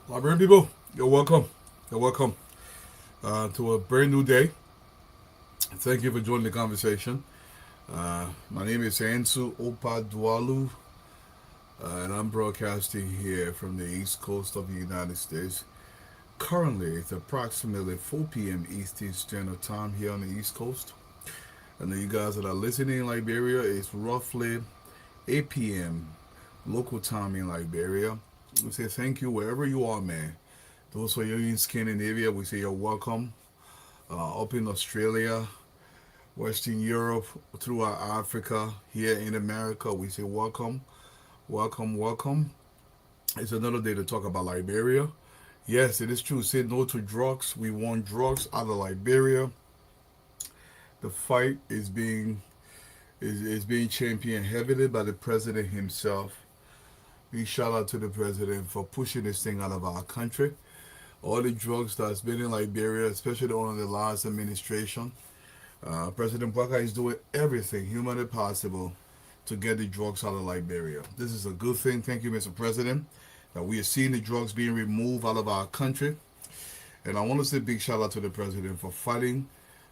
Librarian people, you're welcome. You're welcome to a brand new day. Thank you for joining the conversation. My name is Ansu Opadualu, and I'm broadcasting here from the East Coast of the United States. Currently, it's approximately 4 p.m. Eastern Standard Time here on the East Coast. And you guys that are listening in Liberia, it's roughly 8 p.m. local time in Liberia. We say thank you wherever you are, man. Those who are in Scandinavia, we say you're welcome. Up in Australia, Western Europe, throughout Africa, here in America, we say welcome, welcome, welcome. It's another day to talk about Liberia. Yes, it is true. Say no to drugs. We want drugs out of Liberia. The fight is being championed heavily by the president himself. Big shout out to the president for pushing this thing out of our country. All the drugs that's been in Liberia, especially under the last administration, President Baka is doing everything humanly possible to get the drugs out of Liberia. This is a good thing. Thank you, Mr. President, that we are seeing the drugs being removed out of our country. And I want to say a big shout out to the president for fighting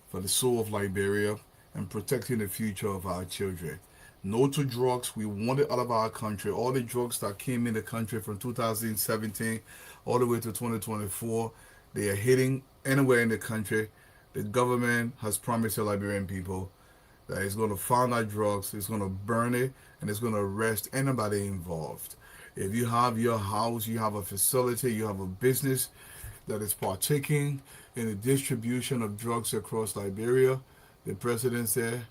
for the soul of Liberia and protecting the future of our children. No to drugs. We want it out of our country. All the drugs that came in the country from 2017 all the way to 2024, they are hitting anywhere in the country. The government has promised the Liberian people that it's going to find that drugs, it's going to burn it, and it's going to arrest anybody involved. If you have your house, you have a facility, you have a business that is partaking in the distribution of drugs across Liberia, the president said,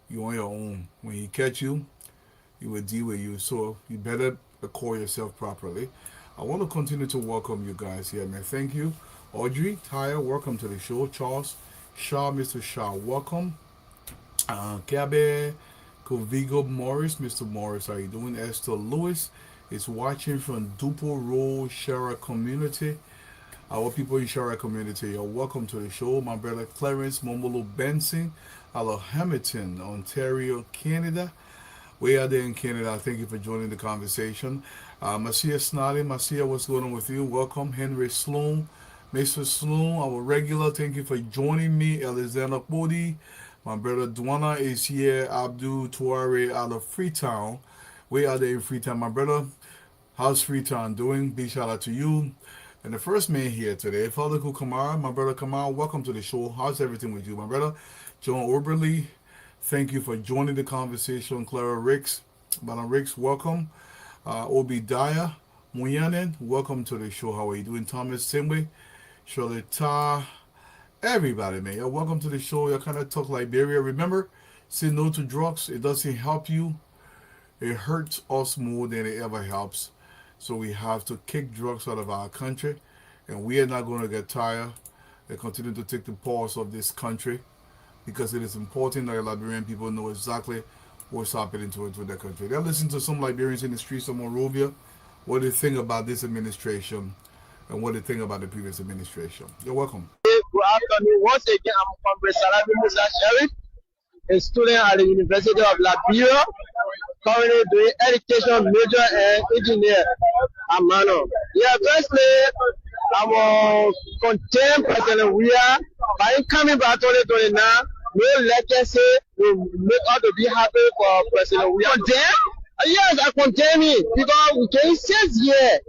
you're on your own. When he catch you, he will deal with you. So you better call yourself properly. I want to continue to welcome you guys here, man. Thank you. Audrey, Tyre, welcome to the show. Charles, Shaw, Mr. Shaw, welcome. Kabe, Kovigo Morris, Mr. Morris, how you doing? Esther Lewis is watching from Dupo Road, Shara Community. Our people in Shara Community, you're welcome to the show. My brother Clarence Momolo Benson, out of Hamilton, Ontario, Canada. We are there in Canada. Thank you for joining the conversation. Marcia Snoddy, Marcia, what's going on with you? Welcome. Henry Sloan, Mr. Sloan, our regular. Thank you for joining me. Alexander Bodie, my brother Dwana is here. Abdul Tuare out of Freetown. We are there in Freetown. My brother, how's Freetown doing? Big shout out to you. And the first man here today, Father Kamara, my brother Kamara, welcome to the show. How's everything with you, my brother? John Oberly, thank you for joining the conversation. Clara Ricks, Madam Ricks, welcome. Obi Daya, Muyanen, welcome to the show. How are you doing? Thomas Simwe, Charlotte, everybody, man. Welcome to the show. You kind of talk Liberia. Remember, say no to drugs. It doesn't help you. It hurts us more than it ever helps. So we have to kick drugs out of our country, and we are not going to get tired and continue to take the pulse of this country, because it is important that Liberian people know exactly what's happening to their country. They're listening to some Liberians in the streets of Monrovia, what they think about this administration and what they think about the previous administration. You're welcome. Good afternoon. Once again, I'm Comrade Salabi Musa Sharif, a student at the University of Liberia, currently doing education major and engineer at Mano. Yeah, firstly, I'm on contempt President Weah by coming back 2029. No legacy will make us to be happy for President Weah. Condemn? Yes, I condemn it because we can 6 years.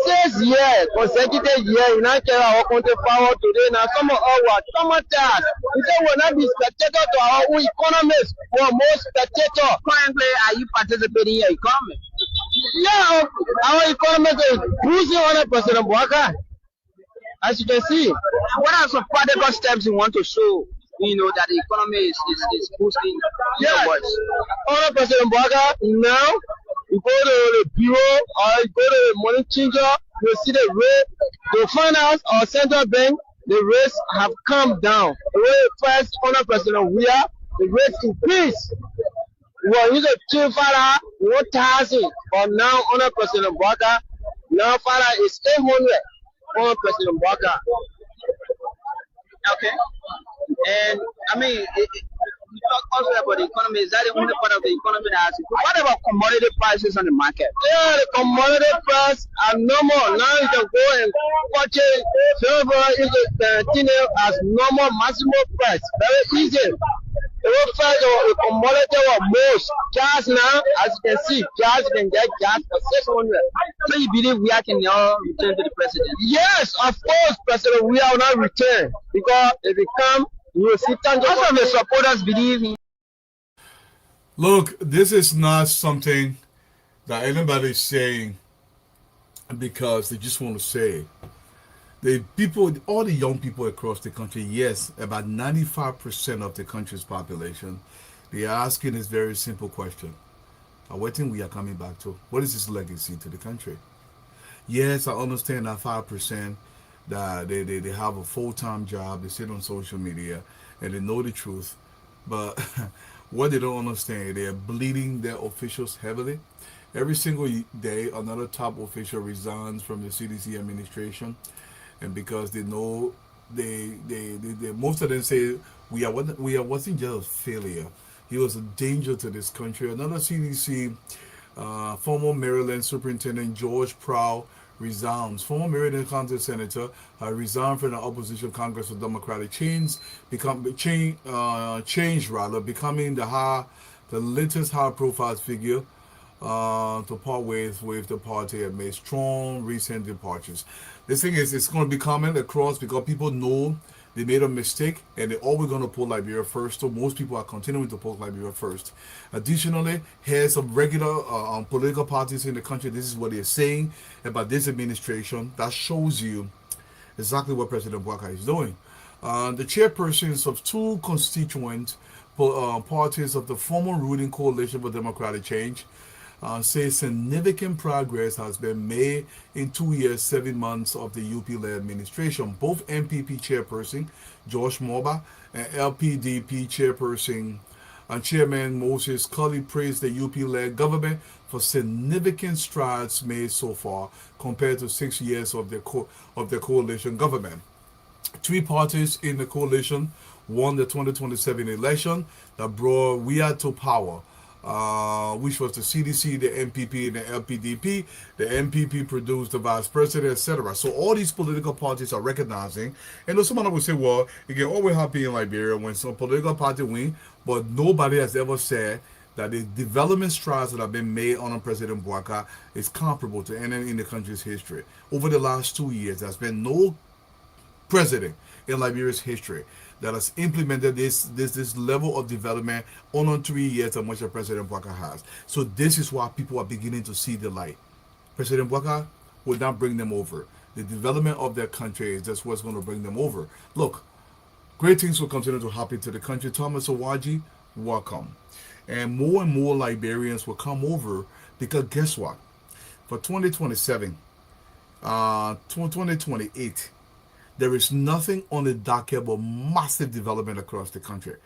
6 years, consecutive years, you not carry our country forward today. Now, some of us were traumatized. We say we'll not be spectator to our own economists. We're more spectator. Currently, are you participating in your economy? Yeah, our economists is boosting on President Bwaka. As you can see. What are some practical steps you want to show? You know that the economy is boosting. Yes. On President Bwaka, now, you go to the bureau or you go to the money changer, you see the rate, the finance or central bank, the rates have come down. The way first under President Weah, the rates increased. We were using to father 1,000, but now under President Bwaka, now father is 800 under President Bwaka. Okay. And I mean, you talk also about the economy. Is that the only part of the economy that has improved? What about commodity prices on the market? Yeah, the commodity price are normal. Now you can go and purchase silver as normal maximum price. Very easy. The price of the commodity was most. Gas now, as you can see, gas you can get gas for 600. So you believe we can now return to the president? Yes, of course, President, we will not return because if we come, we will see tons of the supporters believe in. Look, this is not something that anybody's saying because they just want to say it. The people, all the young people across the country, yes, about 95% of the country's population, they are asking this very simple question. What thing we are coming back to? What is this legacy to the country? Yes, I understand that 5% that they have a full-time job, they sit on social media, and they know the truth. But what they don't understand, they are bleeding their officials heavily. Every single day, another top official resigns from the CDC administration, and because they know they most of them say we wasn't just a failure. He was a danger to this country. Another CDC former Maryland Superintendent George Prowl resigns. Former Maryland County Senator resigned from the opposition Congress of Democratic Change, becoming the latest high-profile figure to part ways with the party amid strong recent departures. This thing is, it's going to be common across because people know they made a mistake and they're always going to put Liberia first. So most people are continuing to put Liberia first. Additionally, heads of regular political parties in the country, this is what they're saying about this administration. That shows you exactly what President Bouaka is doing. The chairpersons of two constituent parties of the former ruling coalition for democratic change say significant progress has been made in 2 years, 7 months of the UP-led administration. Both MPP chairperson George Morba and LPDP chairperson and Chairman Moses Cully praised the UP-led government for significant strides made so far compared to 6 years of the coalition government. Three parties in the coalition won the 2027 election that brought WIA to power. Which was the CDC, the MPP, and the LPDP. The MPP produced the vice president, etc. So all these political parties are recognizing. And someone would say, well, you can always happen in Liberia when some political party win, but nobody has ever said that the development strides that have been made under President Bouaka is comparable to any in the country's history. Over the last 2 years, there's been no president in Liberia's history that has implemented this level of development on 3 years of much that President Bouaka has. So this is why people are beginning to see the light. President Bouaka will not bring them over. The development of their country is just what's going to bring them over. Look, great things will continue to happen to the country. Thomas Owaji, welcome. And more Liberians will come over because guess what? For 2027, 2028, there is nothing on the docket but massive development across the country.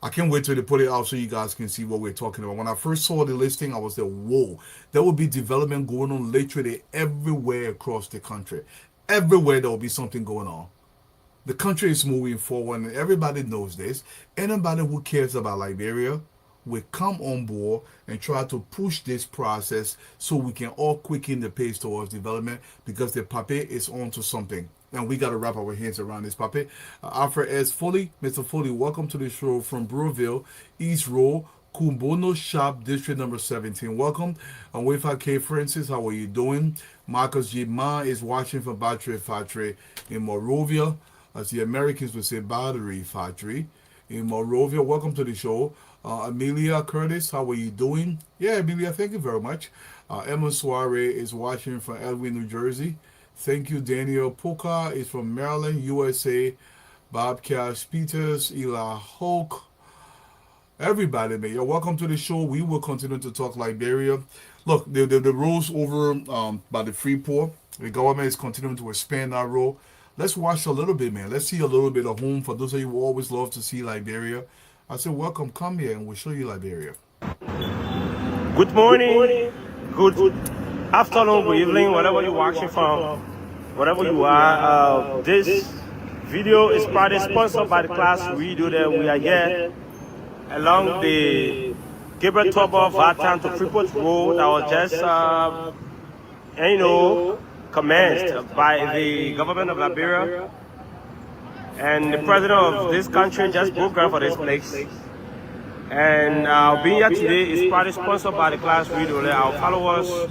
I can't wait till they put it out so you guys can see what we're talking about. When I first saw the listing, I was there, whoa. There will be development going on literally everywhere across the country. Everywhere there will be something going on. The country is moving forward and everybody knows this. Anybody who cares about Liberia will come on board and try to push this process so we can all quicken the pace towards development because the puppet is on to something. And we got to wrap our hands around this puppet. Alfred S. Foley, Mr. Foley, welcome to the show from Brewville, East Row, Kumbono Shop, District number 17. Welcome. And Wefa K. Francis, how are you doing? Marcus G. Ma is watching from Battery Factory in Morovia, as the Americans would say, Battery Factory in Morovia. Welcome to the show. Amelia Curtis, how are you doing? Yeah, Amelia, thank you very much. Emma Soare is watching from Elwyn, New Jersey. Thank you. Daniel Poka is from Maryland, USA. Bob Cash Peters, Eli Hulk. Everybody, man. You're welcome to the show. We will continue to talk Liberia. Look, the rules over by the Freeport. The government is continuing to expand that role. Let's watch a little bit, man. Let's see a little bit of home. For those of you who always love to see Liberia, I said, welcome, come here, and we'll show you Liberia. Good morning, good afternoon, good evening, wherever you're watching from, wherever you are. This video is proudly sponsored by the ClassReloaded. We are here along the Gabriel Toba Vatan to Freeport Road that was just, commenced by the government of Liberia. And the president of this country just broke ground for this place. And our being here today is partly sponsored by the ClassReloaded. Our followers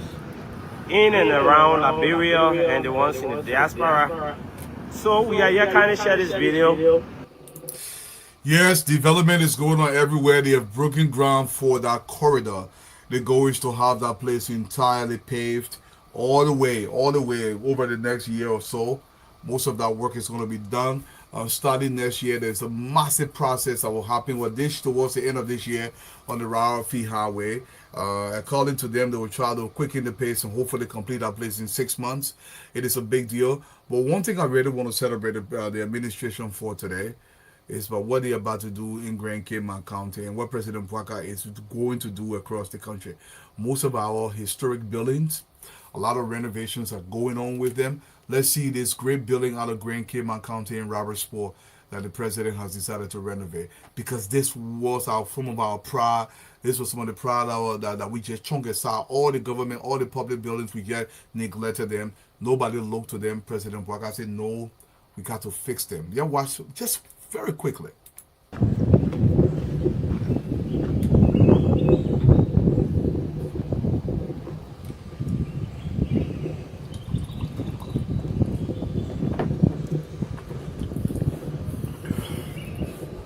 in and around Liberia and the ones in the diaspora. So we are here kind of share this video. Yes, development is going on everywhere. They have broken ground for that corridor. The goal is to have that place entirely paved all the way over the next year or so. Most of that work is going to be done. Starting next year, there's a massive process that will happen with this towards the end of this year on the Rawa Fee Highway. According to them, they will try to quicken the pace and hopefully complete that place in 6 months. It is a big deal. But one thing I really want to celebrate the administration for today is about what they're about to do in Grand Cayman County and what President Bwaka is going to do across the country. Most of our historic buildings, a lot of renovations are going on with them. Let's see this great building out of Grand Cayman County in Robertsport that the president has decided to renovate, because this was some of our pride. This was some of the pride that we just chunk aside. All the government, all the public buildings, we get neglected them. Nobody looked to them. President Bwaka said, no, we got to fix them. Yeah, watch just very quickly.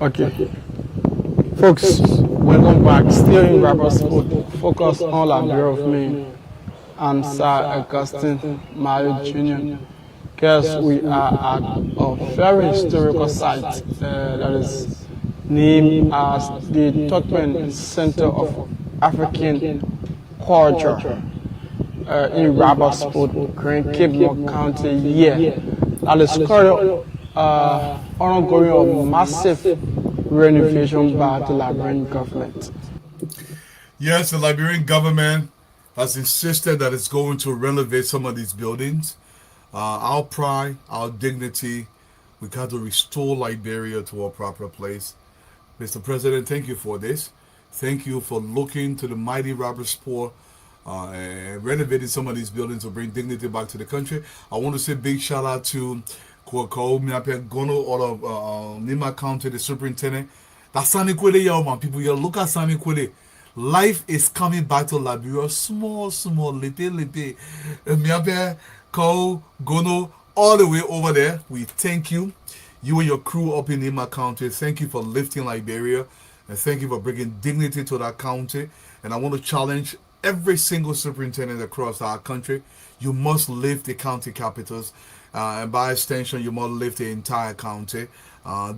Okay. Folks, welcome back. Still in Robertsport, focus on Liberia of Maine and Sir Augustine Mayo Jr. Because we are at a very historical site that is named as the Turkmen Center of African Culture in Robertsport, Grand Cayman County. That is currently ongoing a massive renovation by the Liberian government. Yes, the Liberian government has insisted that it's going to renovate some of these buildings. Our pride, our dignity, we got to restore Liberia to a proper place. Mr. President, thank you for this. Thank you for looking to the mighty Robertsport and renovating some of these buildings to bring dignity back to the country. I want to say big shout out to Gono out of Nima County, the superintendent. That's Sani Kwede, yo, man. People, you look at Sani Kwede. Life is coming back to Liberia. Small, little. Gono, all the way over there. We thank you. You and your crew up in Nima County. Thank you for lifting Liberia. And thank you for bringing dignity to that county. And I want to challenge every single superintendent across our country. You must lift the county capitals. And by extension, you must lift the entire county.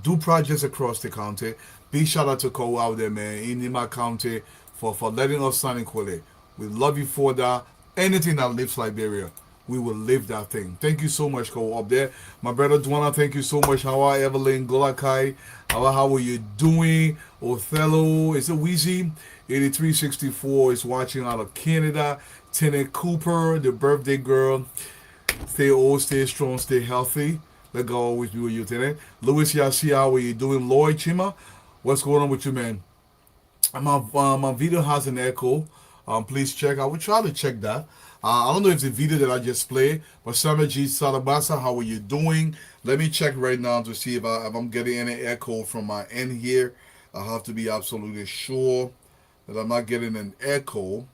Do projects across the county. Big shout out to Cole out there, man, in Nima County for letting us sign in Kwale. We love you for that. Anything that lifts Liberia, we will live that thing. Thank you so much, Cole, up there. My brother Dwana, thank you so much. How are Evelyn, Golakai? How are you doing? Othello, is it Weezy? 8364 is watching out of Canada. Tennant Cooper, the birthday girl. Stay old, stay strong, stay healthy. Let God always be with you today. Louis Yashi, how are you doing? Lloyd Chima, what's going on with you, man? My video has an echo. Please check. I will try to check that. I don't know if the video that I just played, but Samuel G. Salabasa, how are you doing? Let me check right now to see if I'm getting any echo from my end here. I have to be absolutely sure that I'm not getting an echo.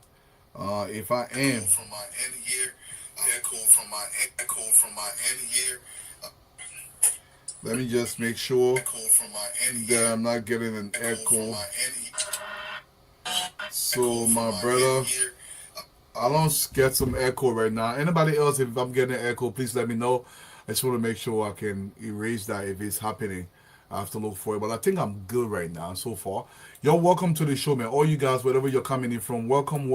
If I am from my end here, echo from my end here. Let me just make sure that I'm not getting an echo. So my brother, I don't get some echo right now. Anybody else, if I'm getting an echo, please let me know. I just want to make sure I can erase that if it's happening. I have to look for it, but I think I'm good right now so far. You're welcome to the show, man. All you guys, wherever you're coming in from, welcome.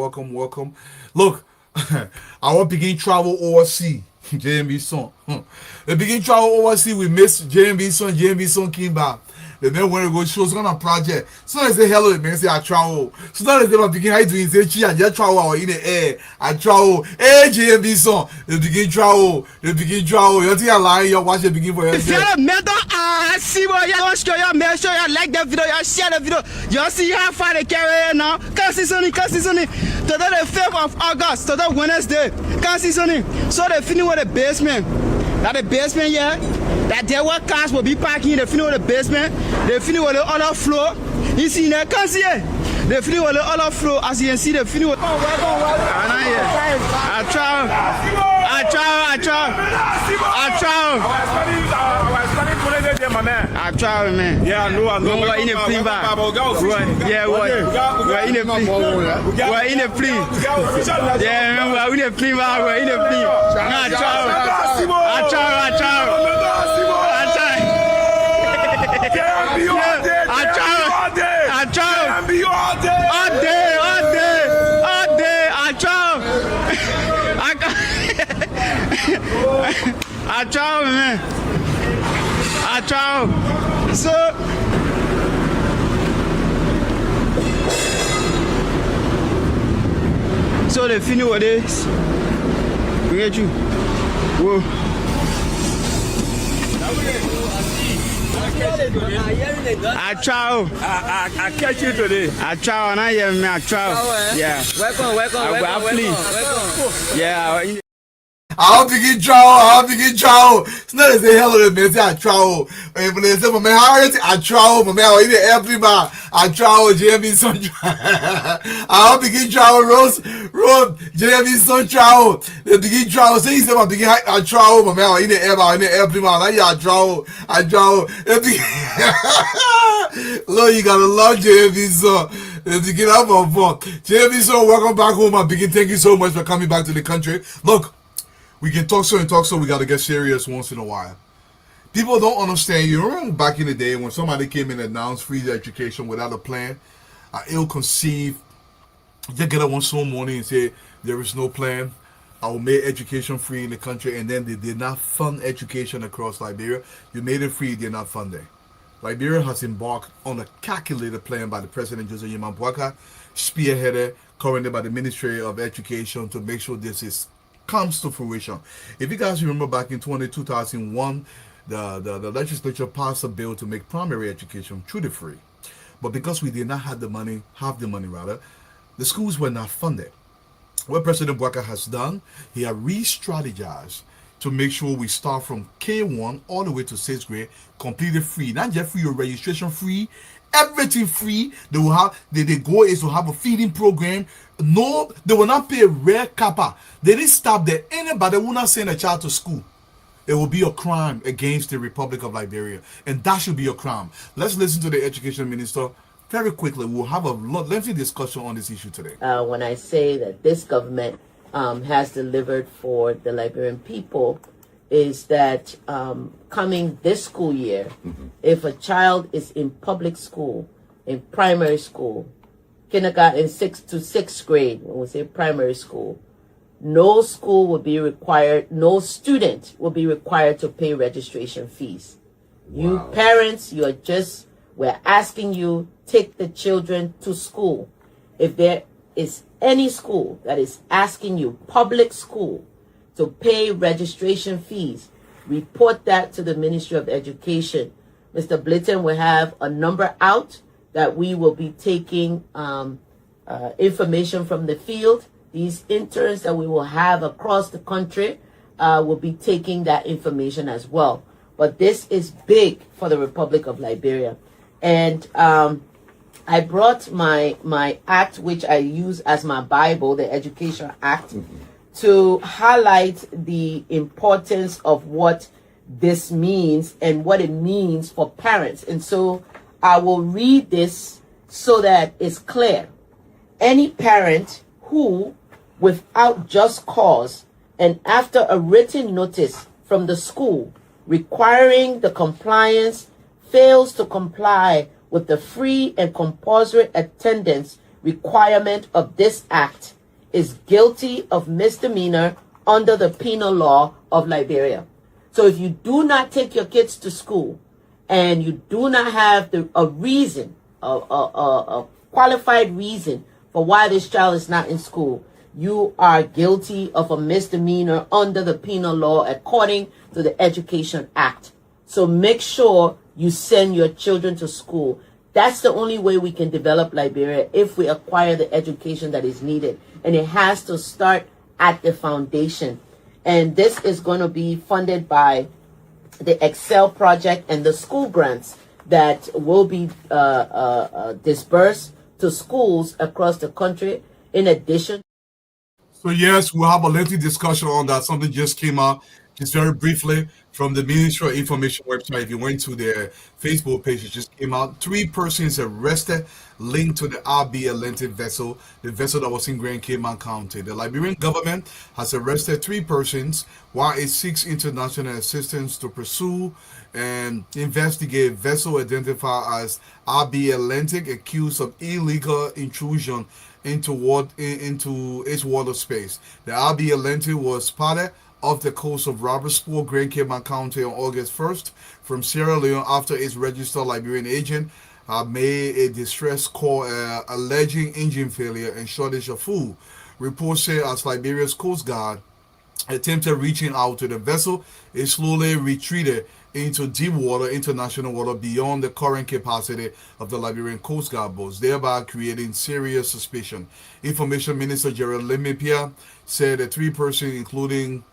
Look, I will begin travel overseas. JMB son. They begin travel overseas. We miss JMB son. JMB son came back. The man want to go show some kind of project. So I say hello, the man say I travel. So now they begin how you doing? Say chi, I just travel or in the air. I travel. Hey JMB son. They begin travel. You think I lie? You watch it begin for yourself. Is there a metal eye? y'all see what y'all show y'all, make sure y'all like the video, y'all share the video. Y'all see how far they carry now. Can't see Sonny. Today the 5th of August, today Wednesday. Can't see Sonny. So they finish with the basement. That the basement here, that there were cars will be parking. They finish with the basement. They finish with the other floor. You see there, can't see it. They finish with the other floor. As you can see, they finish with. I try, man. Yeah, I know. We're in a plea, yeah, we're in a plea. We're in a plea. Yeah, we're in a plea, we're in a plea. I try. I try, man. I try. So they finish with this. We get you. Whoa. I try. I catch you today. I try, and I hear me. I try. Yeah. Welcome. Yeah. I don't think he travel. It's not as the hell of a man. I travel. When they say, my man, I travel. My man, I eat every bar. I travel. JMB son. I don't think he travel. Rose. JMB son travel. They think he travel. So he said, I travel. My man, I eat every bar. Now I travel. Lord, you gotta love JMB son. To get out of fun. JMB son, welcome back home. I'm thinking, thank you so much for coming back to the country. Look. We can talk so, we got to get serious once in a while. People don't understand. You remember back in the day when somebody came and announced free education without a plan, ill-conceived, they get up one slow morning and say, there is no plan. I will make education free in the country, and then they did not fund education across Liberia. You made it free, you did not fund it. Liberia has embarked on a calculated plan by the President Joseph Yema Boakai, spearheaded currently by the Ministry of Education to make sure this comes to fruition. If you guys remember back in 2001, the legislature passed a bill to make primary education truly free. But because we did not have the money, the schools were not funded. What President Boakai has done, he has re-strategized to make sure we start from K1 all the way to 6th grade, completely free. Not just free, your registration free, everything free. They will have the goal is to have a feeding program. No, they will not pay a rare kappa. They didn't stop there. Anybody will not send a child to school. It will be a crime against the Republic of Liberia, and that should be a crime. Let's listen to the Education Minister very quickly. We'll have a lengthy discussion on this issue today. When I say that this government has delivered for the Liberian people, is that coming this school year, if a child is in public school, in primary school, kindergarten 6th to 6th grade, when we say primary school, no student will be required to pay registration fees. Wow. You parents, we're asking you, take the children to school. If there is any school that is asking you, public school, to pay registration fees, report that to the Ministry of Education. Mr. Blinken will have a number out that we will be taking information from the field. These interns that we will have across the country will be taking that information as well. But this is big for the Republic of Liberia. And I brought my act, which I use as my Bible, the Education Act, to highlight the importance of what this means and what it means for parents. And so I will read this so that it's clear. Any parent who, without just cause and after a written notice from the school requiring the compliance, fails to comply with the free and compulsory attendance requirement of this act is guilty of misdemeanor under the penal law of Liberia. So if you do not take your kids to school and you do not have a reason, a qualified reason for why this child is not in school, you are guilty of a misdemeanor under the penal law according to the Education Act. So make sure you send your children to school. That's the only way we can develop Liberia, if we acquire the education that is needed. And it has to start at the foundation. And this is going to be funded by the Excel project and the school grants that will be dispersed to schools across the country, in addition. So yes, we'll have a lengthy discussion on that. Something just came out, just very briefly, from the Ministry of Information website. If you went to their Facebook page, it just came out. 3 persons arrested linked to the RB Atlantic vessel, the vessel that was in Grand Cayman County. The Liberian government has arrested 3 persons while it seeks international assistance to pursue and investigate vessel identified as RB Atlantic, accused of illegal intrusion into its water space. The RB Atlantic was spotted off the coast of Robertsport, Grand Cayman County on August 1st from Sierra Leone after its registered Liberian agent made a distress call alleging engine failure and shortage of food. Reports say as Liberia's Coast Guard attempted reaching out to the vessel, it slowly retreated into deep water, international water, beyond the current capacity of the Liberian Coast Guard boats, thereby creating serious suspicion. Information Minister Gerald Lemepia said that 3 persons, including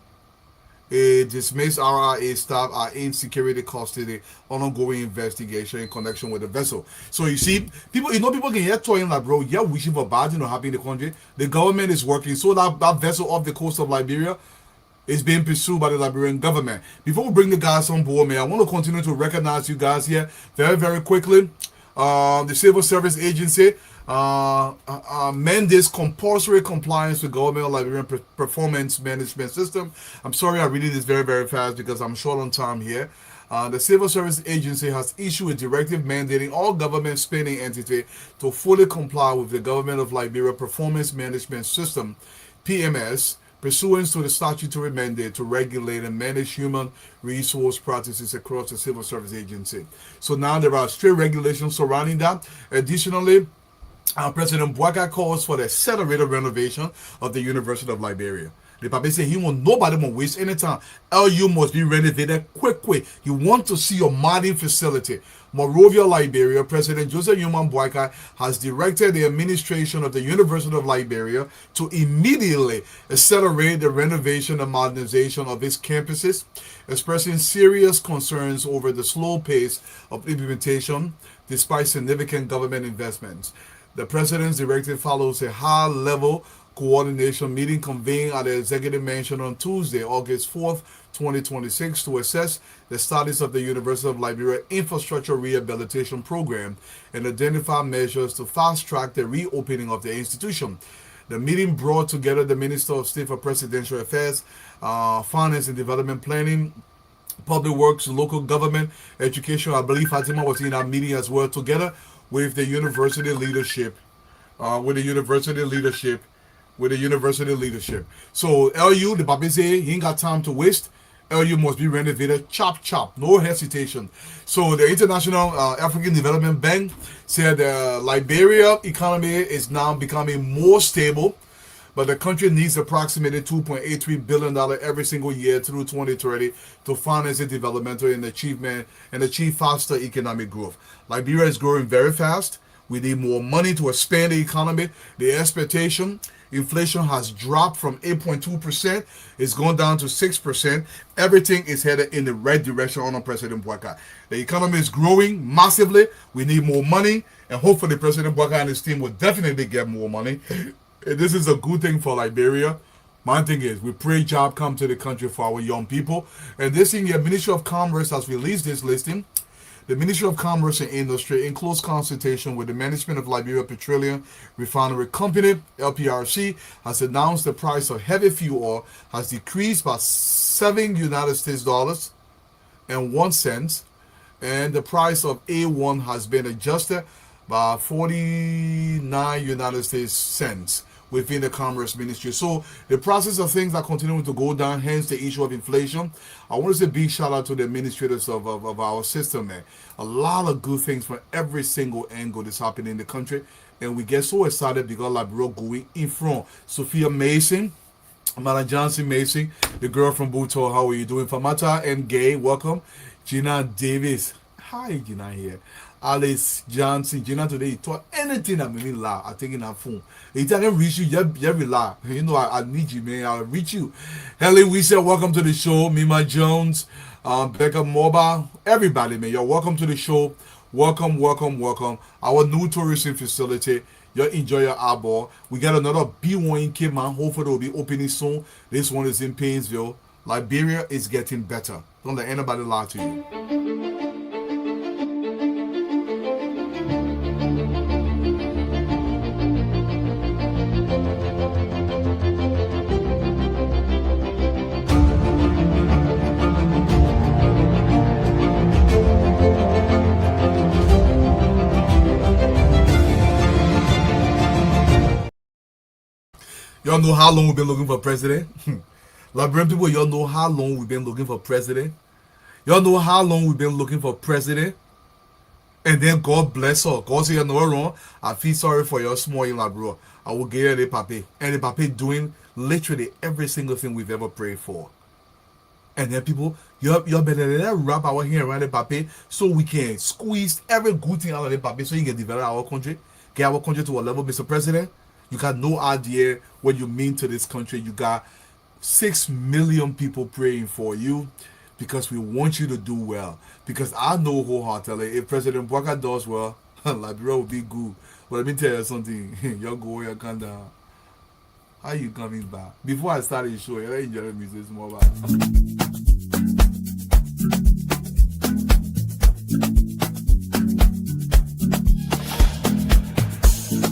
a dismissed RRA staff, are in security custody on ongoing investigation in connection with the vessel. So you see, people can get toying like, bro, you're wishing for bad thing to happen in the country. The government is working so that vessel off the coast of Liberia is being pursued by the Liberian government. Before we bring the guys on board, man, I want to continue to recognize you guys here very, very quickly. The Civil Service Agency mandates compulsory compliance with government Liberian performance management system. I'm sorry I'm reading this very, very fast because I'm short on time here. The Civil Service Agency has issued a directive mandating all government spending entities to fully comply with the Government of Liberia Performance Management System, PMS, pursuant to the statutory mandate to regulate and manage human resource practices across the Civil Service Agency. So now there are strict regulations surrounding that. Additionally, President Bouaga calls for the accelerated renovation of the University of Liberia. The Papa said he want nobody will waste any time. LU must be renovated quick. You want to see a modern facility. Monrovia, Liberia, President Joseph Newman Boyka has directed the administration of the University of Liberia to immediately accelerate the renovation and modernization of its campuses, expressing serious concerns over the slow pace of implementation despite significant government investments. The president's directive follows a high-level coordination meeting convened at the Executive Mansion on Tuesday, August 4th, 2026, to assess the status of the University of Liberia Infrastructure Rehabilitation Program and identify measures to fast-track the reopening of the institution. The meeting brought together the Minister of State for Presidential Affairs, Finance and Development Planning, Public Works, Local Government, Education. I believe Fatima was in that meeting as well, together with the university leadership. With the university leadership. So LU, the Papa say he ain't got time to waste. LU must be renovated chop, no hesitation. So the International African Development Bank said the Liberia economy is now becoming more stable, but the country needs approximately $2.83 billion every single year through 2030 to finance its developmental and achieve faster economic growth. Liberia is growing very fast. We need more money to expand the economy. The expectation, inflation has dropped from 8.2%. It's gone down to 6%. Everything is headed in the right direction under President Bouaga. The economy is growing massively. We need more money. And hopefully President Bouaga and his team will definitely get more money. This is a good thing for Liberia. My thing is, we pray job come to the country for our young people. And this thing here, Ministry of Commerce has released this listing. The Ministry of Commerce and Industry, in close consultation with the management of Liberia Petroleum Refinery Company, LPRC, has announced the price of heavy fuel oil has decreased by $7.01, and the price of A1 has been adjusted by 49 United States cents within the Commerce Ministry. So the process of things are continuing to go down, hence the issue of inflation. I want to say big shout out to the administrators of our system, man. A lot of good things from every single angle that's happening in the country. And we get so excited because Liberia going in front. Sophia Mason, Mala Johnson Mason, the girl from Bhutto, how are you doing? Famata and Gay, welcome. Gina Davis, Hi, Gina here. Alice Johnson, Gina today, he taught anything that made me laugh. I take in that phone. If I can reach you, you laugh. You know, I need you, man. I'll reach you. Helen, we said, welcome to the show. Mima Jones, Becca Mobile, everybody, man. You're welcome to the show. Welcome, welcome, welcome. Our new tourism facility. You enjoy your eyeball. We got another B1 in Cape Man. Hopefully, it will be opening soon. This one is in Painesville. Liberia is getting better. Don't let anybody lie to you. Y'all know how long we've been looking for president? Liberian people, y'all know how long we've been looking for president? Y'all know how long we've been looking for president? And then God bless her. God say, you know wrong. I feel sorry for your small in-law, bro. I will give you the papi. And the papi doing literally every single thing we've ever prayed for. And then people, y'all better let wrap our hair around the papi so we can squeeze every good thing out of the papi so you can develop our country. Get our country to a level, Mr. President. You got no idea what you mean to this country. You got 6 million people praying for you because we want you to do well. Because I know wholeheartedly, if President Walker does well, Liberia will be good. But let me tell you something. You're going, you're kind of. How you coming back? Before I start the show, you enjoy me this more back.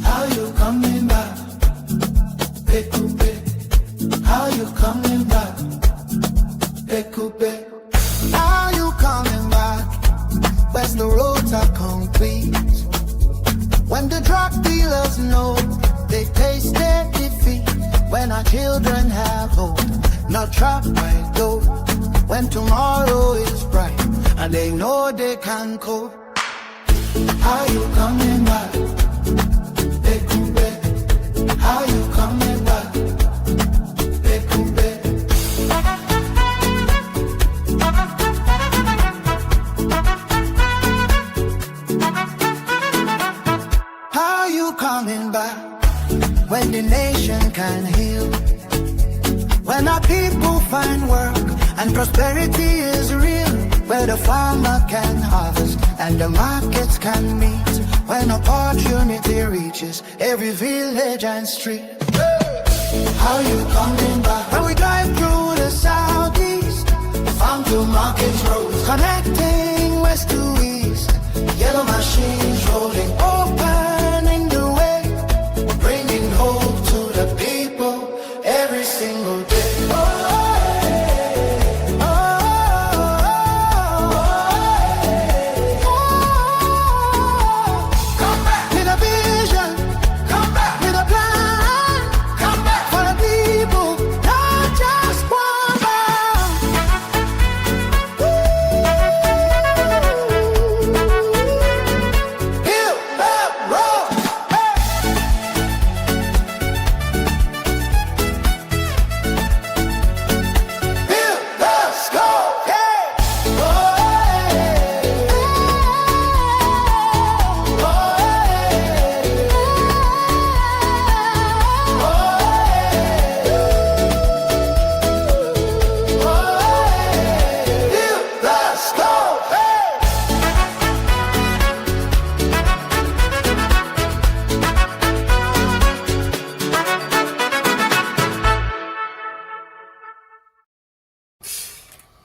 How you coming back? How you coming back? How you coming back? Where's the roads are complete? When the drug dealers know they taste their defeat. When our children have hope, not trapped by dope. When tomorrow is bright and they know they can cope. How you coming back? How you coming back? How you coming back when the nation can heal? When our people find work and prosperity is real, where the farmer can harvest and the markets can meet. When opportunity reaches every village and street. How you coming back? When we drive through the southeast, farm to market roads, connecting west to east. Yellow machines rolling, opening the way, bringing hope to the people every single day.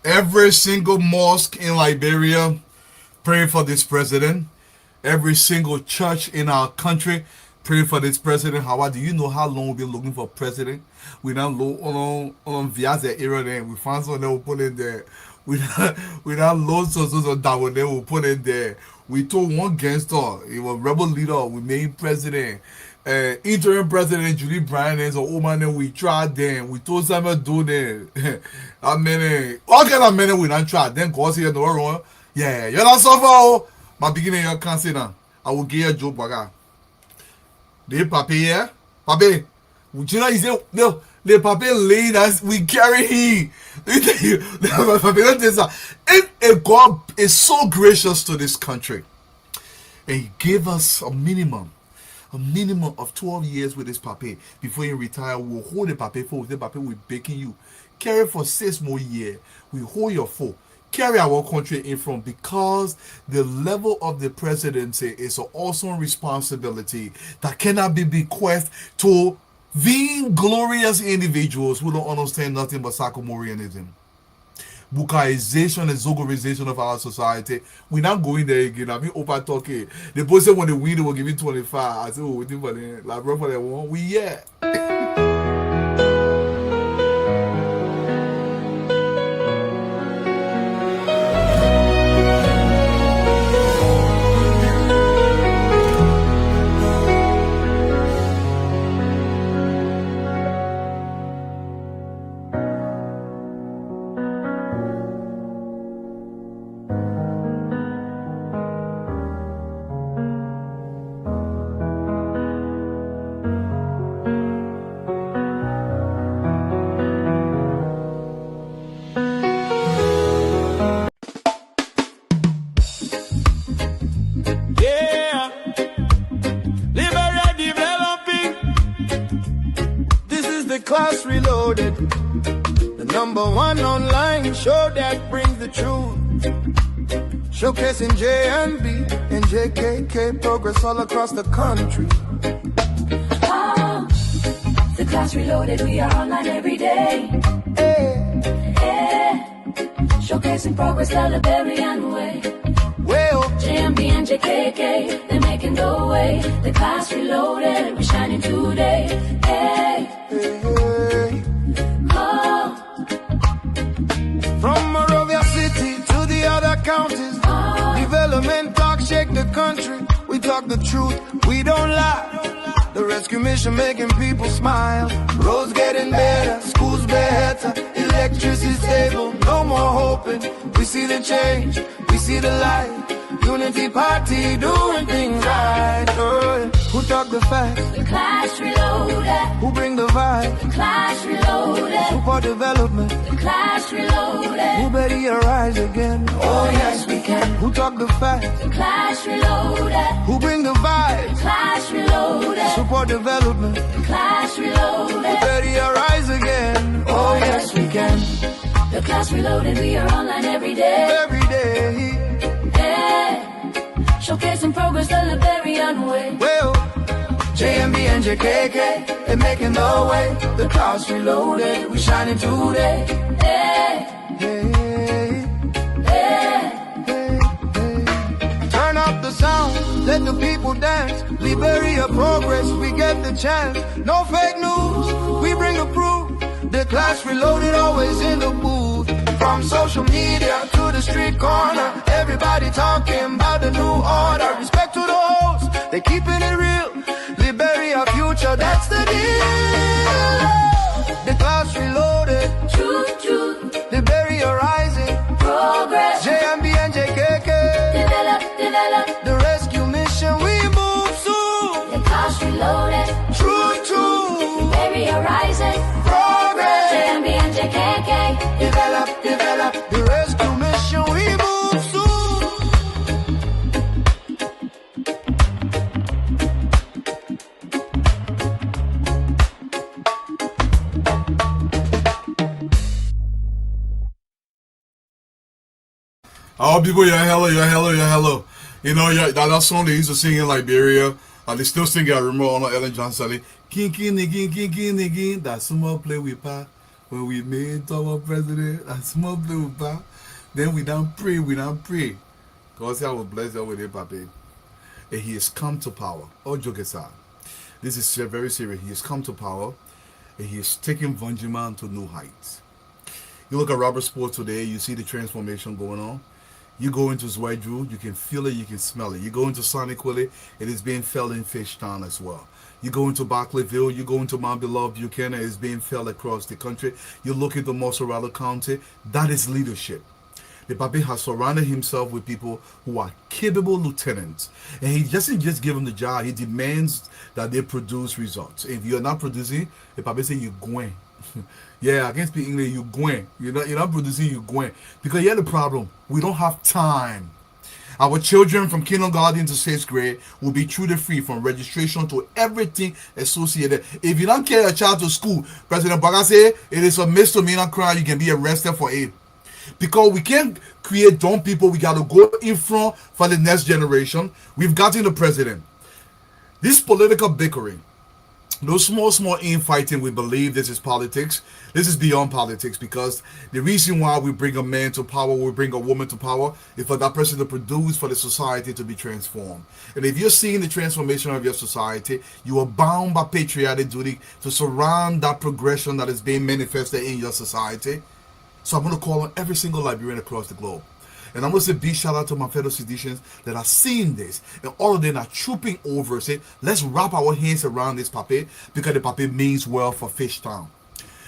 Every single mosque in Liberia praying for this president. Every single church in our country praying for this president. How do you know how long we've been looking for president? We now low on via the area there. We found someone that will put in there. We now loads of that one they will put in there. We told one gangster, he was rebel leader, we made president. Interim president Julie Bryan is an old man, and we tried them. We told Samuel do that. I mean, all kind of men we not tried. Then God said, no wrong. Yeah, you're not suffer. My beginning, you can't say that. I will give you a job, baga. The papi here, papi. You know, he said, no, The Papa laid us, we carry him. And God is so gracious to this country. And he gave us a minimum of 12 years with this Papa. Before you retire, we'll hold the Papa for the Papa will baking you. Carry for 6 more years. We hold your foot. Carry our country in front, because the level of the presidency is an awesome responsibility that cannot be bequeathed to vainglorious individuals who don't understand nothing but Sakomorianism. Bukaization and Zogorization of our society. We're not going there again. I mean, open talking. The person when the winner will give you 25. I said, oh, we think for the like, for the one. We yeah. Class Reloaded, the #1 online show that brings the truth. Showcasing JNB and JKK progress all across the country. The Class Reloaded, we are online every day. Showcasing progress the Liberian way. Well, JMB and JKK, they're making the way. The Class Reloaded, we're shining today. From Monrovia City to the other counties, development talk shake the country. We talk the truth, we don't lie. The rescue mission making people smile. Roads getting better, schools better, electricity stable, no more hoping. We see the change, we see the light. Unity Party doing things right. Who talk the facts? The Class Reloaded. Who bring the vibe? The Class Reloaded. Support development. The Class Reloaded. Who better arise again? Oh yes we can. Who talk the facts? The Class Reloaded. Who bring the vibe? The Class Reloaded. Support development. The Class Reloaded. Who better arise again? Oh yes we can. The Class Reloaded, we are online every day. Every day. Showcasing progress the Liberian way. Well, JMB and JKK, they're making the way. The Class Reloaded, we shining today. Turn up the sound, let the people dance. Liberia progress, we get the chance. No fake news, we bring the proof. The Class Reloaded, always in the booth. From social media to the street corner, everybody talking about the new order. Respect to the hosts, they keeping it real. Liberia future, that's the deal. The Class Reloaded, Truth. Liberia rising, Progress. JMB and JKK, Develop. the rescue mission, we move soon. The Class Reloaded. Truth. Liberia rising. Progress. JMB and JKK. Develop, the rescue mission, we move soon. All people, you're hello. You know, that song they used to sing in Liberia, and they still sing it. I remember on Ellen Johnson, King, that small play with Pa. When we made our president, that small play with Pa. Then we don't pray. God I will bless you with it, Papa. And he has come to power. All joke aside, this is very serious. He has come to power, and he is taking Vanjiman to new heights. You look at Robert Sport today, you see the transformation going on. You go into Zwedru, you can feel it, you can smell it. You go into Sonic Willie, it is being felt in Fishtown as well. You go into Barclayville, you go into Mount Beloved, Buchanan, it's being felt across the country. You look into Mozzarella County, that is leadership. The Papa has surrounded himself with people who are capable lieutenants. And he doesn't just give them the job, he demands that they produce results. If you're not producing, the Papa says you're going. Yeah, I can't speak English. You going. You're not producing. You going because here's the problem. We don't have time. Our children from kindergarten to sixth grade will be truly free from registration to everything associated. If you don't carry a child to school, President Baga say it is a misdemeanor crime. You can be arrested for it. Because we can't create dumb people. We got to go in front for the next generation. We've gotten the president. This political bickering, those small infighting, we believe this is politics. This is beyond politics because the reason why we bring a man to power, we bring a woman to power, is for that person to produce, for the society to be transformed. And if you're seeing the transformation of your society, you are bound by patriotic duty to surround that progression that is being manifested in your society. So I'm going to call on every single Liberian across the globe. And I'm going to say big shout out to my fellow citizens that are seeing this. And all of them are trooping over, say, let's wrap our hands around this pape because the pape means well for Fishtown.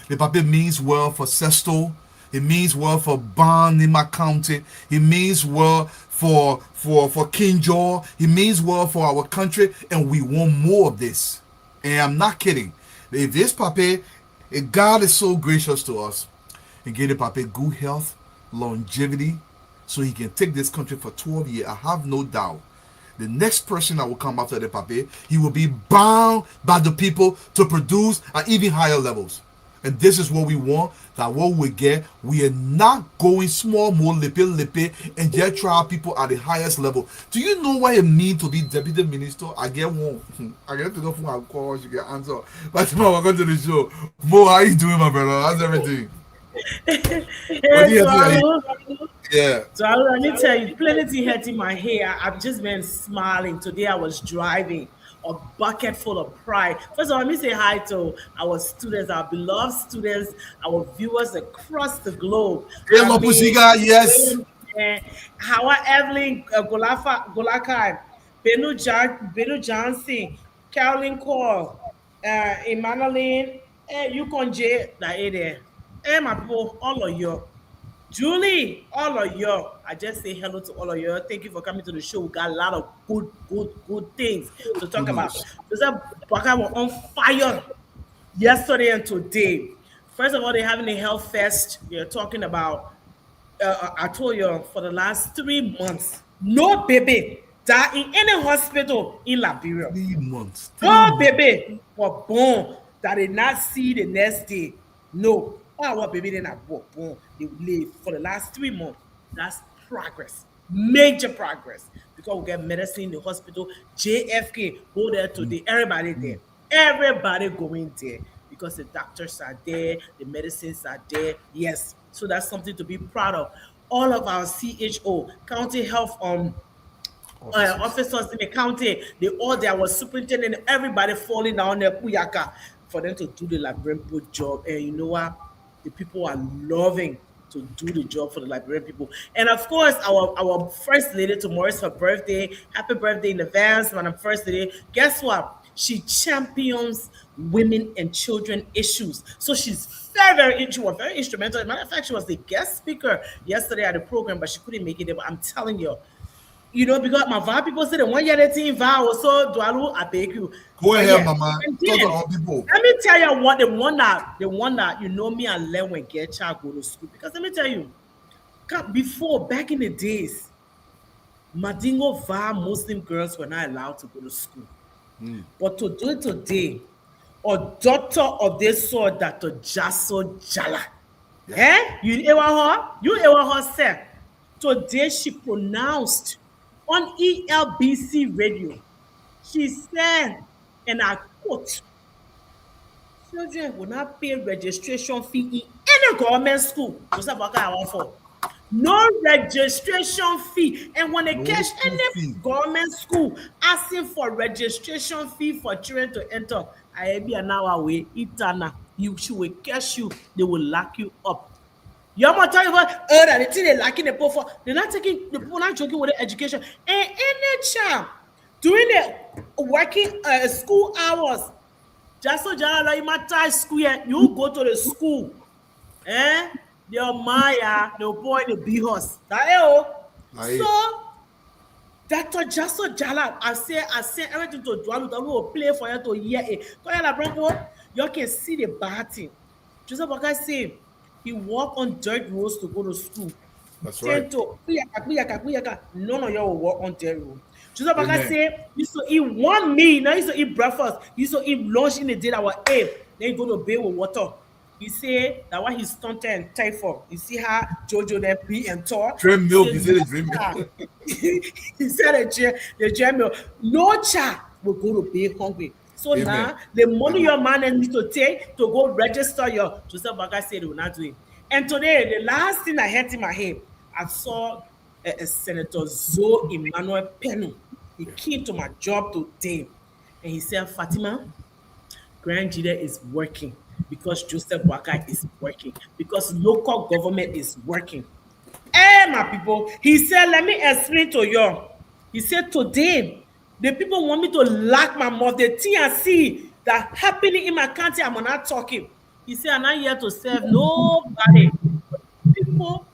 The pape means well for Sesto. It means well for Nima County. It means well for King George. It means well for our country. And we want more of this. And I'm not kidding. If this pape, if God is so gracious to us and give the pape good health, longevity, so he can take this country for 12 years, I have no doubt the next person that will come after the pape, he will be bound by the people to produce at even higher levels. And this is what we want, that what we get, we are not going small, more lippe, and just try people at the highest level. Do you know what it means to be deputy minister? I get one. I get to know from our call, you get answer. But tomorrow, welcome to the show. Mo, how you doing, my brother? How's everything? What do you have to Yeah. So let me tell you, plenty hurting my hair. I've just been smiling. Today I was driving a bucket full of pride. First of all, let me say hi to our students, our beloved students, our viewers across the globe. Hey, Mapusiga, yes. How Evelyn Golakai, Benu Johnson, Carolyn Cole, Emmanueline, Yukon J, there. My people, all of you. Julie, all of you, I just say hello to all of you. Thank you for coming to the show. We got a lot of good things to talk about. So Baka were on fire yesterday and today. First of all, they're having a health fest. They're talking about, I told you, for the last 3 months, no baby died in any hospital in Liberia. 3 months. No baby was born that did not see the next day. No. Our baby then at work, they live for the last 3 months. That's progress, major progress. Because we get medicine in the hospital, JFK, go there today, everybody there. Everybody going there because the doctors are there, the medicines are there. Yes, so that's something to be proud of. All of our CHO, county health officers in the county, they all there was superintendent, everybody falling down there, Kuyaka, for them to do the Liberian job. And you know what? The people are loving to do the job for the Liberian people. And of course, our first lady, tomorrow's her birthday. Happy birthday in advance, Madam First Lady. Guess what? She champions women and children issues. So she's very instrumental. As a matter of fact, she was the guest speaker yesterday at the program, but she couldn't make it there. But I'm telling you, because my VAR people say the 1 year they team VAR also do I beg you. Go ahead, Mama. Talk to all people. Let me tell you what the one that me and Len when get child go to school. Because let me tell you, before back in the days, Madingo VAR Muslim girls were not allowed to go to school. But to do it today, a daughter of this sort, Dr. Jaso Jala. Yeah. You ever her? You ever her say? Today she pronounced on ELBC radio. She said, and I quote, children will not pay registration fee in any government school. No registration fee. And when they catch any government school asking for registration fee for children to enter, I be an hour away, she will catch you, they will lock you up. You're not talking about that the thing they lacking the profile. They're not taking the people not joking with the education. And any child during the working school hours, just so you might tie school, you go to the school. Your Maya, the boy, the B-horse. So Dr. Jaso Jala, I say everything to Dwalu, that will play for you to hear it. You can see the batting. Joseph Boakai say he walk on dirt roads to go to school. That's right. 10 to kuyaka. None of y'all will walk on dirt road. Joseph Boakai Amen. say he used to eat one meal. Now he used to eat breakfast. He used to eat lunch in the day that was 8. Then he go to bed with water. He say that why he stunted and typhoid. You see how Jojo then pre and tore. Dream milk. He said, "Dream milk." He said the general, no child will go to bed hungry. So Amen. now the money your man need to take to go register your Joseph Boakai said they will not do it. And today, the last thing I heard in my head, I saw Senator Zoe Emmanuel Penu. He came to my job today and he said, Fatima, Grand Jide is working because Joseph Boakai is working, because local government is working. Hey, my people, he said, let me explain to you. He said, today, the people want me to lock my mouth. The TNC that happening in my country, I'm not talking. He said, I'm not here to serve nobody. People,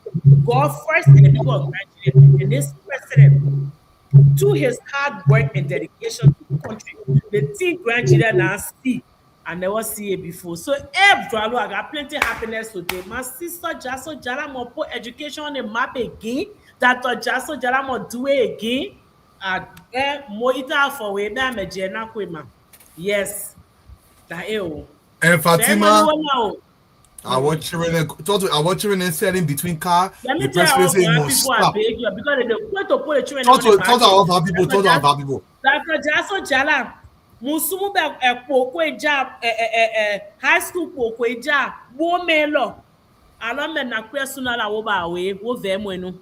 God first, and the people of Nigeria. And this president, to his hard work and dedication to the country, the thing grandchildren now see, I never see it before. So, I got plenty of happiness today. My sister Jaso Jalamo put education on the map again. That Jaso Jalamo do it again. Moita for way na mejena kwema. Yes. That eo. And Fatima, I want children and setting between car. Let me The tell you president how must people are stop. big because they want to put the children Talk to our people. Talk to our people. Dr. Jaso Jala, Musumu be pokwe job high school pokwe job bo melo. Alo me na kwesuna la wo ba we wo ve mo enu.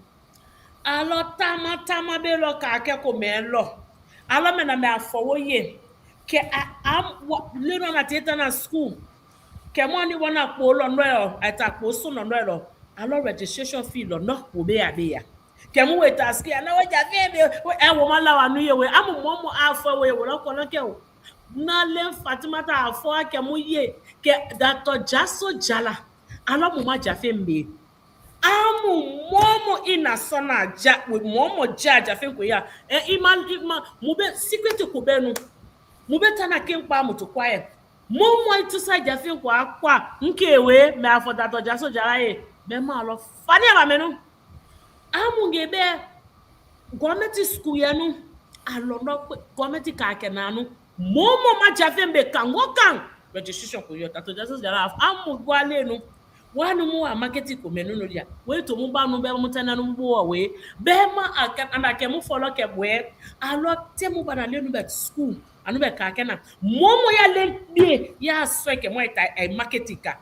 Alo tama be lo ka akeko me lo. Alo me na me afowo ye. Ke am little na teta na school. Ke mo ni wona po lo no e atapo so no no. Alo registration fee lo no wo be ya. Ke mo we task ya na we ja fe be e wo ma la wa nu ye we am mo mo afo we wo lo ko lo ke o. Na le Fatima ta afo ke mo ye ke Dr. Jaso Jala. Alo mo ma ja fe mbe. Amu momo ina sona ja with momo ja fe ko ya. Ima mo be secret ko be nu. Mo be tana ke npa mo to kwae. Momo itu sa ja fe ko akwa nkewe me afo Dr. Jaso Jala ye. Me ma lo fani aba me nu. Amu ngebe government school ya nu alono government ka ke na nu. Momo ma ja fe mbe kan wo kan registration ko yo Dr. Jaso Jala amu gwale nu. Wanu mu a marketing ko menu no dia we to mu ba no be mu tana no bo we be ma aka and ake mu follow ke we alo te mu ba na le no be school anu be ka ke na momo ya le bi ya so ke mo e marketing ka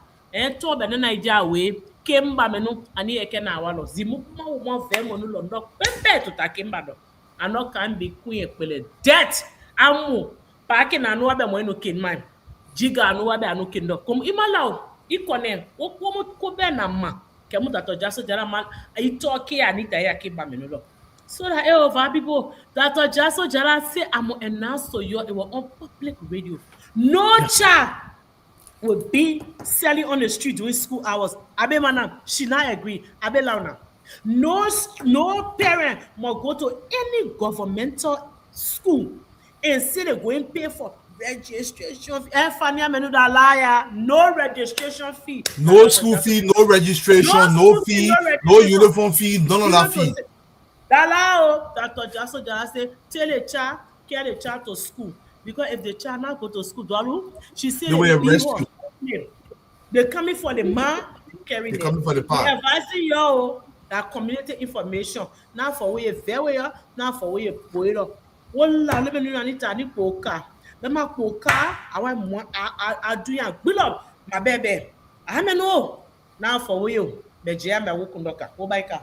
to be na Naija we ke mba menu ani e ke na awalo zimu ma wo mo ve mo no lo ndo pepe to ta ke mba do ano kan be ku e pele debt amu pa ke na no be mo no kin man jiga no wa be anu kin do kom imalaw ikone wo ko be na ma ke mu Dr. Jaso Jala man itoke anita ya ke ba menulo so that over people Dr. Jaso Jala say I'm announce to you it was on public radio no child will be selling on the street during school hours abe mana she not agree abe launa no parent must go to any governmental school and say they're going to pay for registration fee. No registration fee. No school fee, no registration, no fee, no uniform fee, none of that fee. Dalao, Dr. Jaso Jala say, tell a child, carry the child to school. Because if the child not go to school, she said they will arrest you. They're coming for the man, carry them. They're coming for the part. They're advising you that community information. Now for where you very now for where you boy up. Wala lebe nu ani ta ni poka. Be ma poka awa mo aduyan gbilo ma bebe. Ameno now for we be je am wo kundoka. Wo baika.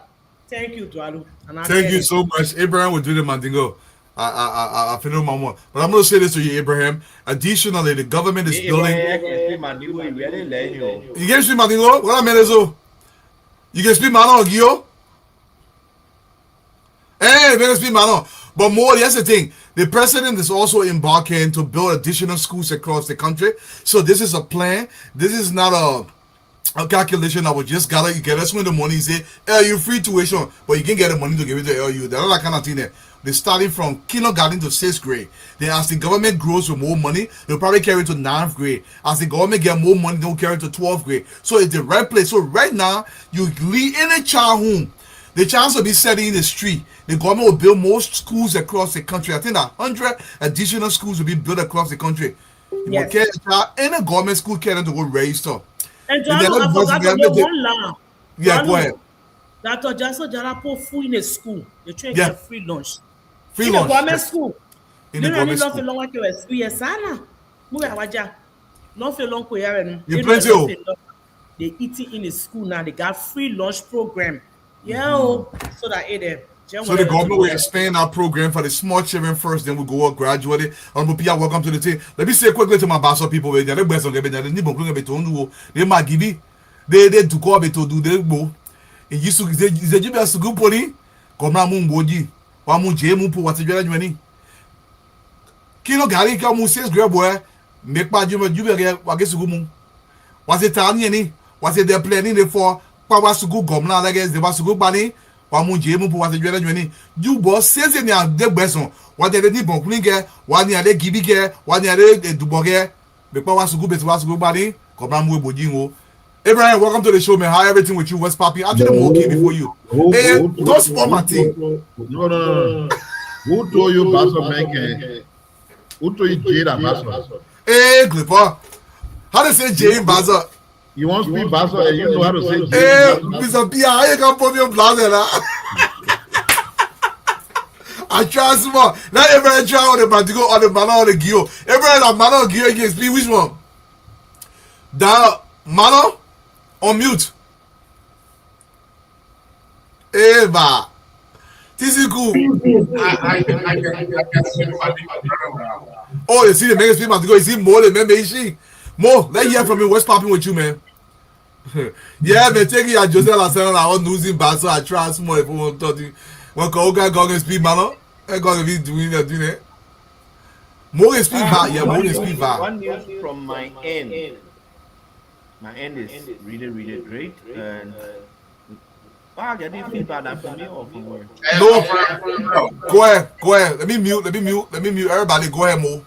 Thank you Dualu. Thank you so much. Abraham will do the mandingo. I feel no more. But I'm going to say this to you, Abraham. Additionally, the government is building. You can speak mandingo? What I mean is, you can speak Mano Gio? Hey, you can speak Mano. But more, that's the thing. The president is also embarking to build additional schools across the country. So this is a plan. This is not a calculation that we just gather. You get us when the money say, you free tuition, but you can get the money to give it to LU. That's that kind of thing there. They're starting from kindergarten to 6th grade. Then as the government grows with more money, they'll probably carry it to 9th grade. As the government get more money, they'll carry it to 12th grade. So it's the right place. So right now, you leave any child home, the chance will be setting in the street. The government will build more schools across the country. I think 100 additional schools will be built across the country. You Yes. will carry a child in a government school, carry them to go register. And And then Joanna, I everybody- forgot to everybody- go one line. Yeah, go Joanna, ahead. that Jaso Jarapo food in a school. They try to Yeah. get free lunch. Free In lunch. the government school. In the They don't government need school. nothing long like US. Yes, Anna. Move awaja. Not for long koyare. You plenty o. They eating in the school now. They got free lunch program. Yeah, oh, so that it So the government will expand our program for the small children first, then we'll go up gradually. Honorable Pia, welcome to the team. Let me say quickly to my Basso people, they might give you, they do go up to do they go. And you should say, is a jibber good pony? Come on, Mumboji, Wamu Mupu, what's the journey? Kino Gary, come says grab boy, make my jumper, Wagasugumu. Was it Tanya? Was it they're planning for Pawasugu Gomna, I guess, the Wasugu Bunny? Wamu Jemu was the journey. You boss says in your dead beson. What they did Bonklinge, one year they give it, 1 year they do boge, the Pawasugu, but Wasugu Bunny, Komamu Bojingo. Abraham, welcome to the show, man. How everything with you? What's popping? I'll tell them okay before you. Hey, don't spoil my thing. No. Who told you Basso make? Who told you Jade and Basso? Hey, Clipper. How to say Jay in Basso? You want to speak Basso and you know how to say Jade. Hey, Mr. Pia, how you can put me on blazer now? I try small. Not everyone try on the particle on the manner on the gear. Everyone on manner on gear against me. Which one? The manner on mute. Hey, ba. This is cool. Oh, you see the mega speed particle. You see more than member. She more. Let's hear from you. What's popping with you, man? Yeah, man, taking your Joseph Lassalle, I want losing bad, so I try small if I want to talk to you. When Koga Gogan speed, man, I'm going to be doing it. More speed back, yeah, more speed back. One news from my end. My end is really great. And getting feedback that from me or from where? No, go ahead. Let me mute. Everybody, go ahead, Mo.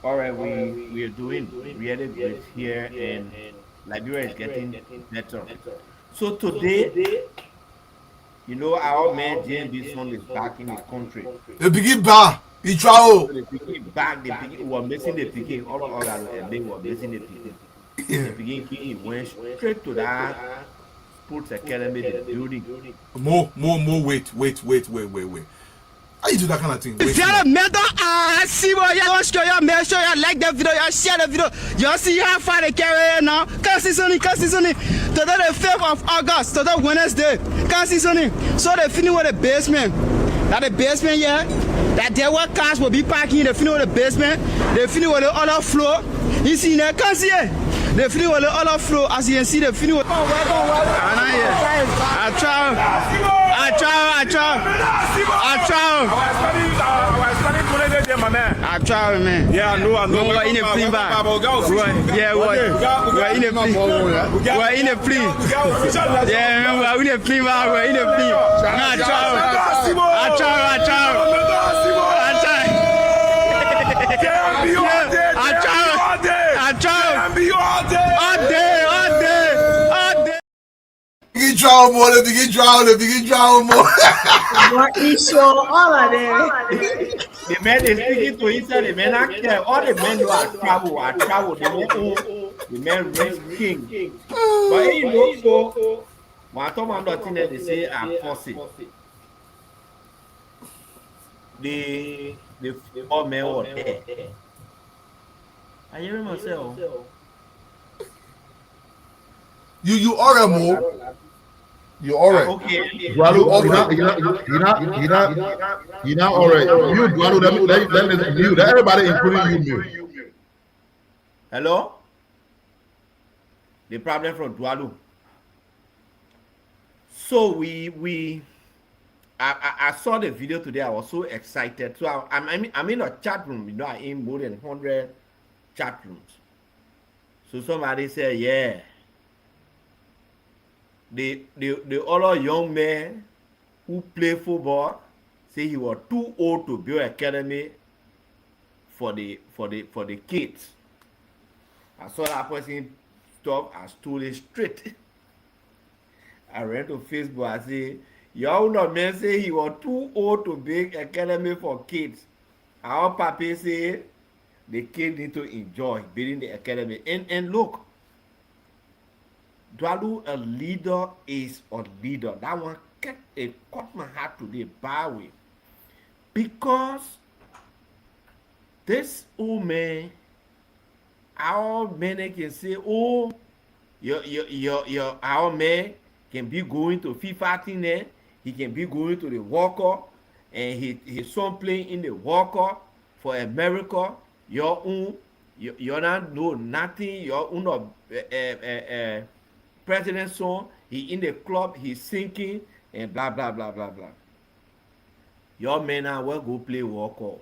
All right, we are doing really great here, and Liberia is getting better. So today, you know, our man JMB son is back in his country. The begin bar, he travel. So the begin back, the begin were missing the begin. All that they were missing the begin. The begin he went straight to that sports academy, the building. More. Wait. How you do that kind of thing? Wait, See what you want to make sure you like the video, you share the video. You see how far they carry now. Can't see Today the 5th of August, today Wednesday. Can't see So they finish with the basement. That the basement, yeah. That their work cars will be parking. They finish with the basement. They finish with the other floor. You see there, can't see it. They finish with the other floor. As you can see, they finish with. I try, man. Yeah, I know. We're in a plea back. Yeah, we're in a plea. We're in a plea. Yeah, we're in a plea back. We're in a plea. I try. Begin trial more. What is your all of them? The man is speaking to himself. The man are care. All the men who are travel. The man raise king. But you know, so what I'm not in they say are forcing. The four men were there. I hear myself. You are more. You alright? Okay. You're not alright. You Dualu, that you. That everybody including you. Hello? The problem from Dualu. So I saw the video today. I was so excited. So I'm in a chat room. You know, I'm in more than 100 chat rooms. So somebody said, yeah. The other young man who play football say he was too old to build academy for the kids. I saw that person stop and stood it straight. I ran to Facebook and say, y'all not man say he was too old to build academy for kids. Our papi say the kids need to enjoy building the academy. And look, Dwalu, a leader is a leader. That one it caught my heart today, by way. Because this old man, our men can say, oh, our man can be going to FIFA thing there. He can be going to the World Cup, and his son playing in the World Cup for America. Your own, you not know nothing. Your own president's son, he in the club, he's sinking, and blah blah blah blah blah. Your men now will go play World Cup,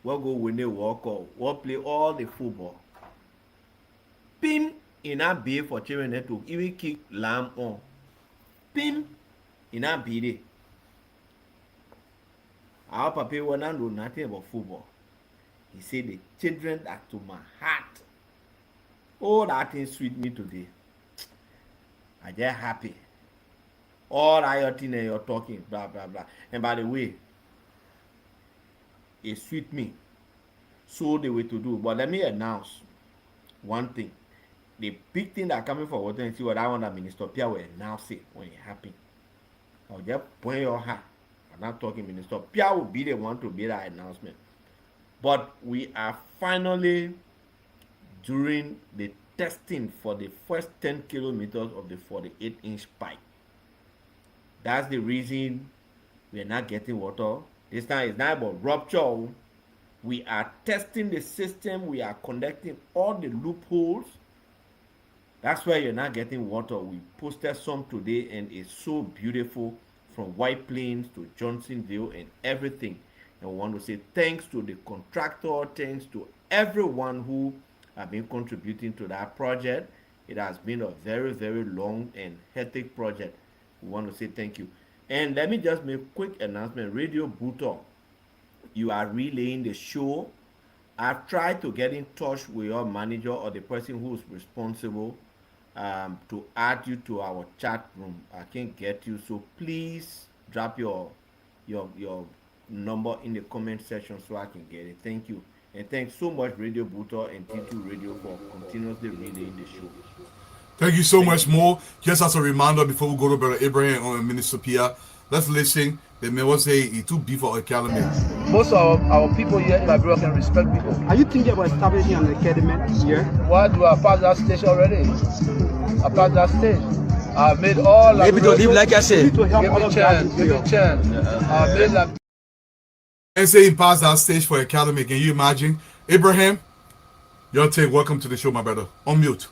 will go win the World Cup, will play all the football. Pim in a bay for children to even kick lamb on. Pim in a bay. Our papa will not know nothing about football. He said the children are to my heart. Oh, that thing sweet me today. I just happy. All that thing you're talking, blah blah blah. And by the way, it sweet me. So the way to do. But let me announce one thing. The big thing that coming for water and see what I want that Minister Pia will announce it when it happens. I'll just point your hat. I'm not talking Minister Pia will be the one to be that announcement. But we are finally during the testing for the first 10 kilometers of the 48-inch pipe. That's the reason we're not getting water. This time it's not about rupture. We are testing the system. We are connecting all the loopholes. That's why you're not getting water. We posted some today and it's so beautiful from White Plains to Johnsonville and everything. And we want to say thanks to the contractor, thanks to everyone who have been contributing to that project. It has been a very, very long and hectic project. We want to say thank you. And let me just make a quick announcement. Radio Bhutan, you are relaying the show. I've tried to get in touch with your manager or the person who is responsible to add you to our chat room. I can't get you, so please drop your number in the comment section so I can get it. Thank you. And thanks so much, Radio Bhutan and T2 Radio, for continuously relaying the show. Thank you so much, Mo. Just as a reminder, before we go to Brother Abraham and Minister Pia, let's listen. The man will say he too big for academy. Most of our people here in Liberia can respect people. Are you thinking about establishing an academy here? Why do I pass that stage already? I passed that stage. I made all Maybe to live like I said. Give me chance. I made like. And say he passed that stage for academy. Can you imagine? Abraham, your take. Welcome to the show, my brother. On mute.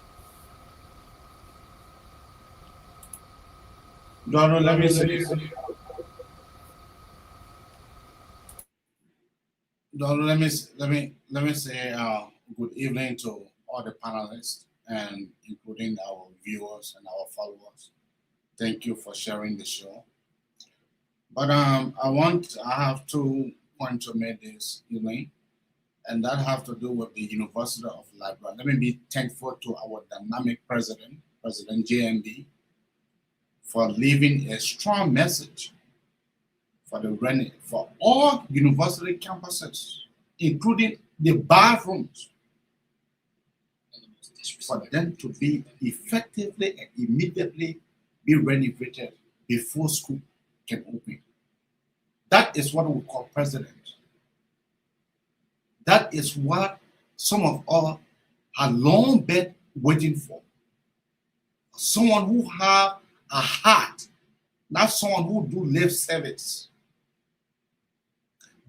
No, let me say this. No, let me say good evening to all the panelists and including our viewers and our followers. Thank you for sharing the show. But I have 2 points to make this evening, and that have to do with the University of Liberia. Let me be thankful to our dynamic president, President JMB, for leaving a strong message for all university campuses, including the bathrooms, for them to be effectively and immediately be renovated before school can open. That is what we call president. That is what some of us have long been waiting for. Someone who have a heart, not someone who do lip service.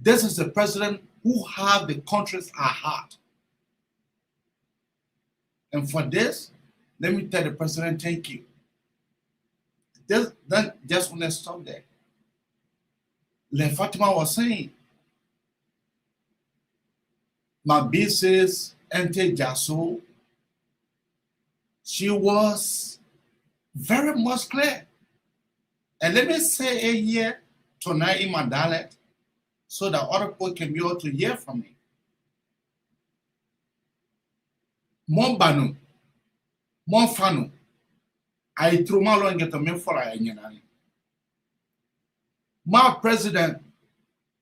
This is the president who have the country's at heart. And for this, let me tell the president, thank you. That just want to stop there. Like Fatima was saying, my business, Ente Jasso, she was very much clear. And let me say here, tonight in my dialect so that other people can be able to hear from me. Mon banu, mon fanu, I threw my long get a me for a my president,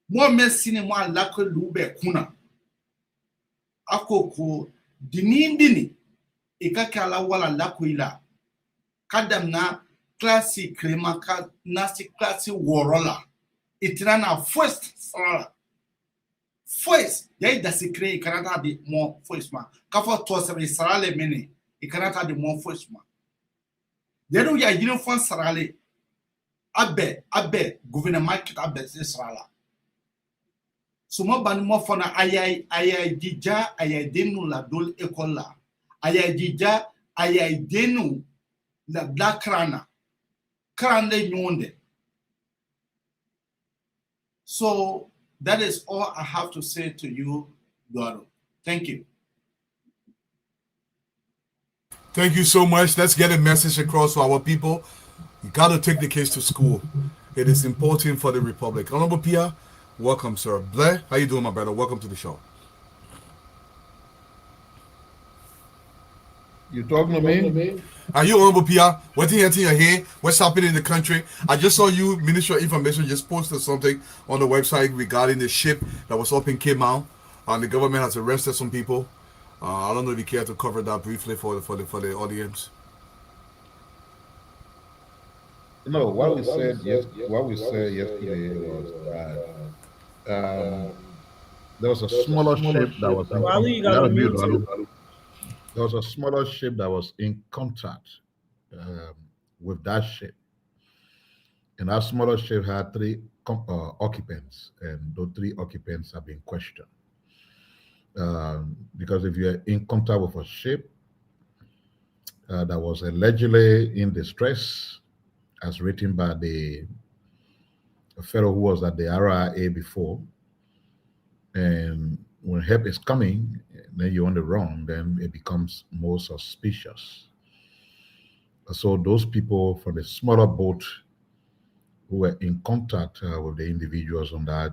more messing more lako lube kuna. Akoko, dini, ikakala wala lako ila. Kadam na classy kremaka nasi classy worola. Itirana first sarala. First, yai dasi kre ikanata di more first man. Kafo tosere sarale mene ikanata di more first man. Yenu ya uniform sarale. Abe gouvernement kita abe sarala. Suma bani mo fona ayay dija ayay denu la dol ekola. Ayay dija ayay denu la black krana. Krande nyonde. So that is all I have to say to you, Eduardo. Thank you. Thank you so much. Let's get a message across to our people. You got to take the kids to school. It is important for the Republic. Honorable Pia, welcome, sir. Blair, how you doing, my brother? Welcome to the show. You talking to me? Are you Honorable Pia? What you your hand? What's happening in the country? I just saw you, Ministry of Information, just posted something on the website regarding the ship that was up in Cape Mount. And the government has arrested some people. I don't know if you care to cover that briefly for the audience. No, what we said yesterday was that there was a smaller ship that was there was a smaller ship that was in contact with that ship, and that smaller ship had three occupants, and those three occupants have been questioned. Because if you're in contact with a ship that was allegedly in distress, as written by a fellow who was at the RIA before, and when help is coming, then you're on the run, then it becomes more suspicious. So those people from the smaller boat who were in contact with the individuals on that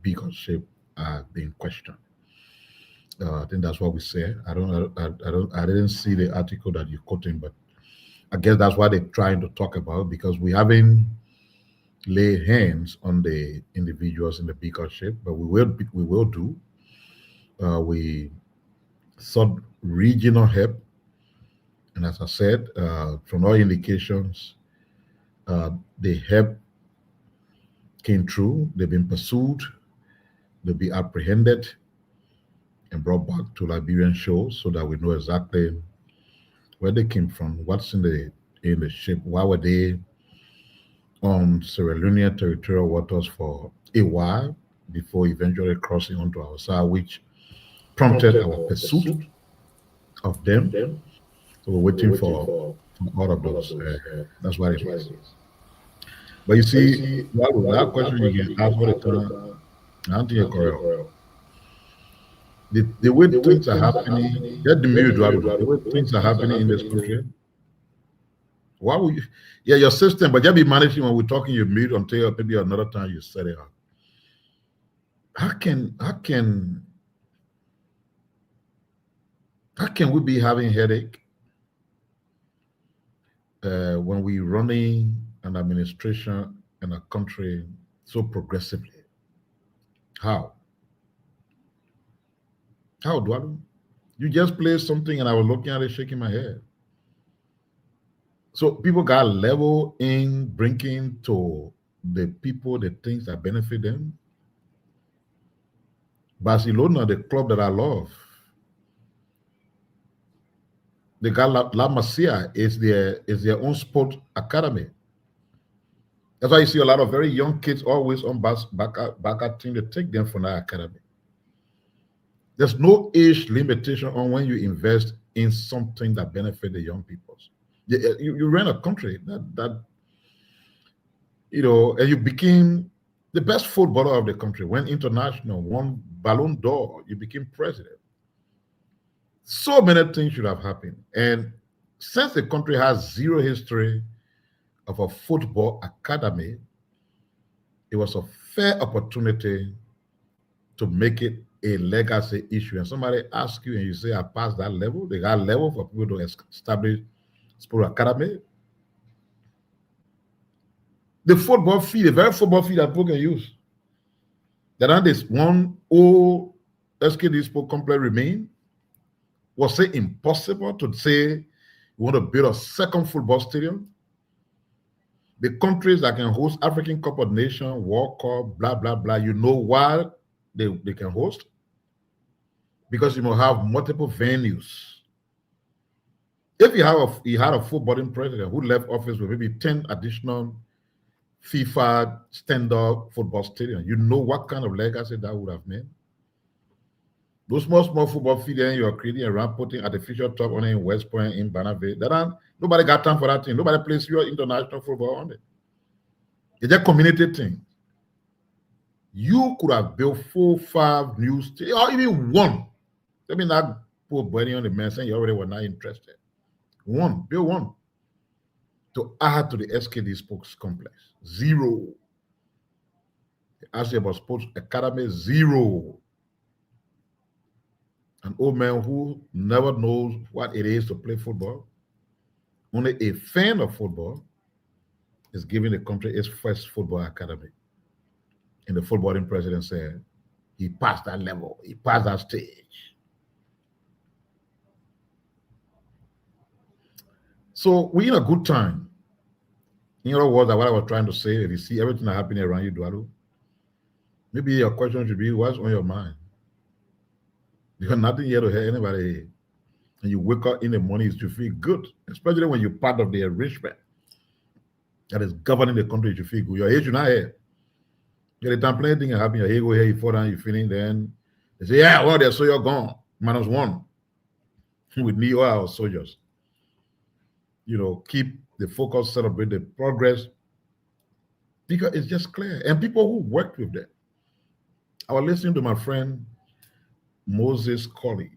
bigger ship are being questioned. I think that's what we say. I didn't see the article that you're quoting, but I guess that's what they're trying to talk about, because we haven't laid hands on the individuals in the bigger ship, but we will do. We sought regional help, and as I said, from all indications, the help came through. They've been pursued, they'll be apprehended and brought back to Liberian shores so that we know exactly where they came from, what's in the ship, why were they on Sierra Leonean territorial waters for a while before eventually crossing onto our side, which prompted our pursuit of them. So we're waiting for all of those. That's what it is. But you see, that question you can ask all the time, I don't think you're correct. The way things are happening, get the mute, the way things are happening in this country. Why would you? Yeah, your system, but just be managing when we're talking, you mute until maybe another time you set it up. How can we be having headache when we're running an administration in a country so progressively? How do I do? You just played something and I was looking at it, shaking my head. So people got level in bringing to the people the things that benefit them. Barcelona, the club that I love, they got La Masia is their own sport academy. That's why you see a lot of very young kids always on back at team. They take them from that academy. There's no age limitation on when you invest in something that benefits the young people. You ran a country that and you became the best footballer of the country, went international, won Ballon d'Or, you became president. So many things should have happened. And since the country has zero history of a football academy, it was a fair opportunity to make it a legacy issue. And somebody asks you and you say, I passed that level, they got level for people to establish sport academy. The football field, the very football field that people can use. That this one old SKD sport complex remain, was it impossible to say you want to build a second football stadium? The countries that can host African Cup of Nations, World Cup, blah, blah, blah, you know why they can host? Because you will have multiple venues. If you had a footballing president who left office with maybe 10 additional FIFA stand-up football stadium, you know what kind of legacy that would have made? Those small football fields you're creating around putting artificial top on it in West Point, in Bannerville, nobody got time for that thing. Nobody plays your international football on it. It's a community thing. You could have built 4, 5 new stadiums, or even one. Let me not put money on the man saying you already were not interested. Build one to add to the SKD Sports Complex. 0. Ask you about Sports Academy, 0. An old man who never knows what it is to play football, only a fan of football, is giving the country its first football academy. And the footballing president said, he passed that level, he passed that stage. So we're in a good time. In other words, what I was trying to say, if you see everything that's happening around you, Dualu, maybe your question should be, what's on your mind? Because nothing here to hear anybody. And you wake up in the morning, you feel good, especially when you're part of the enrichment that is governing the country, you feel good. Your age, you're not here. The time plenty things happen, your ego here, you fall down, you feeling, then they say, yeah, well, so you're gone. -1. We need all our soldiers. Keep the focus, celebrate the progress, because it's just clear. And people who worked with them. I was listening to my friend Moses Colley.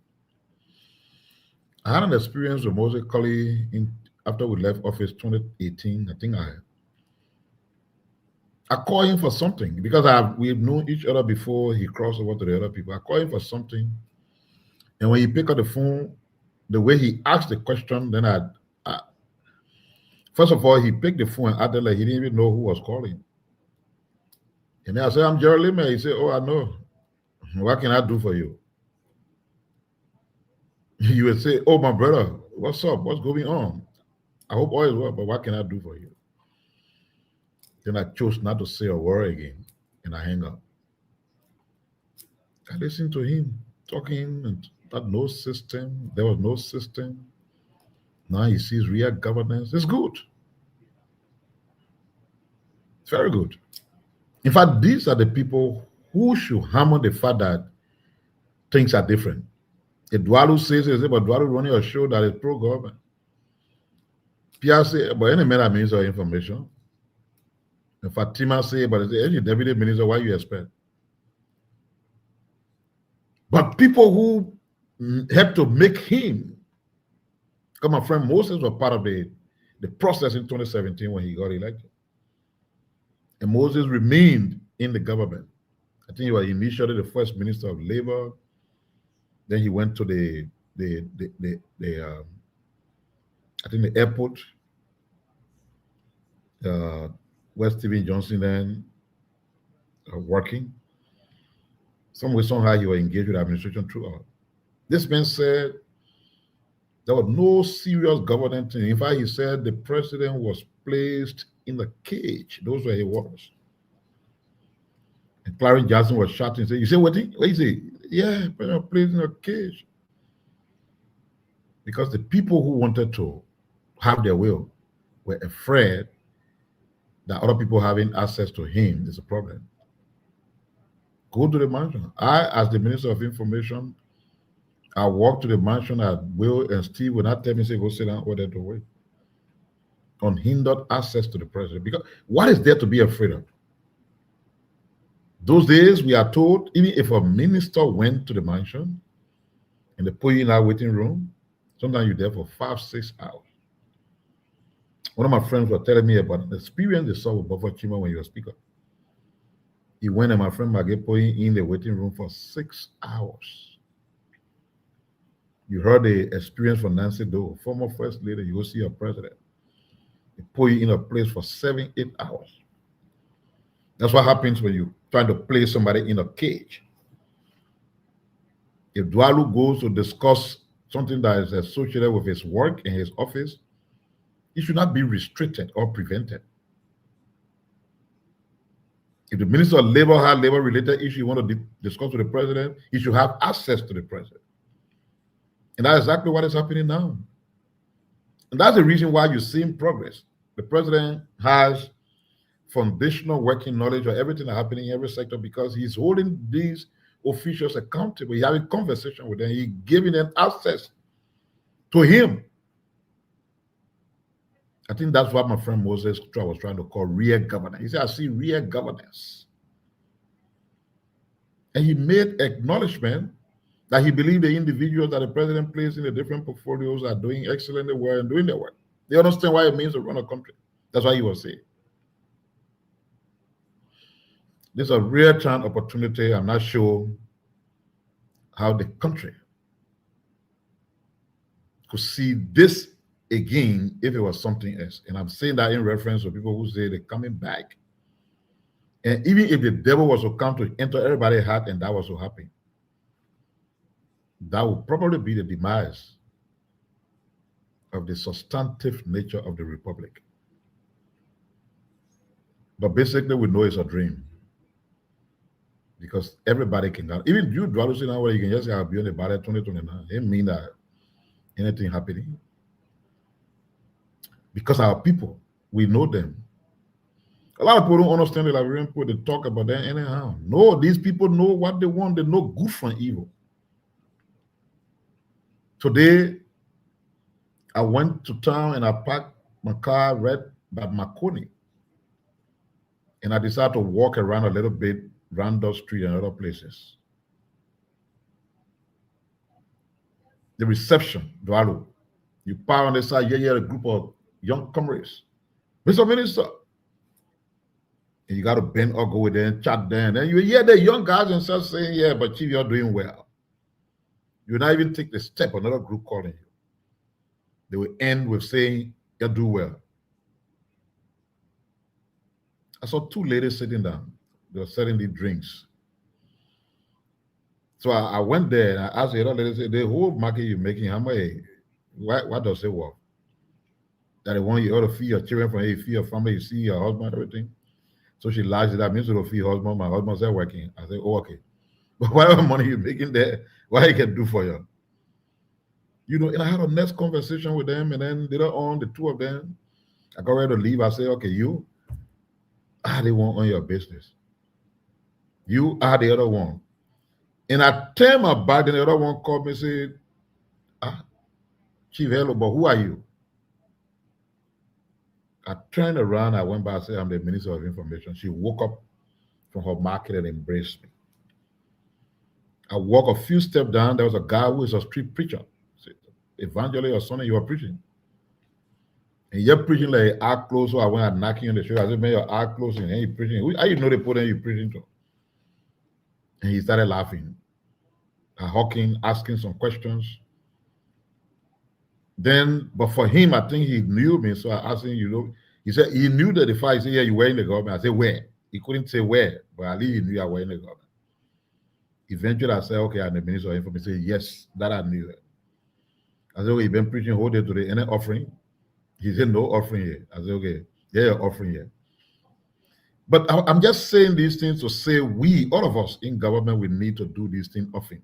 I had an experience with Moses Colley after we left office 2018. I think I called him for something because we've known each other before he crossed over to the other people. I called him for something. And when he picked up the phone, the way he asked the question, then first of all, he picked the phone and acted like he didn't even know who was calling. And then I said, I'm Gerald Lima. He said, oh, I know. What can I do for you? You would say, oh, my brother, what's up? What's going on? I hope all is well, but what can I do for you? Then I chose not to say a word again, and I hang up. I listened to him talking, and that no system. There was no system. Now he sees real governance. It's good. It's very good. In fact, these are the people who should hammer the fact that things are different. If Dwalu says it, but Dwalu running a show that is pro-government. Pierre say, but any man minister of information. And Fatima say, but it's any deputy minister, what you expect? But people who help to make him, because my friend Moses was part of the process in 2017 when he got elected. And Moses remained in the government. I think he was initially the first minister of labor. Then he went to the airport, where Stephen Johnson then working. Somehow he was engaged with the administration throughout. This man said there was no serious governance. In fact, he said the president was placed in a cage. Those were his words. And Clarence Johnson was shouting, saying, you say what you say? Yeah, president placed in a cage. Because the people who wanted to have their will were afraid that other people having access to him is a problem. Go to the mansion. I, as the Minister of Information, I walk to the mansion at Will and Steve will not tell me, say, go sit down, order to wait. Unhindered access to the president. Because what is there to be afraid of? Those days, we are told, even if a minister went to the mansion and they put you in our waiting room, sometimes you're there for 5, 6 hours. One of my friends was telling me about an experience they saw with Buffer Chima when he was speaker. He went and my friend Magepo in the waiting room for 6 hours. You heard the experience from Nancy Doe, former first lady. You will see your president. They put you in a place for 7, 8 hours. That's what happens when you try to place somebody in a cage. If Dwalu goes to discuss something that is associated with his work in his office, it should not be restricted or prevented. If the Minister of Labor has labor-related issue you want to discuss with the president, he should have access to the president. And that's exactly what is happening now. And that's the reason why you're seeing progress. The president has foundational working knowledge of everything that's happening in every sector because he's holding these officials accountable. He's having conversation with them. He's giving them access to him. I think that's what my friend Moses was trying to call real governance. He said, I see real governance. And he made acknowledgement that he believed the individuals that the president placed in the different portfolios are doing excellently well and doing their work. They understand what it means to run a country. That's what he was saying. This is a real-time opportunity. I'm not sure how the country could see this again if it was something else. And I'm saying that in reference to people who say they're coming back. And even if the devil was to come to enter everybody's heart and that was to happen, that would probably be the demise of the substantive nature of the republic. But basically, we know it's a dream. Because everybody can go. Even you, Dwalu, now where you can just have beyond the ballot 2029. It mean that anything happening. Because our people, we know them. A lot of people don't understand the Liberian people. They talk about them anyhow. No, these people know what they want. They know good from evil. Today, I went to town and I parked my car right by Makoni. And I decided to walk around a little bit, Randolph Street and other places. The reception, Dwalu. You park on the side, yeah, a group of young comrades. Mr. Minister. And you got to bend or go with them, chat them. And you hear the young guys and start saying, yeah, but Chief, you're doing well. You not even take the step, another group calling you. They will end with saying, you do well. I saw 2 ladies sitting down. They were selling the drinks. So I went there and I asked the other lady, the whole market you're making, how much, what does it work? That they want you to feed your children from here, feed your family, you see your husband, everything. So she lied that means to feed husband, my husband's there working. I said, oh, okay. But whatever money you're making there, what I can do for you? You know, and I had a next conversation with them, and then later on, the 2 of them, I got ready to leave. I said, okay, you, they want on your business. You are the other one. And I turned my back, and the other one called me and said, Chief, hello, but who are you? I turned around, I went back and said, I'm the Minister of Information. She woke up from her market and embraced me. I walked a few steps down, there was a guy who is a street preacher. Said, evangelist or something, you are preaching. And you're preaching like eye close, so I went and knocking on the shoulder. I said, man, your eye close, and you preaching. How you know they put in you preaching to? And he started laughing, hawking, asking some questions. Then, but for him, I think he knew me, so I asked him, you know, he said he knew that if I said, yeah, you were in the government. I said, where? He couldn't say where, but at least he knew I was in the government. Eventually, I said, okay, I'm the Minister of Information. He said, yes, that I knew it. I said, okay, you've been preaching whole day today. Any offering? He said, no offering here. I said, okay, yeah, offering here. But I'm just saying these things to say we, all of us in government, we need to do these things often.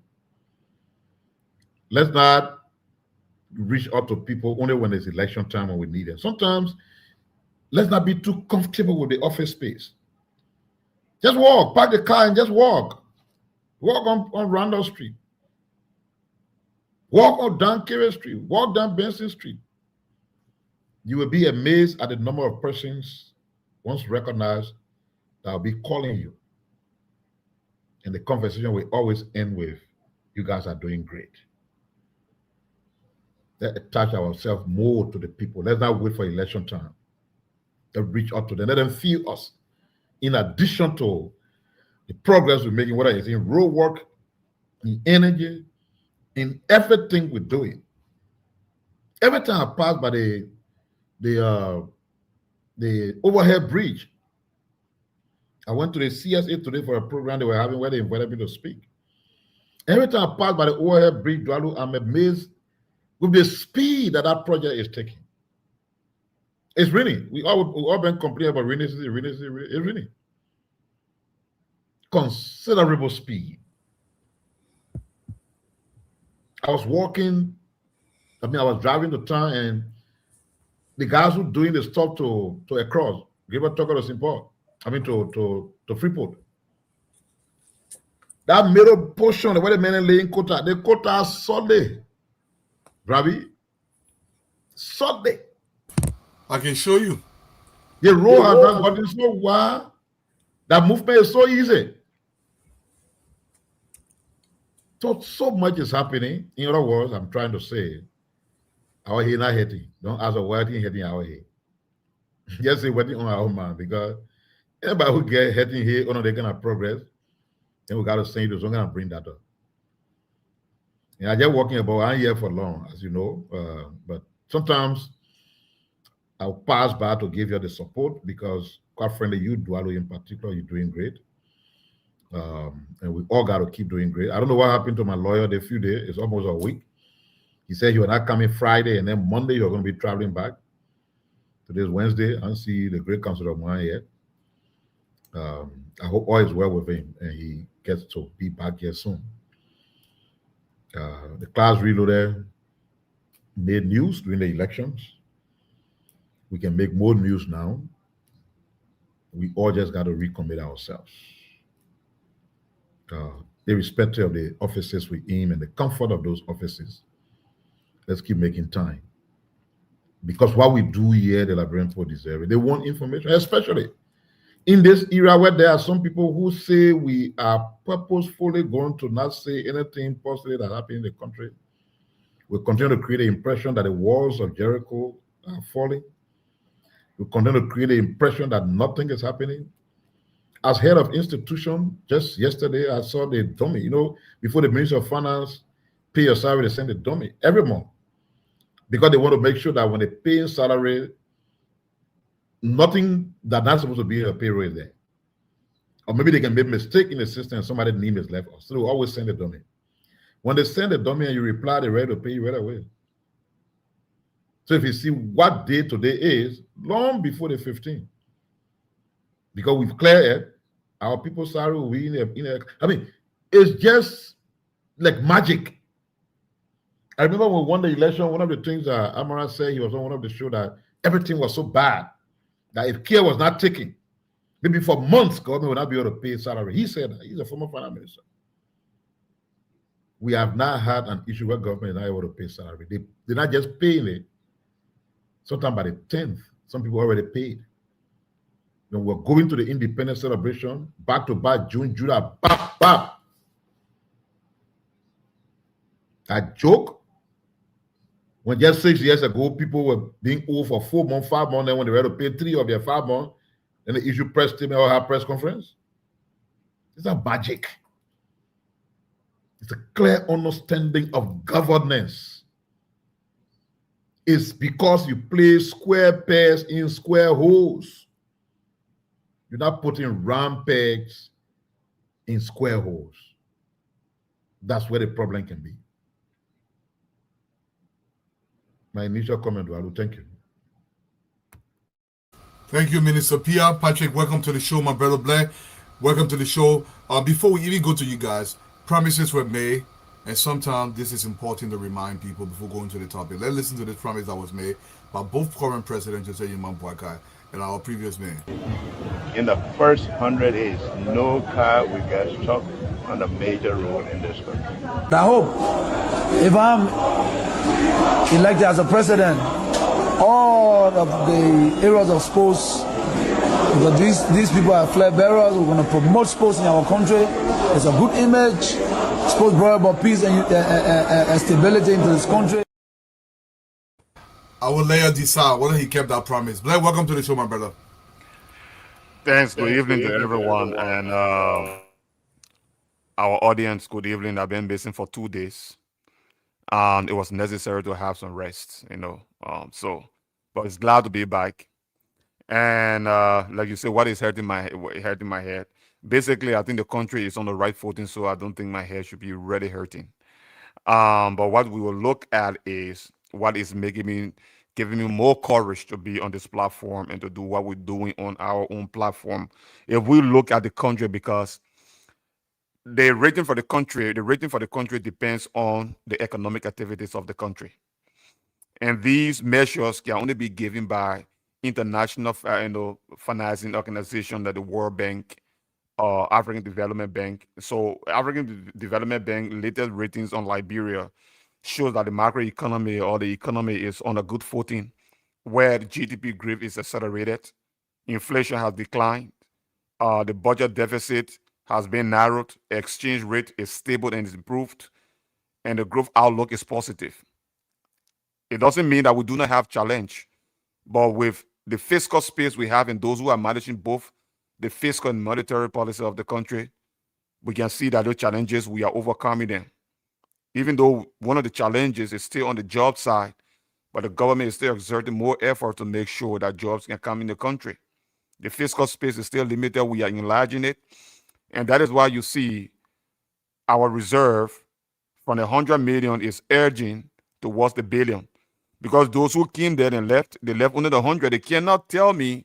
Let's not reach out to people only when it's election time and we need them. Sometimes, let's not be too comfortable with the office space. Just walk, park the car and just walk. Walk on Randolph Street. Walk on down Carey Street. Walk down Benson Street. You will be amazed at the number of persons, once recognized, that will be calling you. And the conversation will always end with, you guys are doing great. Let's attach ourselves more to the people. Let's not wait for election time. Let's reach out to them. Let them feel us. In addition to the progress we're making, whether it's in road work, in energy, in everything we're doing. Every time I pass by the overhead bridge, I went to the CSA today for a program they were having where they invited me to speak. Every time I pass by the overhead bridge, I'm amazed with the speed that that project is taking. It's raining. We all been complaining about rainy season. It's raining. Considerable speed. I was driving to town, and the guys who doing the stop to across, give a talk to St. Paul. To Freeport. That middle portion where the men laying quota, the quota is solid. Ravi, solid. I can show you. The road has not gotten so wide. That movement is so easy. So much is happening. In other words, I'm trying to say, our head not hitting. Don't ask what hitting our head. Just say what on our own man, because anybody who get hitting here, they gonna progress. And we gotta say this, I'm gonna bring that up. And I just walking about, I'm here for long, as you know. But sometimes I'll pass by to give you the support because, quite frankly, you, Dwalo in particular, you're doing great. And we all got to keep doing great. I don't know what happened to my lawyer the few days. It's almost a week. He said you were not coming Friday, and then Monday you're going to be traveling back. Today's Wednesday. I don't see the great council of mine yet. I hope all is well with him, and he gets to be back here soon. The class reloaded made news during the elections. We can make more news now. We all just got to recommit ourselves. Irrespective of the offices we aim and the comfort of those offices, let's keep making time. Because what we do here, the Liberian people deserve it. They want information, especially in this era where there are some people who say we are purposefully going to not say anything positive that happened in the country. We continue to create the impression that the walls of Jericho are falling. We continue to create the impression that nothing is happening. As head of institution, just yesterday, I saw the dummy, before the Ministry of Finance pay your salary, they send the dummy every month. Because they want to make sure that when they pay salary, nothing that's not supposed to be a payroll is there. Or maybe they can make a mistake in the system and somebody's name is left off. So they always send a dummy. When they send a dummy and you reply, they're ready to pay you right away. So if you see what day today is, long before the 15th, because we've cleared it, our people's salary will be it's just like magic. I remember when we won the election, one of the things that Amara said, he was on one of the shows that everything was so bad that if care was not taken, maybe for months, government would not be able to pay salary. He said that. He's a former finance minister. We have not had an issue where government is not able to pay salary. They're not just paying it. Sometimes by the 10th, some people already paid. We're going to the independence celebration, back to back, June, July, bap, bap. I joke. When just 6 years ago, people were being owed for 4 months, 5 months, then when they were to pay 3 of their 5 months, then they issue press statement or have press conference. It's not magic. It's a clear understanding of governance. It's because you place square pegs in square holes. You're not putting round pegs in square holes. That's where the problem can be. My initial comment, Walu. Thank you. Thank you, Minister Pia. Patrick, welcome to the show, my brother Blair. Welcome to the show. Before we even go to you guys, promises were made, and sometimes this is important to remind people before going to the topic. Let's listen to this promise that was made by both current presidents, Jose Imam Bwakai, and our previous man. In the first 100 days, no car will get stuck on a major road in this country. I hope if I'm elected as a president, all of the areas of sports, because these people are flag bearers, we're going to promote sports in our country. It's a good image. Sports brought about peace and stability into this country. I will layer decide whether he kept that promise. Blair, welcome to the show, my brother. Thanks. Good evening to everyone. And our audience, good evening. I've been missing for 2 days, and it was necessary to have some rest, but it's glad to be back. And like you say, what is hurting my head? Basically, I think the country is on the right footing, so I don't think my head should be really hurting. But what we will look at is what is giving me more courage to be on this platform and to do what we're doing on our own platform. If we look at the country, because the rating for the country depends on the economic activities of the country. And these measures can only be given by international financing organization like the World Bank, African Development Bank. So African Development Bank latest ratings on Liberia shows that the macroeconomy or the economy is on a good footing, where the GDP growth is accelerated, inflation has declined, the budget deficit has been narrowed, exchange rate is stable and is improved, and the growth outlook is positive. It doesn't mean that we do not have challenge, but with the fiscal space we have and those who are managing both the fiscal and monetary policy of the country, we can see that those challenges, we are overcoming them. Even though one of the challenges is still on the job side, but the government is still exerting more effort to make sure that jobs can come in the country. The fiscal space is still limited. We are enlarging it. And that is why you see our reserve from 100 million is urging towards the billion. Because those who came there and left, they left under the 100. They cannot tell me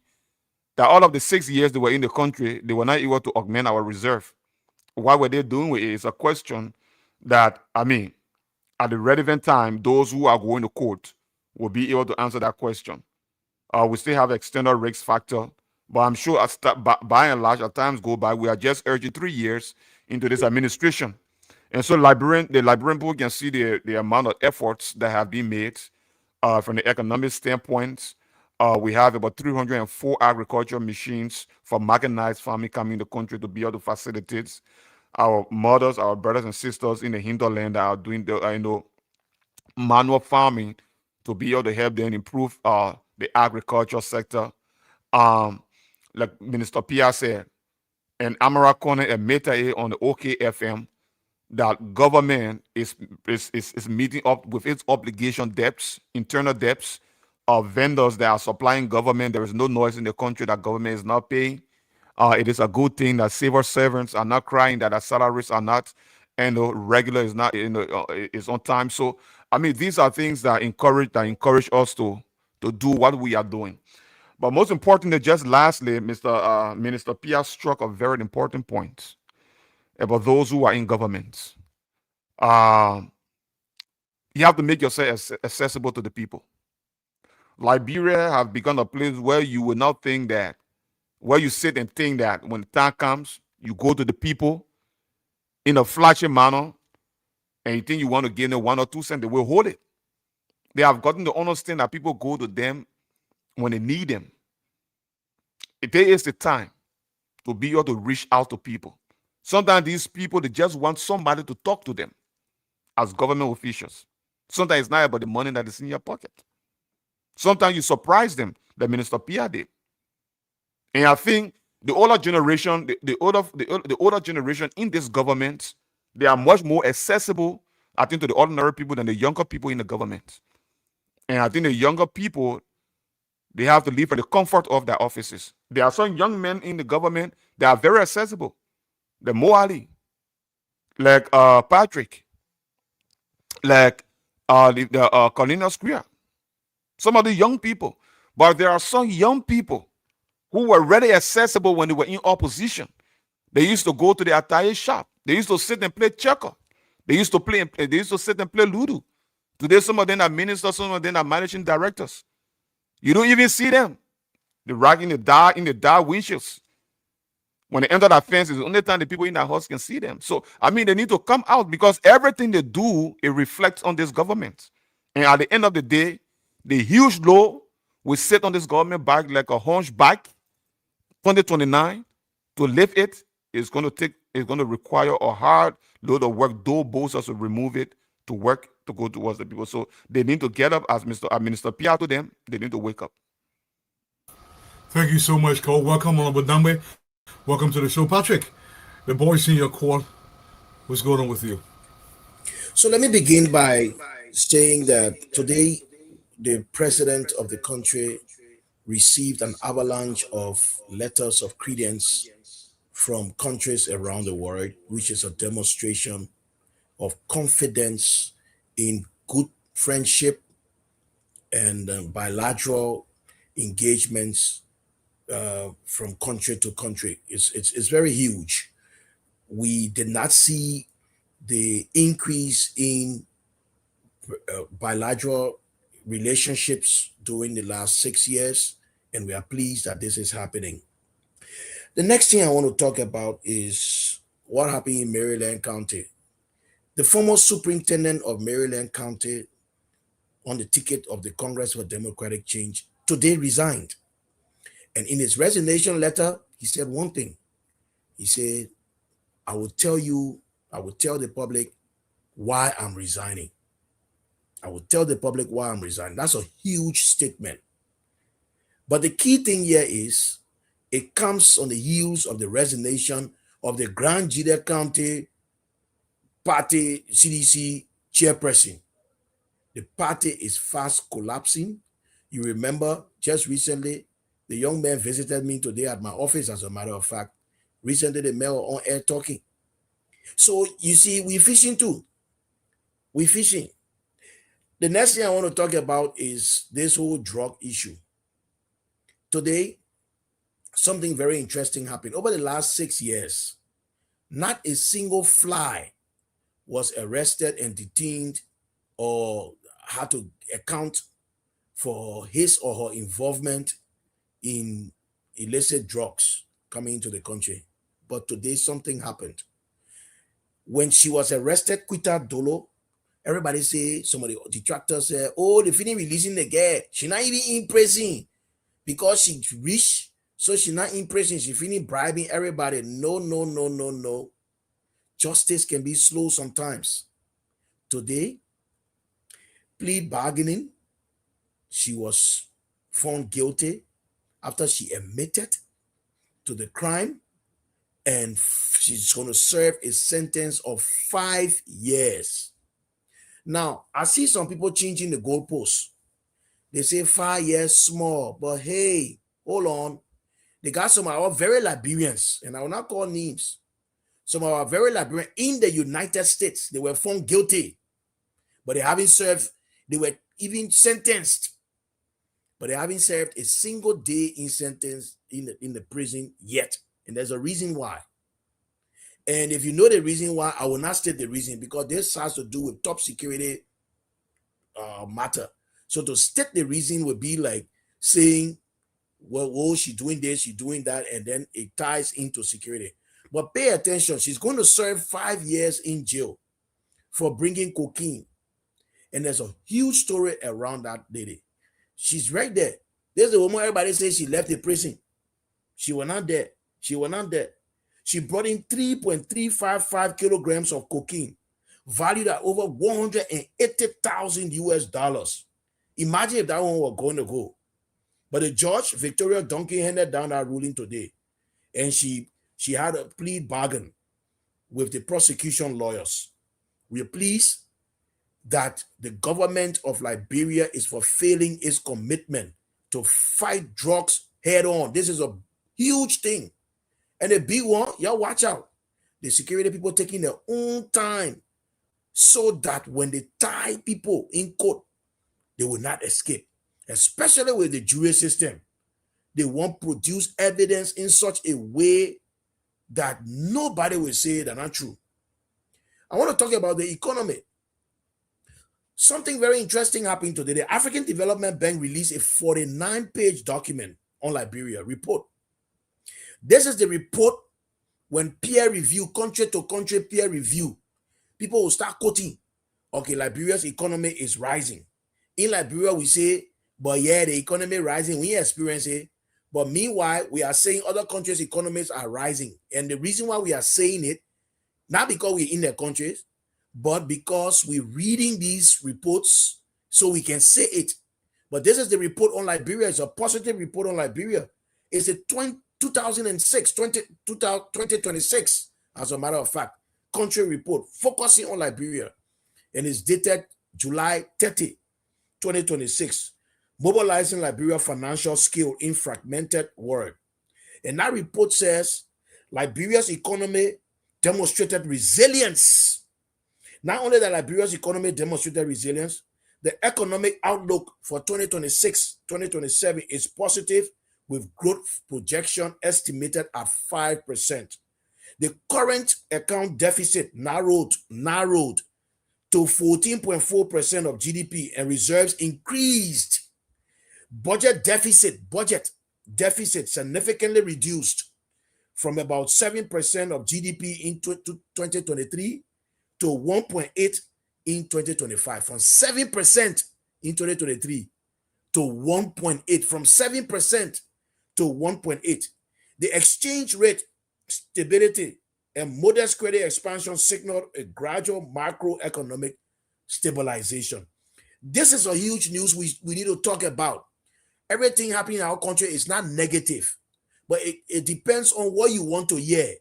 that all of the 6 years they were in the country, they were not able to augment our reserve. What were they doing with it is a question that, at the relevant time, those who are going to court will be able to answer that question. We still have external risk factor, but I'm sure by and large, as times go by, we are just urging 3 years into this administration. And so the Liberian people can see the amount of efforts that have been made from the economic standpoint. We have about 304 agricultural machines for mechanized farming coming in the country to be able to facilitate our mothers, our brothers and sisters in the hinterland that are doing the manual farming to be able to help them improve the agriculture sector. Like Minister Pia said, and Amara Corner admitted on the OKFM that government is meeting up with its obligation debts, internal debts of vendors that are supplying government. There is no noise in the country that government is not paying. It is a good thing that civil servants are not crying that their salaries are not, and regular is not, is on time. So these are things that encourage us to do what we are doing. But most importantly, just lastly, Minister Pia struck a very important point about those who are in government. You have to make yourself accessible to the people. Liberia have become a place where you will not think that, where you sit and think that when the time comes, you go to the people in a flashy manner and you think you want to give them 1 or 2 cents, they will hold it. They have gotten to understand that people go to them when they need them. There is the time to be able to reach out to people. Sometimes these people, they just want somebody to talk to them as government officials. Sometimes it's not about the money that is in your pocket. Sometimes you surprise them, the Minister Pia did. And I think the older generation, the older generation in this government, they are much more accessible, I think, to the ordinary people than the younger people in the government. And I think the younger people, they have to live for the comfort of their offices. There are some young men in the government that are very accessible. The Moali, like Patrick, like the Colina Square. Some of the young people. But there are some young people who were really accessible when they were in opposition. They used to go to the attire shop. They used to sit and play checker. They used to sit and play Ludo. Today, some of them are ministers, some of them are managing directors. You don't even see them. They're rocking in the dark windshields. When they enter that fence, it's the only time the people in that house can see them. So, they need to come out because everything they do, it reflects on this government. And at the end of the day, the huge load will sit on this government back like a hunchback. 2029, to lift it is going to require a hard load of work. Though both us to remove it to work to go towards the people. So they need to get up, as Minister Pia to them. They need to wake up. Thank you so much, Cole. Welcome, Honorable Dambe. Welcome to the show, Patrick. The boys in your court What's going on with you? So let me begin by saying that today the president of the country received an avalanche of letters of credence from countries around the world, which is a demonstration of confidence in good friendship and bilateral engagements from country to country. It's very huge. We did not see the increase in bilateral relationships during the last 6 years, and we are pleased that this is happening. The next thing I want to talk about is what happened in Maryland County. The former superintendent of Maryland County on the ticket of the Congress for Democratic Change today resigned. And in his resignation letter, he said one thing. He said, I will tell the public why I'm resigning. I will tell the public why I'm resigning. That's a huge statement. But the key thing here is it comes on the heels of the resignation of the Grand Judea County Party CDC chairperson. The party is fast collapsing. You remember just recently, the young man visited me today at my office, as a matter of fact. Recently, the mayor on air talking. So you see, we're fishing too. We're fishing. The next thing I want to talk about is this whole drug issue. Today, something very interesting happened. Over the last 6 years, not a single fly was arrested and detained or had to account for his or her involvement in illicit drugs coming into the country. But today, something happened. When she was arrested, Quita Dolo, everybody say, some of the detractors say, oh, they finished releasing the girl. She not even in prison because she rich, so she not in prison. She finished bribing everybody. No. Justice can be slow sometimes. Today, plea bargaining, she was found guilty after she admitted to the crime, and she's going to serve a sentence of 5 years. Now, I see some people changing the goalposts. They say 5 years small, but hey, hold on. They got some of our very Liberians, and I will not call names. Some of our very Liberians in the United States, they were found guilty, but they haven't served, they were even sentenced, but they haven't served a single day in sentence in the prison yet. And there's a reason why. And if you know the reason why, I will not state the reason because this has to do with top security matter. So to state the reason would be like saying, well, she's doing this, she's doing that, and then it ties into security. But pay attention, she's going to serve 5 years in jail for bringing cocaine. And there's a huge story around that lady. She's right there. There's the woman everybody says she left the prison. She was not there. She brought in 3.355 kilograms of cocaine, valued at over 180,000 US dollars. Imagine if that one were going to go. But the judge, Victoria Duncan, handed down that ruling today. And she had a plea bargain with the prosecution lawyers. We are pleased that the government of Liberia is fulfilling its commitment to fight drugs head on. This is a huge thing. And the big one, y'all watch out. The security people taking their own time so that when they tie people in court, they will not escape. Especially with the jury system. They won't produce evidence in such a way that nobody will say they're not true. I want to talk about the economy. Something very interesting happened today. The African Development Bank released a 49-page document on Liberia report. This is the report when peer review, country to country peer review, people will start quoting, okay, Liberia's economy is rising. In Liberia, we say, but yeah, the economy rising, we experience it. But meanwhile, we are saying other countries' economies are rising. And the reason why we are saying it, not because we're in their countries, but because we're reading these reports so we can say it. But this is the report on Liberia. It's a positive report on Liberia. It's a 2026, as a matter of fact. country report focusing on Liberia and is dated July 30, 2026, mobilizing Liberia financial skill in fragmented world. And that report says Liberia's economy demonstrated resilience. Not only that Liberia's economy demonstrated resilience, the economic outlook for 2026-2027 is positive, with growth projection estimated at 5%. The current account deficit narrowed to 14.4% of GDP, and reserves increased. Budget deficit significantly reduced from about 7% of GDP in 2023 to 1.8 in 2025. From 7% in 2023 to 1.8. From 7% to 1.8. The exchange rate stability and modest credit expansion signaled a gradual macroeconomic stabilization. This is a huge news we need to talk about. Everything happening in our country is not negative, but it depends on what you want to hear.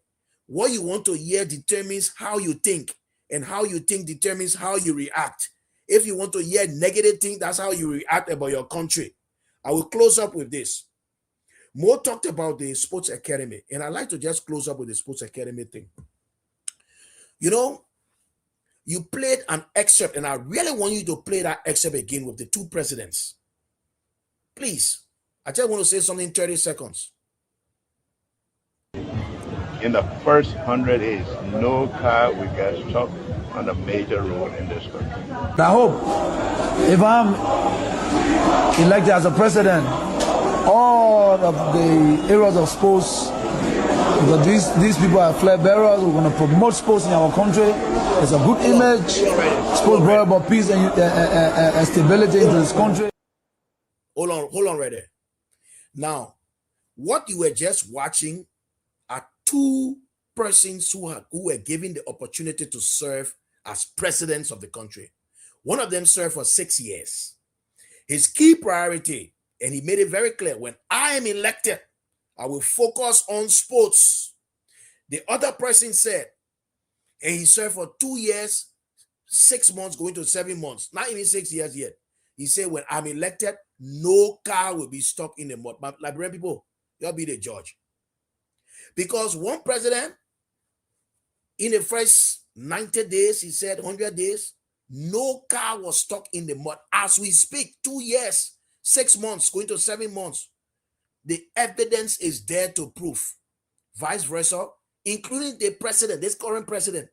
What you want to hear determines how you think, and how you think determines how you react. If you want to hear negative things, that's how you react about your country. I will close up with this. Mo talked about the sports academy, and I'd like to just close up with the sports academy thing. You know, you played an excerpt, and I really want you to play that excerpt again with the two presidents. Please, I just want to say something in 30 seconds. In the first 100 days, no car will get stuck on a major road in this country. I hope if I'm elected as a president, all of the areas of sports, because these people are flag bearers, we're going to promote sports in our country. It's a good image. Sports brought about peace and stability into this country. Hold on right there. Now, what you were just watching are two persons who were given the opportunity to serve as presidents of the country. One of them served for 6 years. His key priority, and he made it very clear, when I am elected, I will focus on sports. The other person said, and he served for 2 years, 6 months, going to 7 months, not even 6 years yet. He said, when I'm elected, no car will be stuck in the mud. But Liberian people, you'll be the judge. Because one president, in the first 90 days, he said 100 days, no car was stuck in the mud. As we speak, 2 years, 6 months, going to 7 months, the evidence is there to prove. Vice versa, including the president, this current president,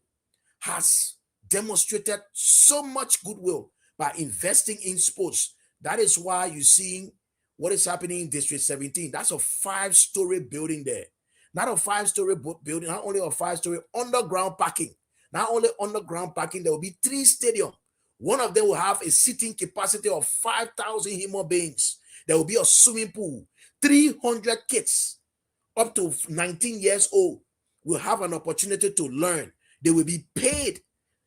has demonstrated so much goodwill by investing in sports. That is why you're seeing what is happening in District 17. That's a 5-story building there. Not a 5-story building, not only a 5-story underground parking. Not only underground parking, there will be 3 stadiums. One of them will have a seating capacity of 5,000 human beings. There will be a swimming pool. 300 kids up to 19 years old will have an opportunity to learn. They will be paid.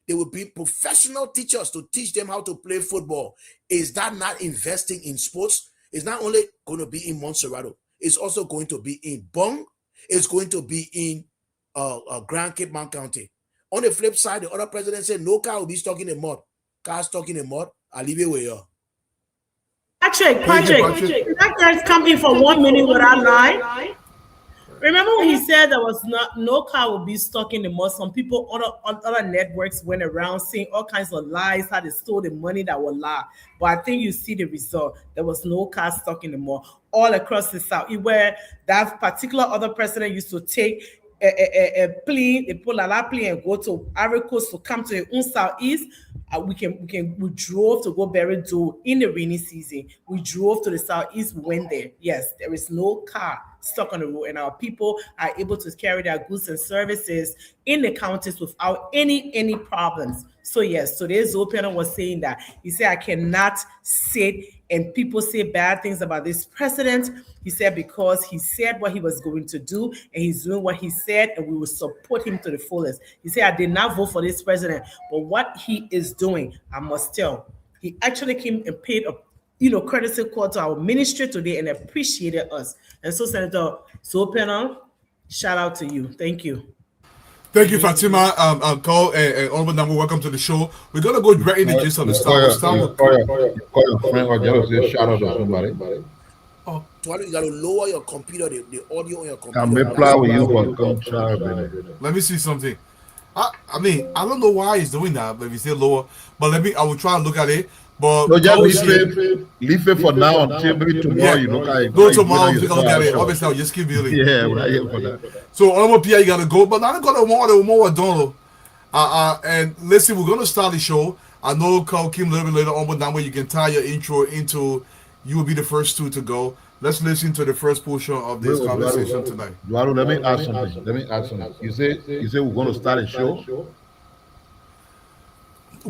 They will be professional teachers to teach them how to play football. Is that not investing in sports? It's not only going to be in Montserrat. It's also going to be in Bong. It's going to be in Grand Cape Mount County. On the flip side, the other president said no car will be stuck in the mud. Car stuck in the mud, I'll leave it with you. Patrick, that guy's coming for 1 minute without lie. Remember when he said there was no car will be stuck in the mud? Some people on other networks went around saying all kinds of lies, how they stole the money that were lie. But I think you see the result. There was no car stuck in the mud all across the South, where that particular other president used to take a plane, they pull a plane and go to Ivory Coast to come to the own Southeast. We drove to go bury Do in the rainy season. We drove to the Southeast, we went there. Yes, there is no car stuck on the road, and our people are able to carry their goods and services in the counties without any problems. So yes, today's opener was saying that. He said, I cannot sit and people say bad things about this president. He said, because he said what he was going to do, and he's doing what he said, and we will support him to the fullest. He said, I did not vote for this president, but what he is doing, I must tell. He actually came and paid a courtesy call to our ministry today and appreciated us. And so, Senator Sopena, shout out to you. Thank you. Thank you, Fatima. Cole and Honorable Number, welcome to the show. We're gonna go right in the gist of the stuff. We'll start with You call your friend or just say shout out to somebody. Tualu, you gotta lower your computer, the audio on your Can computer. me play with you for come shout out. Let me see something. I mean, I don't know why he's doing that, but if you say lower, but I will try and look at it. But No, just leave it for now until maybe tomorrow. You look at it. Go tomorrow, take a look at it. Obviously, I'll just keep building. Yeah, we're not here for that. So, Honorable Pierre, you gotta go, but I got more done. And listen, we're gonna start the show. I know Carl Kim a little bit later on, but that way you can tie your intro into. You will be the first two to go. Let's listen to the first portion of this conversation tonight. Duaru, let me add something. You say we're going to start a show.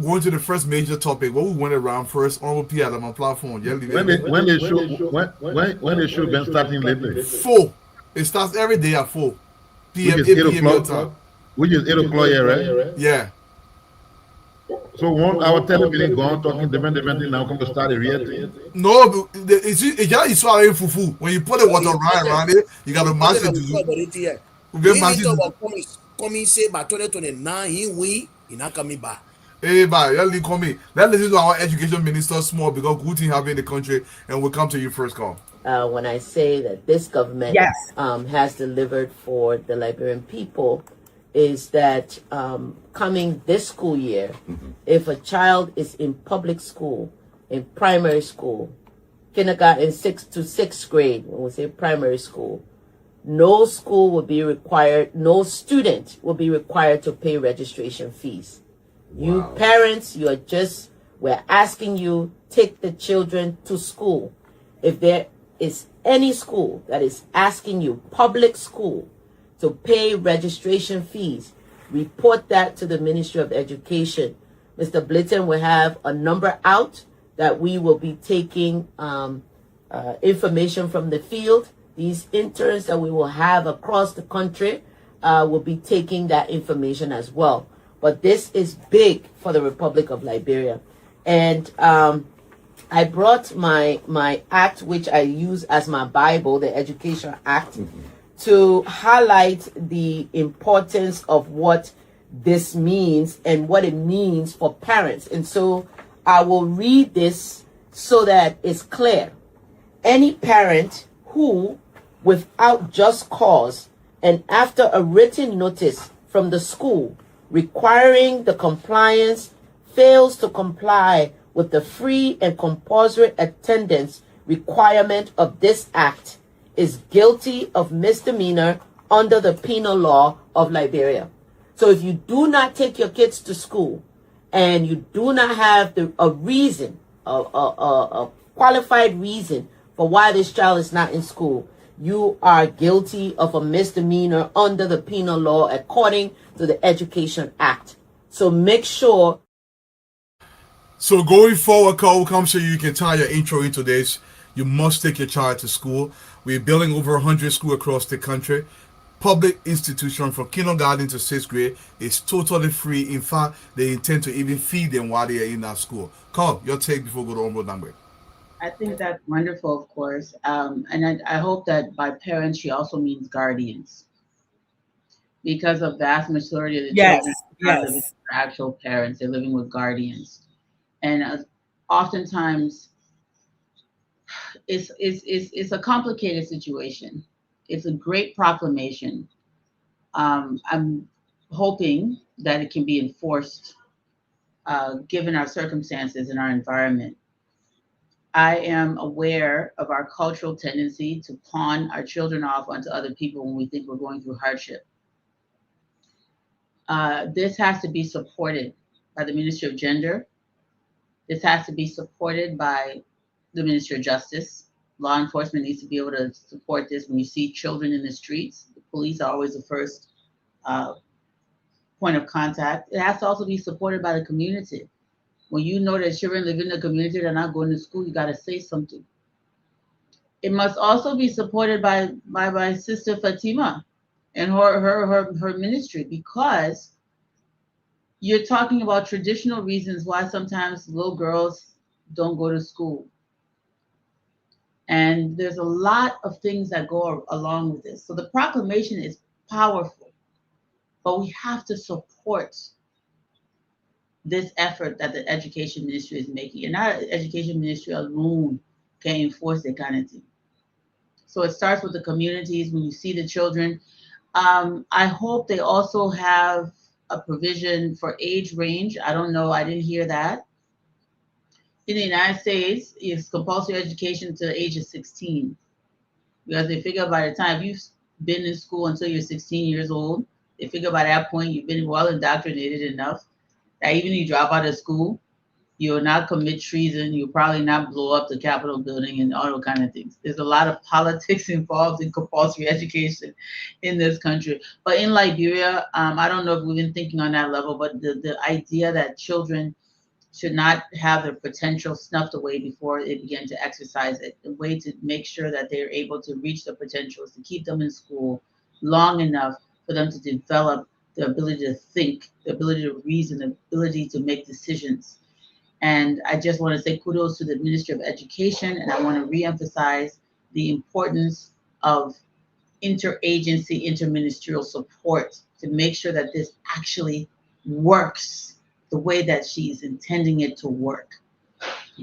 Going to the first major topic. What we went around first, Honorable Pierre on my platform. Yeah, when the show been starting lately? 4. It starts every day at 4 p.m. 8 p.m. your time. Which is 8 o'clock here, right? Yeah. So 1 hour television gone talking different thing now come to start a real thing. No, it's all in fufu. When you put the water around it, you got to mash it to do. Coming say by 2029, he not coming back. Hey, bye. Let's listen to our education minister small because good thing happening in the country, and we'll come to you first, call. When I say that this government has delivered for the Liberian people, is that coming this school year, if a child is in public school, in primary school, kindergarten 6th to 6th grade, when we say primary school, no school will be required, no student will be required to pay registration fees. You parents, we're asking you, take the children to school. If there is any school that is asking you, public school, to pay registration fees, report that to the Ministry of Education. Mr. Blitten will have a number out that we will be taking information from the field. These interns that we will have across the country will be taking that information as well. But this is big for the Republic of Liberia. And I brought my act, which I use as my Bible, the Education Act, to highlight the importance of what this means and what it means for parents. And so I will read this so that it's clear. Any parent who, without just cause and after a written notice from the school requiring the compliance, fails to comply with the free and compulsory attendance requirement of this act is guilty of misdemeanor under the penal law of Liberia. So if you do not take your kids to school and you do not have a reason, a qualified reason for why this child is not in school, you are guilty of a misdemeanor under the penal law according to the Education Act. So make sure. So going forward, Cole, come so you can tie your intro into this. You must take your child to school. We're building over 100 schools across the country. Public institution from kindergarten to 6th grade is totally free. In fact, they intend to even feed them while they are in that school. Cole, your take before we go to Honorable Number. I think that's wonderful, of course. And I hope that by parents, she also means guardians. Because a vast majority of the children are living with their actual parents. They're living with guardians. And oftentimes, it's a complicated situation. It's a great proclamation. I'm hoping that it can be enforced given our circumstances and our environment. I am aware of our cultural tendency to pawn our children off onto other people when we think we're going through hardship. This has to be supported by the Ministry of Gender. This has to be supported by the Ministry of Justice. Law enforcement needs to be able to support this. When you see children in the streets, the police are always the first point of contact. It has to also be supported by the community. When you know that children live in the community, they're not going to school, you got to say something. It must also be supported by my sister Fatima and her ministry, because you're talking about traditional reasons why sometimes little girls don't go to school. And there's a lot of things that go along with this. So the proclamation is powerful. But we have to support this effort that the education ministry is making. And not education ministry alone can enforce that kind of thing. So it starts with the communities when you see the children. I hope they also have a provision for age range. I don't know, I didn't hear that. In the United States, it's compulsory education to the age of 16. Because they figure by the time you've been in school until you're 16 years old, they figure by that point you've been well indoctrinated enough that even if you drop out of school, you'll not commit treason, you'll probably not blow up the Capitol building and all those kind of things. There's a lot of politics involved in compulsory education in this country. But in Liberia, I don't know if we've been thinking on that level, but the idea that children should not have their potential snuffed away before they begin to exercise it. The way to make sure that they're able to reach their potential is to keep them in school long enough for them to develop the ability to think, the ability to reason, the ability to make decisions. And I just want to say kudos to the Ministry of Education, and I want to reemphasize the importance of interagency, interministerial support to make sure that this actually works the way that she's intending it to work.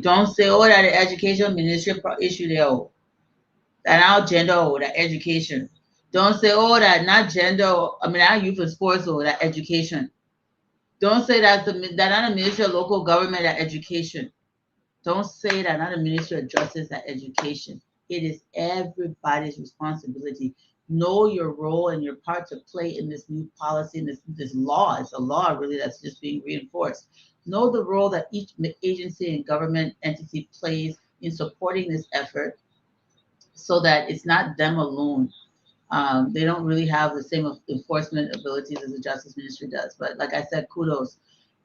Don't say, oh, that the education ministry issue there, oh, that our gender, oh, that education. Don't say, oh, that not gender, I mean, our youth and sports, or that education. Don't say that that not a ministry of local government, that education. Don't say that not a ministry of justice, that education. It is everybody's responsibility. Know your role and your part to play in this new policy and this law. It's a law really that's just being reinforced. Know the role that each agency and government entity plays in supporting this effort so that it's not them alone. They don't really have the same enforcement abilities as the Justice Ministry does. But like I said, kudos.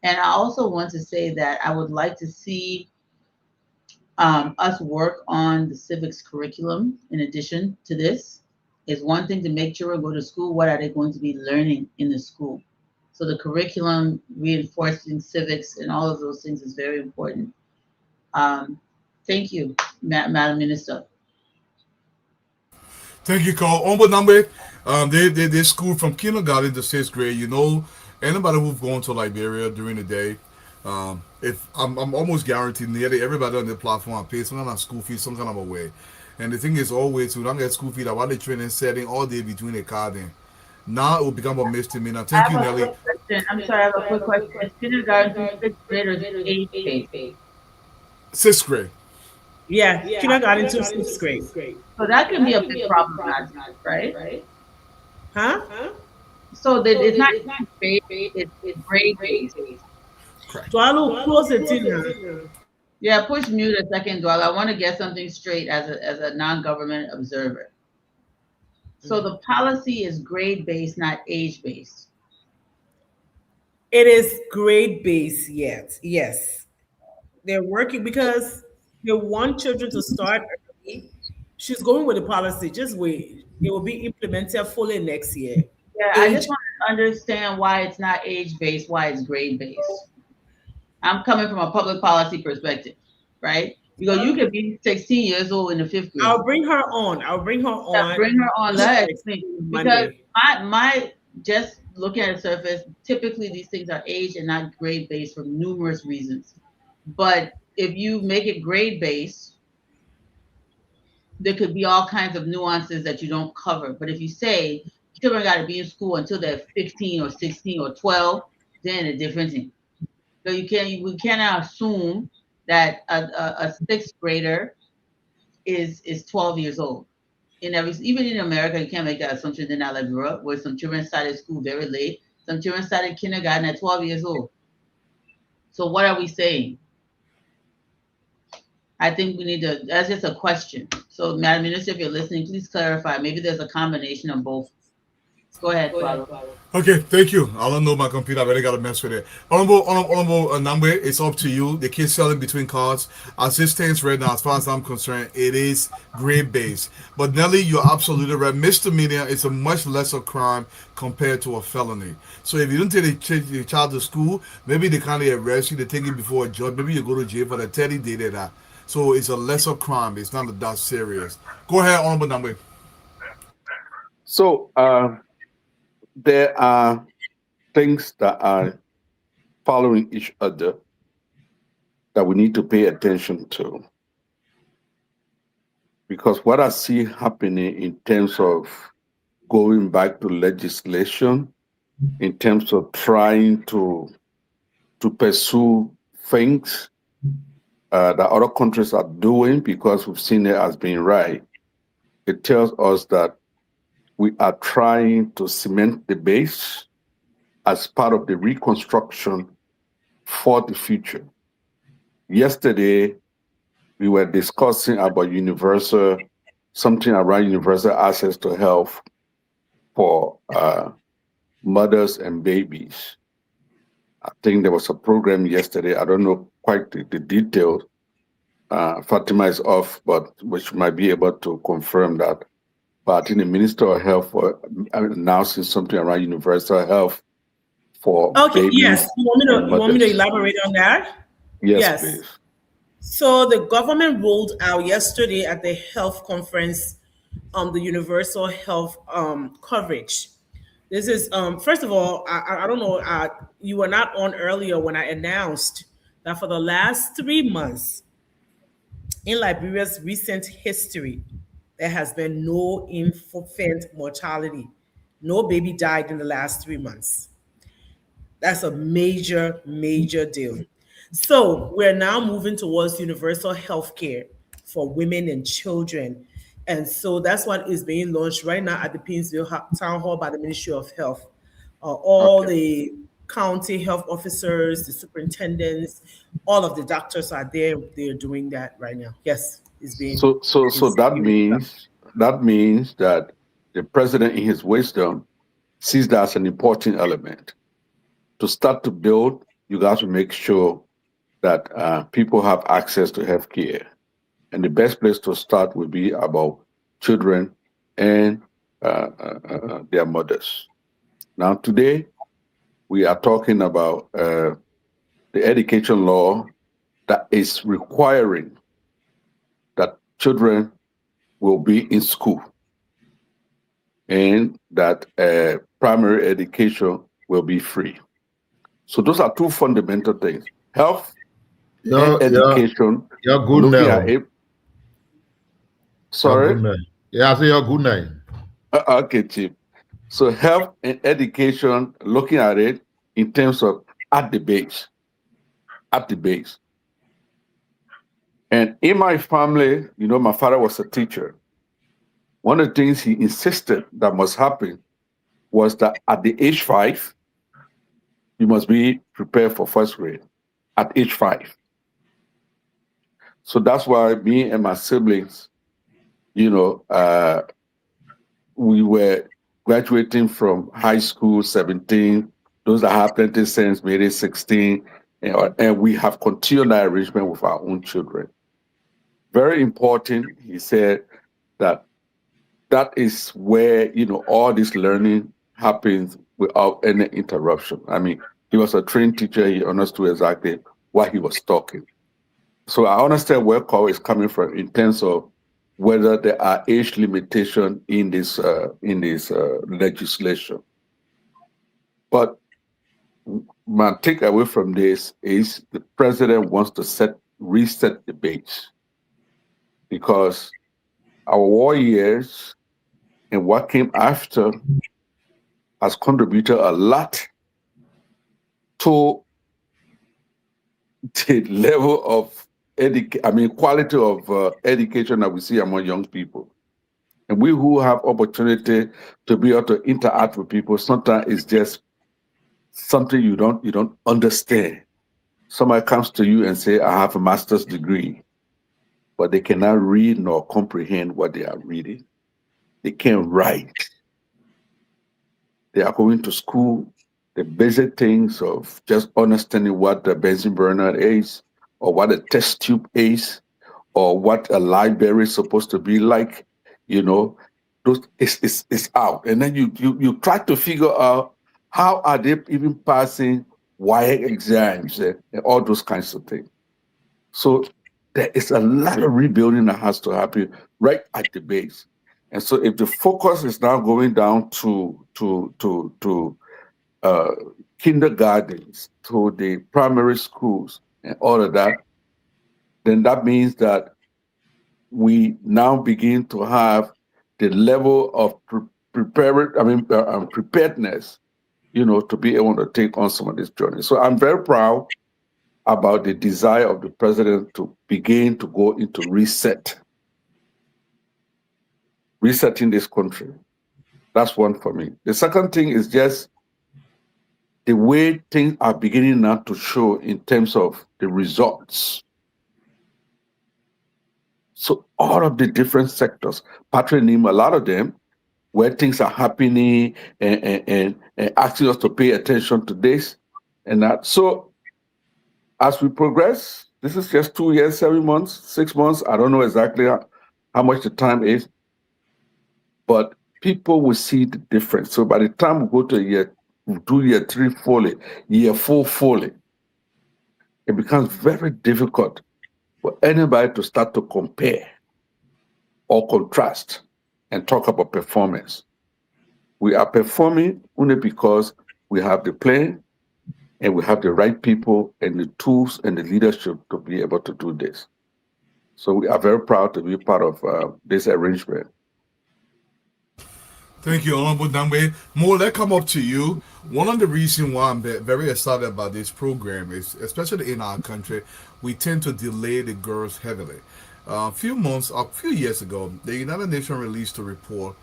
And I also want to say that I would like to see us work on the civics curriculum in addition to this. Is one thing to make children go to school. What are they going to be learning in the school? So the curriculum, reinforcing civics and all of those things is very important. Thank you, Madam Minister. Thank you, Carl. On but number, they school from kindergarten to 6th grade. You know, anybody who's going to Liberia during the day, if I'm almost guaranteed nearly everybody on the platform pays some kind of school fee, some kind of a way. And the thing is always, we don't get school fee that while they training setting all day between the card and now it will become a misdemeanor. Thank you, Nelly. I'm sorry, I have a quick question. Is kindergarten to 6th grade or age-based? 6th grade. Yeah, kindergarten to 6th grade. So that can be a big problem, right? Huh? So that it's not grade based, it's grade based. Dwalo, close it in. Yeah, push mute a second, Dwalo. I want to get something straight as a non-government observer. So the policy is grade based, not age based. It is grade based yet. Yes. They're working because they want children to start early. She's going with the policy. Just wait. It will be implemented fully next year. Yeah, I just want to understand why it's not age based, why it's grade based. I'm coming from a public policy perspective, right? Because you could be 16 years old in the 5th grade. I'll bring her on. Yeah, bring her on. Let because my just looking at the surface, typically these things are age and not grade based for numerous reasons. But if you make it grade based, there could be all kinds of nuances that you don't cover. But if you say children got to be in school until they're 15 or 16 or 12, then a different thing. So we cannot assume that a 6th grader is 12 years old. Even in America, you can't make that assumption. They're not like Europe, where some children started school very late. Some children started kindergarten at 12 years old. So what are we saying? I think we need to, that's just a question. So Madam Minister, if you're listening, please clarify. Maybe there's a combination of both. Go ahead, Falo. Okay, thank you. I don't know my computer. I really got to mess with it. Honorable number, it's up to you. The kids selling between cards. As it stands right now, as far as I'm concerned, it is grade based. But Nelly, you're absolutely right. Misdemeanor is a much lesser crime compared to a felony. So if you don't take your child to school, maybe they kind of arrest you. They take you before a judge. Maybe you go to jail for the 30 day that. So it's a lesser crime. It's not that serious. Go ahead, honorable number. So there are things that are following each other that we need to pay attention to. Because what I see happening in terms of going back to legislation, in terms of trying to pursue things that other countries are doing because we've seen it as being right, it tells us that we are trying to cement the base as part of the reconstruction for the future. Yesterday, we were discussing about something around universal access to health for mothers and babies. I think there was a program yesterday. I don't know quite the details. Fatima is off, but which might be able to confirm that. But I think the Minister of Health announcing something around universal health for Okay, babies. yes. You want me to elaborate on that? Yes, please. So the government rolled out yesterday at the health conference the universal health coverage. This is first of all, I don't know, you were not on earlier when I announced that for the last 3 months in Liberia's recent history, there has been no infant mortality. No baby died in the last 3 months. That's a major, major deal. So we're now moving towards universal health care for women and children. And so that's what is being launched right now at the Painesville Town Hall by the Ministry of Health. All the county health officers, the superintendents, all of the doctors are there. They're doing that right now. Yes, it's being. So that means that the president, in his wisdom, sees that as an important element. To start to build, you got to make sure that people have access to health care. And the best place to start would be about children and their mothers. Now, today, we are talking about the education law that is requiring that children will be in school and that primary education will be free. So those are two fundamental things: health and education. You're good looking now. at it. Sorry? Yeah, I say you're good now. Okay, Chief. So health and education, looking at it in terms of at the base. And in my family, my father was a teacher. One of the things he insisted that must happen was that at the age 5, you must be prepared for first grade at age 5. So that's why me and my siblings, we were graduating from high school 17. Those that have plenty sense made it 16. And we have continued that arrangement with our own children. Very important, he said, that is where, all this learning happens without any interruption. I mean, he was a trained teacher. He understood exactly what he was talking. So I understand where Cole is coming from in terms of whether there are age limitation in this legislation. But my takeaway from this is the president wants to reset the base, because our war years and what came after has contributed a lot to the level of quality of education that we see among young people. And we who have opportunity to be able to interact with people, sometimes it's just something you don't understand. Somebody comes to you and say, I have a master's degree, but they cannot read nor comprehend what they are reading. They can't write. They are going to school, the basic things of just understanding what the Bunsen burner is, or what a test tube is, or what a library is supposed to be like, those it's out. And then you try to figure out how are they even passing WIAC exams and all those kinds of things. So there is a lot of rebuilding that has to happen right at the base. And so if the focus is now going down to uh, kindergartens to the primary schools and all of that, then that means that we now begin to have the level of preparedness, to be able to take on some of this journey. So I'm very proud about the desire of the president to begin to go into resetting this country. That's one for me. The second thing is just the way things are beginning now to show in terms of the results. So all of the different sectors, Patrick named a lot of them, where things are happening and asking us to pay attention to this and that. So as we progress, this is just 2 years, 7 months, 6 months. I don't know exactly how much the time is, but people will see the difference. So by the time we go to year 3 fully, year 4 fully, it becomes very difficult for anybody to start to compare or contrast and talk about performance. We are performing only because we have the plan and we have the right people and the tools and the leadership to be able to do this. So we are very proud to be part of this arrangement. Thank you, Honorable Dangwe. More, let come up to you. One of the reasons why I'm very excited about this program is, especially in our country, we tend to delay the girls heavily. A few years ago, the United Nations released a report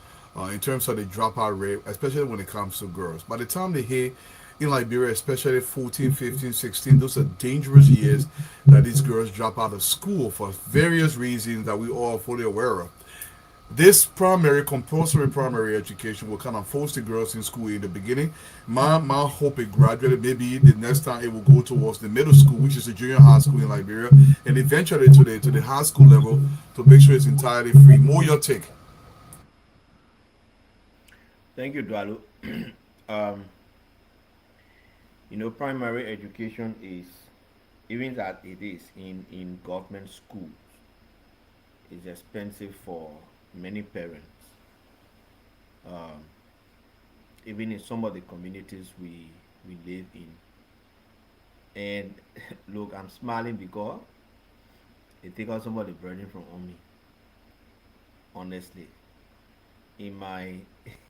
in terms of the dropout rate, especially when it comes to girls. By the time they hit in Liberia, especially 14, 15, 16, those are dangerous years that these girls drop out of school for various reasons that we all are fully aware of. This compulsory primary education will kind of force the girls in school in the beginning. My hope it gradually, maybe the next time it will go towards the middle school, which is the junior high school in Liberia, and eventually to the high school level to make sure it's entirely free. More your take. Thank you, Dwalu. um, primary education is, even that it is in government schools, is expensive for many parents. Um, even in some of the communities we live in. And look, I'm smiling because it takes out some of the burden from on me. Honestly, in my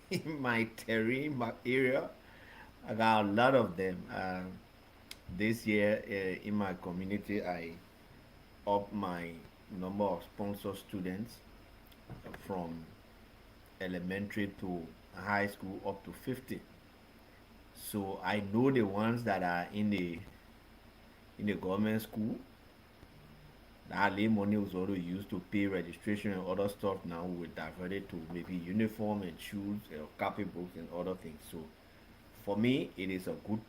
in my terrain, my area, I got a lot of them. This year in my community, I up my number of sponsor students from elementary to high school up to 50. So I know the ones that are in the government school. That lay money was already used to pay registration and other stuff. Now we diverted to maybe uniform and shoes, copybooks and other things. So for me, it is a good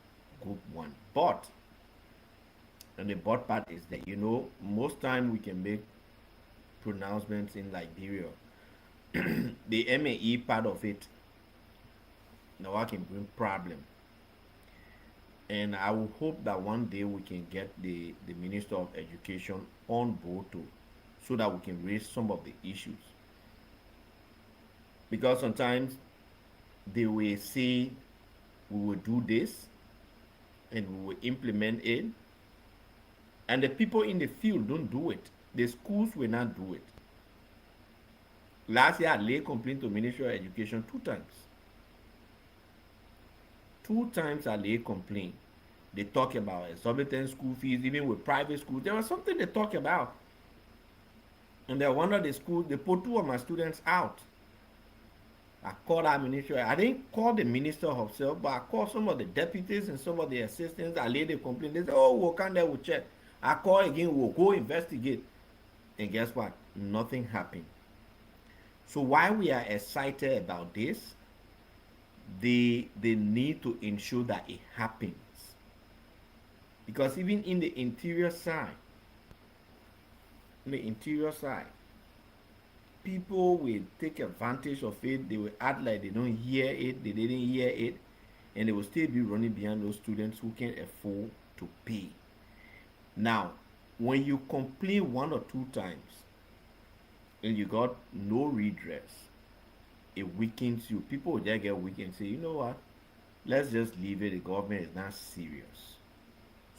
one. But and the but part is that most time we can make pronouncements in Liberia. The MAE part of it now I can bring problem. And I will hope that one day we can get the Minister of Education on board too, so that we can raise some of the issues. Because sometimes they will say we will do this and we will implement it, and the people in the field don't do it. The schools will not do it. Last year, I laid complaint to Ministry of Education 2 times. 2 times I laid complaint. They talk about exorbitant school fees, even with private schools. There was something they talk about. And then one of the schools, they put 2 of my students out. I called our minister. I didn't call the minister herself, but I called some of the deputies and some of the assistants. I laid a complaint. They said, oh, we'll come there, we'll check. I call again, we'll go investigate. And guess what? Nothing happened. So why we are excited about this, they need to ensure that it happens. Because even in the interior side, people will take advantage of it. They will act like they don't hear it, they didn't hear it, and they will still be running behind those students who can afford to pay. Now, when you complain 1 or 2 times and you got no redress, it weakens you. People will just get weak and say, you know what? let's just leave it. The government is not serious.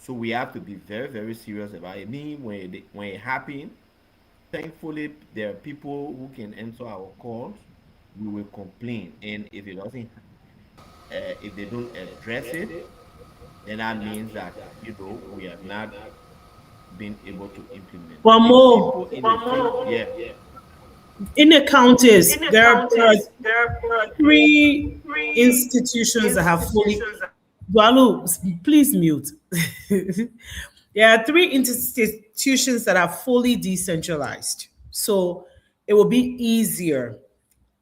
So we have to be very, very serious about it. Me, when it happened, thankfully there are people who can answer our calls. We will complain, and if they don't address it, then that means that we have not been able to implement. One The more. people in the field, yeah. In the counties, there are three institutions that have fully. Dualu, please mute. There are three institutions that are fully decentralized, so it will be easier.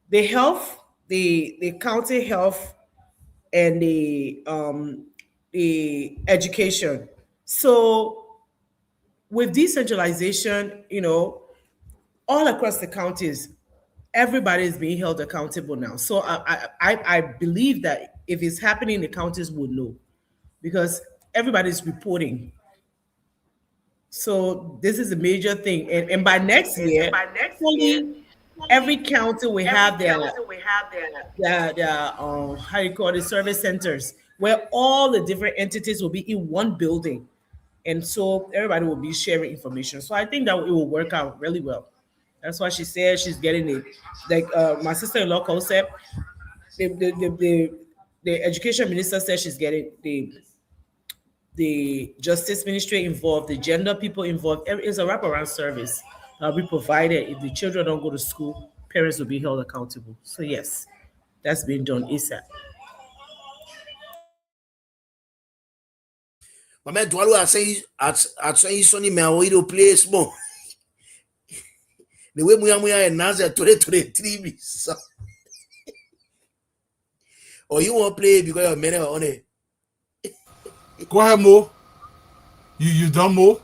The health, the county health, and the education. So with decentralization, all across the counties, everybody is being held accountable now. So I believe that if it's happening, the counties would know because everybody's reporting. So this is a major thing, and by next year, fully every county will have their how you call it, service centers where all the different entities will be in one building, and so everybody will be sharing information. So I think that it will work out really well. That's why she said she's getting it. Like my sister-in-law called said, the education minister said she's getting the justice ministry involved, the gender people involved. It's a wraparound service that will be provided. If the children don't go to school, parents will be held accountable. So yes, that's being done ASAP. But man, Dwalu, I say Sonny man, we do play small. The way Muya and Nazar to the 3 so. Or you want to play because you're men on it. Go ahead, Mo. You done, Mo?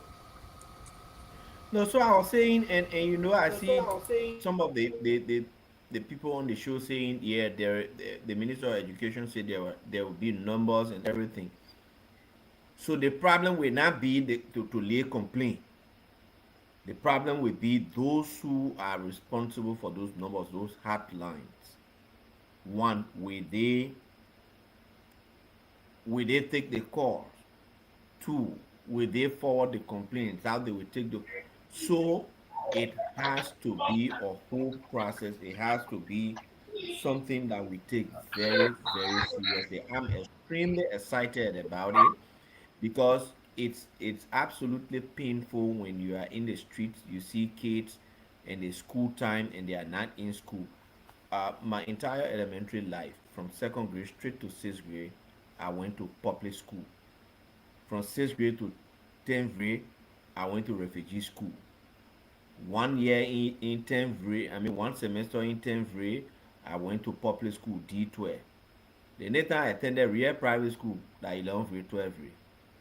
No, so I was saying, and I see some of the people on the show saying, yeah, the Minister of Education said there will be numbers and everything. So the problem will not be to lay complaint. The problem will be those who are responsible for those numbers, those hotlines. One, will they take the call? Two, will they forward the complaints? How they will take the. So it has to be a whole process. It has to be something that we take very, very seriously. I'm extremely excited about it because it's absolutely painful when you are in the streets, you see kids and the school time and they are not in school. My entire elementary life, from second grade straight to sixth grade, I went to public school. From sixth grade to 10th grade, I went to refugee school. 1 year in 10th grade, I mean 1 semester in 10th grade, I went to public school D12. The next time I attended real private school, like 11th grade, 12th grade.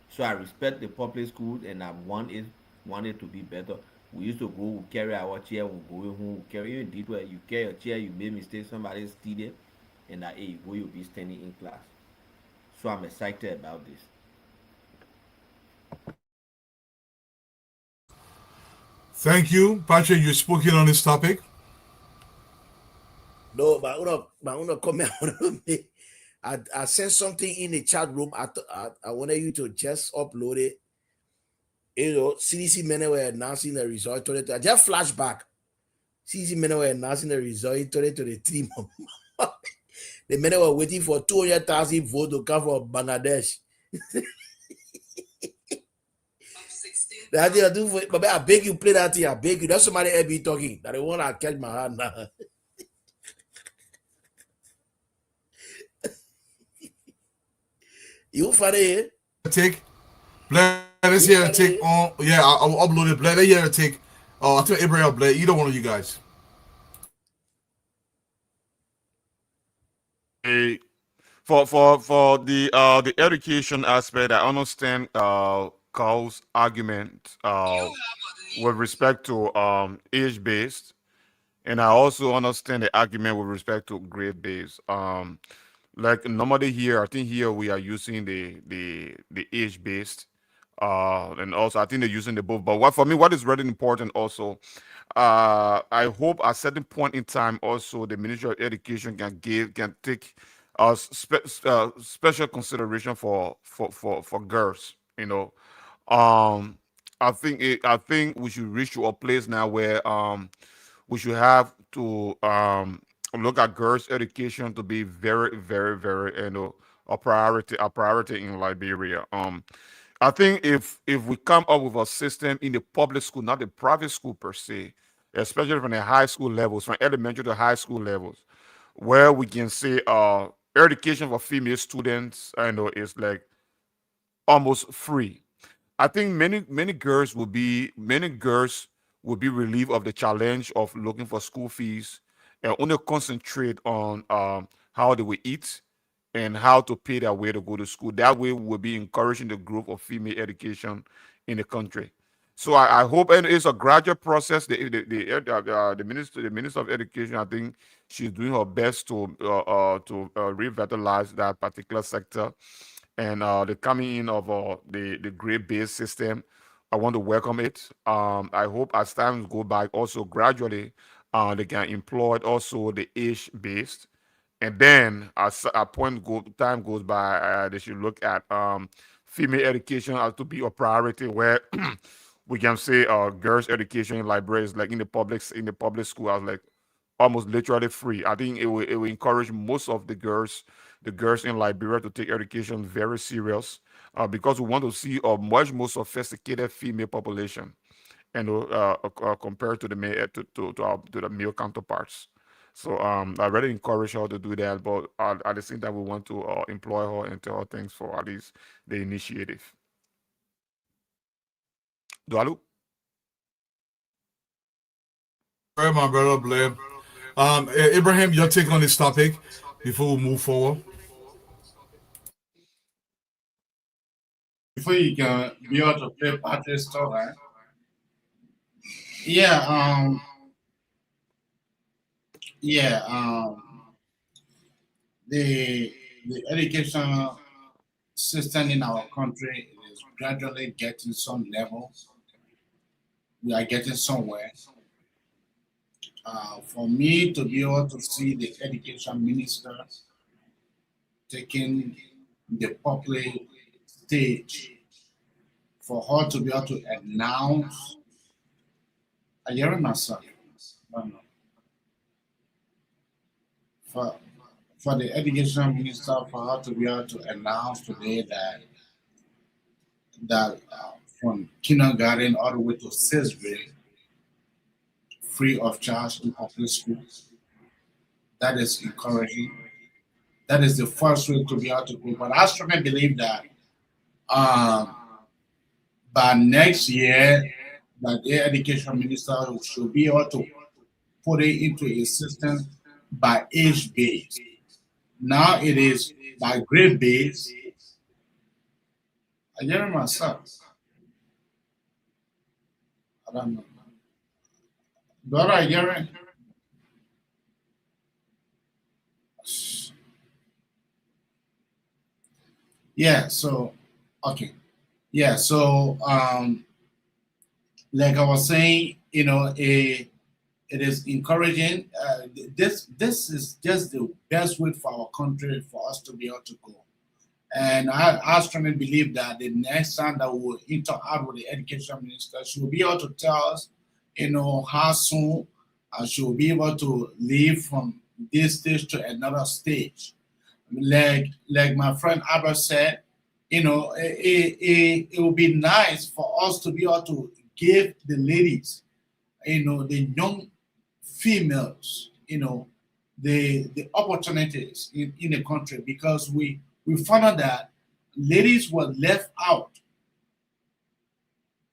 So I respect the public schools and I want it to be better. We used to go, we carry our chair, we go home, we carry even D12, you carry your chair, you made mistake, somebody steal it, and that hey, you go, you'll be standing in class. So I'm excited about this. Thank you, Patrick. You're speaking on this topic. No, but I want to comment. I sent something in the chat room. I wanted you to just upload it. CDC men were announcing the result to it. I just flashback. CDC men were announcing the result to the 3 months. The men were waiting for 200,000 votes to come from Bangladesh. That thing I do for, but I beg you, play that thing. I beg you. That's somebody else be talking. That the one I catch my hand now. You funny, eh? Take. Let's hear a take on. Yeah, I'll upload it. Let's hear a take. Oh, I think Abraham Blade. Either one of you guys. For the education aspect, I understand Carl's argument with respect to age based, and I also understand the argument with respect to grade based. Like normally here, I think here we are using the age based, and also I think they're using the both. But what for me, what is really important also, I hope at certain point in time also the Ministry of Education can take special consideration for girls. I think we should reach to a place now where we should have to look at girls' education to be very, very, very, a priority in Liberia. I think if we come up with a system in the public school, not the private school per se, especially from the high school levels, from elementary to high school levels, where we can say education for female students, is like almost free. I think many girls will be relieved of the challenge of looking for school fees and only concentrate on how they will eat and how to pay their way to go to school. That way, we'll be encouraging the growth of female education in the country. So I hope, and it's a gradual process. The minister of education, I think she's doing her best to revitalize that particular sector, and the coming in of the grade-based system. I want to welcome it. I hope as time go by, also gradually, they can employ also the age-based, and then as time goes by, they should look at female education as to be a priority, where we can say girls' education in libraries, like in the public school, as like almost literally free. I think it will encourage most of the girls in Liberia to take education very serious, because we want to see a much more sophisticated female population, and compared to the male to the male counterparts. So I really encourage her to do that, but at the same time, we want to employ her and tell her thanks for at least the initiative. Dualu? All right, my brother Blair. Abraham, your take on this topic before we move forward. Before you can be able to play Patrick's stuff, right? Yeah, yeah, the education system in our country is gradually getting some level. We are getting somewhere. For me to be able to see the education minister taking the public stage, for her to be able to announce, I hear myself, but no. For, for the education minister, for her to be able to announce today that from kindergarten all the way to sixth grade, free of charge in public schools, that is encouraging. That is the first way to be able to go. But I strongly believe that um, by next year, that the education minister should be able to put it into a system by age base. Now it is by grade base. I hear myself. I don't know. Daughter, I hear it. Yeah, so okay. Yeah, so like I was saying, it is encouraging. This is just the best way for our country for us to be able to go. And I strongly believe that the next time that we'll interact with the education minister, she will be able to tell us, how soon she will be able to leave from this stage to another stage. Like my friend Albert said, it would be nice for us to be able to give the ladies, the young females, the opportunities in the country, because we found out that ladies were left out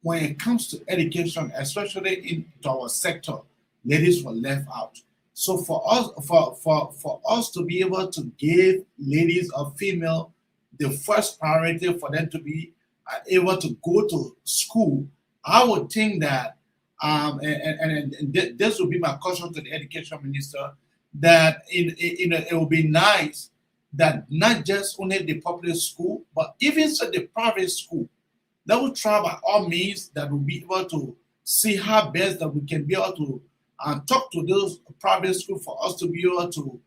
when it comes to education, especially into our sector. Ladies were left out. So for us to be able to give ladies or female the first priority for them to be able to go to school, I would think that this would be my caution to the education minister, that it would be nice that not just only the public school, but even so the private school, that will try by all means, that will be able to see how best that we can be able to talk to those private schools for us to be able to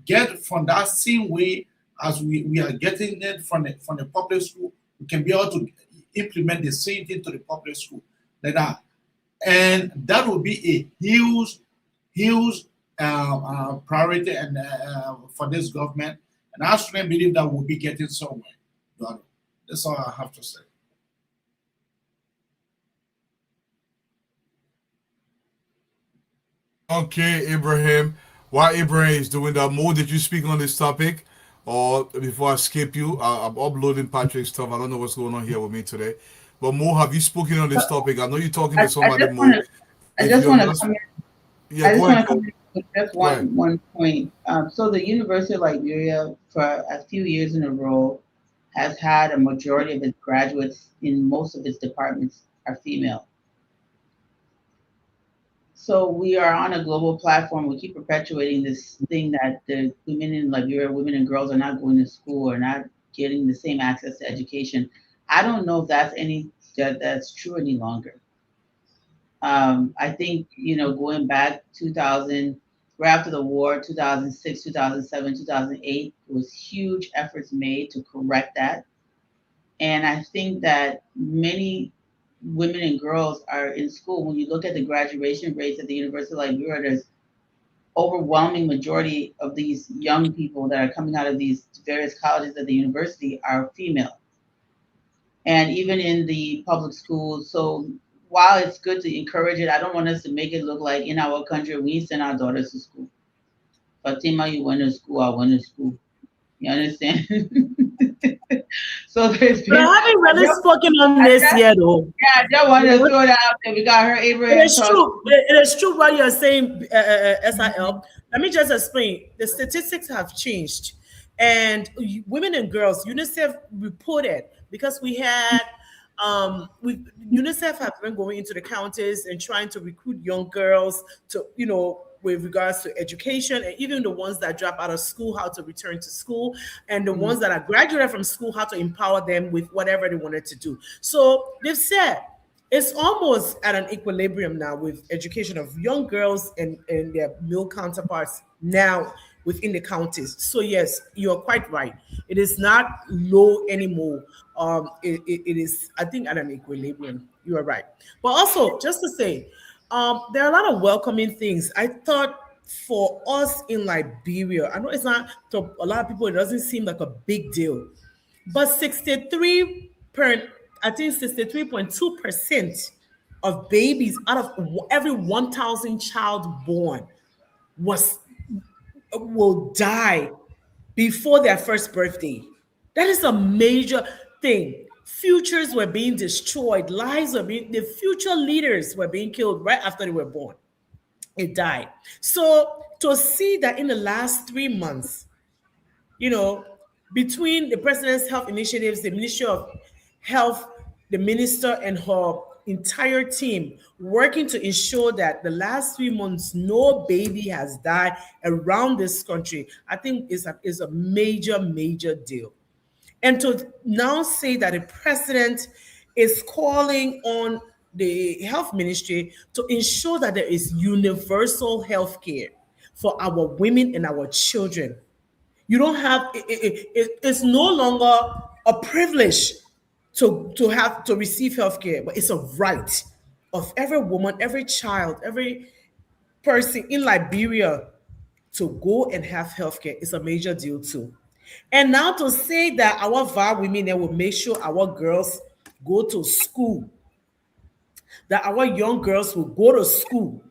get from that same way as we are getting it from the public school, we can be able to implement the same thing to the public school like that. And that will be a huge priority and for this government. And I strongly believe that we'll be getting somewhere. That's all I have to say. Okay, Ibrahim. While Ibrahim is doing that, Mo, did you speak on this topic? Or before I skip you, I'm uploading Patrick's stuff. I don't know what's going on here with me today. But Mo, have you spoken on this topic? I know you're talking to somebody, Mo. I just want to come in. Yeah, I just go want ahead, to come Mo. in with just Go ahead. one point. So the University of Liberia, for a few years in a row, has had a majority of its graduates in most of its departments are female. So we are on a global platform. We keep perpetuating this thing that the women in Liberia, women and girls are not going to school or not getting the same access to education. I don't know if that's true any longer. I think, going back 2000, right after the war, 2006, 2007, 2008, there was huge efforts made to correct that. And I think that many women and girls are in school. When you look at the graduation rates at the University of Liberia, there's overwhelming majority of these young people that are coming out of these various colleges at the university are female. And even in the public schools. So while it's good to encourage it, I don't want us to make it look like in our country we send our daughters to school. Fatima, you went to school, I went to school. You understand? So there's been. But I haven't really spoken on this yet, though. Yeah, I just wanted to throw that out there. We got her Abraham. It is true. It is true what you're saying, SIL. Let me just explain. The statistics have changed, and women and girls, UNICEF reported because we had. UNICEF have been going into the counties and trying to recruit young girls to, with regards to education, and even the ones that drop out of school, how to return to school, and the ones that are graduated from school, how to empower them with whatever they wanted to do. So they've said it's almost at an equilibrium now with education of young girls and their male counterparts now within the counties. So yes, you're quite right. It is not low anymore. It is, I think, at an equilibrium. You are right. But also, just to say, there are a lot of welcoming things. I thought for us in Liberia, I know it's not to a lot of people, it doesn't seem like a big deal, but 63.2% of babies out of every 1,000 child born will die before their first birthday. That is a major thing. Futures were being destroyed, the future leaders were being killed right after they were born. It died. So to see that in the last 3 months, between the president's health initiatives, the Ministry of Health, the minister and her entire team working to ensure that the last 3 months no baby has died around this country, I think is a major deal. And to now say that the president is calling on the health ministry to ensure that there is universal health care for our women and our children. You don't have it's no longer a privilege to have to receive health care, but it's a right of every woman, every child, every person in Liberia to go and have healthcare is a major deal too. And now to say that our VAR women then will make sure our girls go to school, that our young girls will go to school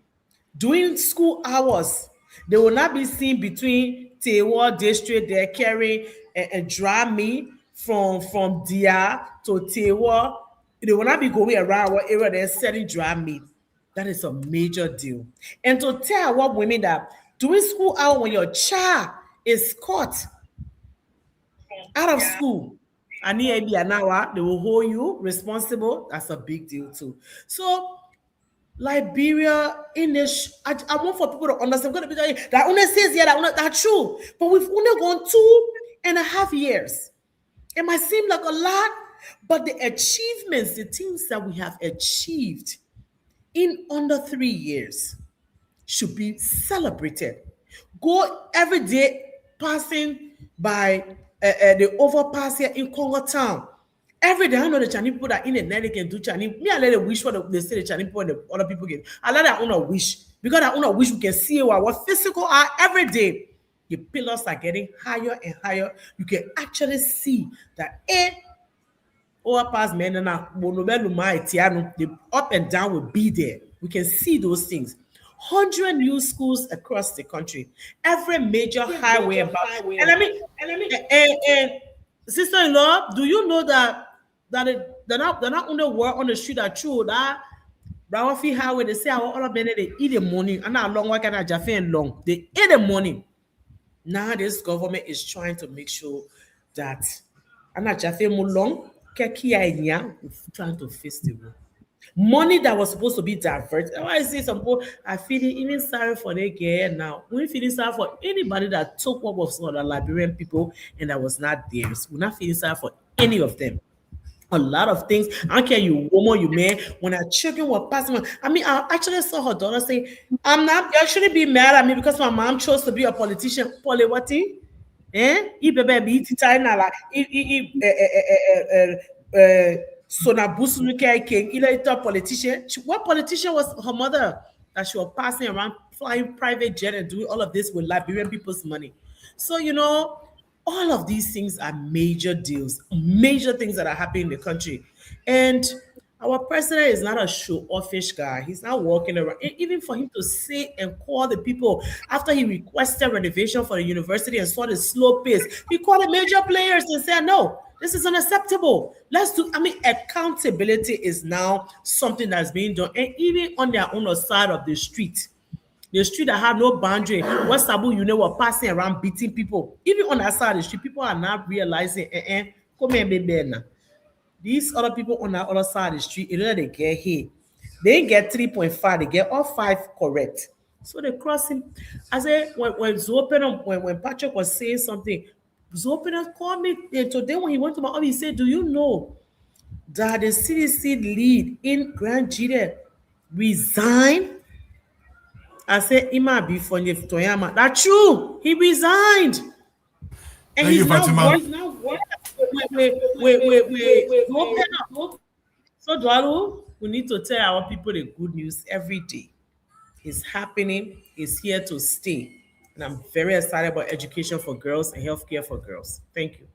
during school hours. They will not be seen between Tewa district. They're carrying a dry meat from Dia to Tewa. They will not be going around our area. They're selling dry meat. That is a major deal. And to tell our women that during school hour, when your child is caught out of school, and they will hold you responsible. That's a big deal too. So Liberia in this, I want for people to understand. I'm going to be telling you that only says that's true, but we've only gone 2.5 years. It might seem like a lot, but the achievements, the things that we have achieved in under 3 years should be celebrated. Go every day passing by the overpass here in Congo town. Every day, I know the Chinese people that in the net can do Chinese. Me, I let it wish for they say the Chinese people and the other people get. I let that own wish because I own wish we can see what physical are every day. The pillars are getting higher and higher. You can actually see that overpass men and the up and down will be there. We can see those things. 100 new schools across the country, every major highway about. And I mean, and sister-in-law, do you know they're not on the work on the street that true that Brawafi Highway? They say all of them they eat the money, and not long work and Jaffe long. They eat the money. Now this government is trying to make sure that Anna Jaffe Mulong, trying to face the room. Money that was supposed to be diverted. I see some people are feeling even sorry for their girl now. We're feeling sorry for anybody that took what was for the Liberian people and that was not theirs. We're not feeling sorry for any of them. A lot of things. I don't care you woman, you man. When our children were passing on, I mean, I actually saw her daughter say, "I'm not. You shouldn't be mad at me because my mom chose to be a politician." Polywati, baby, China like Sona Busunuke King, a politician. What politician was her mother that she was passing around, flying private jet and doing all of this with Liberian people's money? So all of these things are major deals, major things that are happening in the country. And our president is not a show-offish guy. He's not walking around. Even for him to sit and call the people after he requested renovation for the university and saw the slow pace, he called the major players and said, no, this is unacceptable. Accountability is now something that's being done. And even on their own side of the street that have no boundary. What Sabu, were passing around beating people. Even on that side of the street, people are not realizing, come here, baby. Now. These other people on that other side of the street, they get here. They ain't get 3.5, they get all 5 correct. So they crossing. I say when Zopen, when Patrick was saying something, Zopen called me today when he went to my office. He said, do you know that the CDC lead in Grand Gide resigned? I said, it might be for Toyama. That's true. He resigned. And he's now working. So, Dwalu, we need to tell our people the good news every day. It's happening. It's here to stay. And I'm very excited about education for girls and healthcare for girls. Thank you.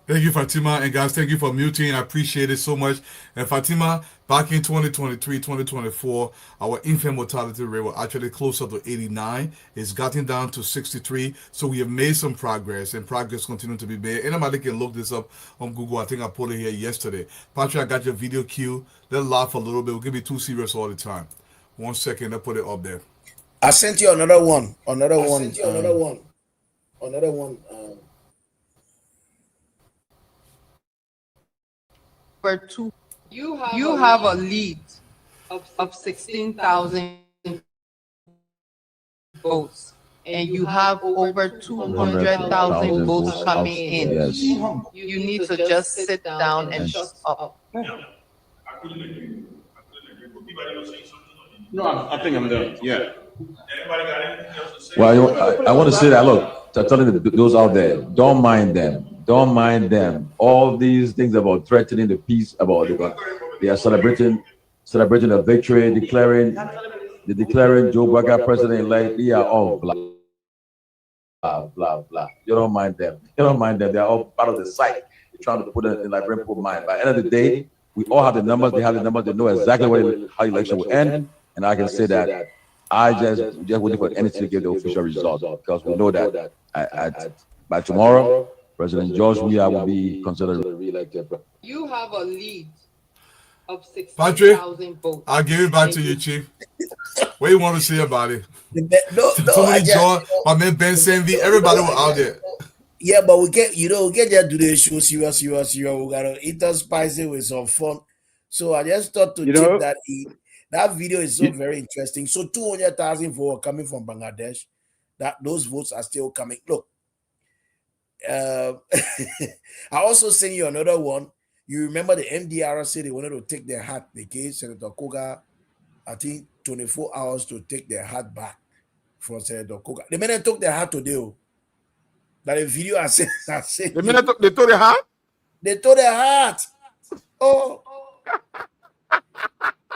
Thank you, Fatima. And guys, thank you for muting. I appreciate it so much. And Fatima, back in 2023, 2024, our infant mortality rate was actually closer to 89. It's gotten down to 63. So we have made some progress, and progress continues to be made. Anybody can look this up on Google. I think I put it here yesterday. Patrick, I got your video cue. Let's laugh a little bit. We'll be too serious all the time. 1 second, I put it up there. I sent you another one. Another one. Two. You have a lead of 16,000 votes, and you have over 200,000 votes coming in. Yes. You need to just sit down and shut up. No, I think I'm done. Yeah. Well, I want to say that, look, telling those out there, don't mind them. Don't mind them. All these things about threatening the peace, they are celebrating a victory, declaring Joe Biden president-elect. They are all blah, blah, blah. You don't mind them. You don't mind them. They are all part of the site. They're trying to put it in Liberian people's mind. By the end of the day, we all have the numbers. They have the numbers. They know exactly how the election will end. And I can say that I just waiting for anything to give the official result, because we know that by tomorrow, President George Weah will be considered re-elected. You have a lead of Patrick, 16,000 votes. I'll give it back to you, Chief. What do you want to say about it? My man Ben Sandy, everybody was out there. Yeah, but we get there to the show serious. We gotta eat us spicy with some fun. So I just thought to check that in. That video is so very interesting. So 200,000 votes coming from Bangladesh. That those votes are still coming. Look, I also sent you another one. You remember the MDR said they wanted to take their hat. They gave Senator Koga, I think, 24 hours to take their hat back. for Senator Coker. The men took their hat today. That the video I said. The men they took their hat? They took their hat. Oh.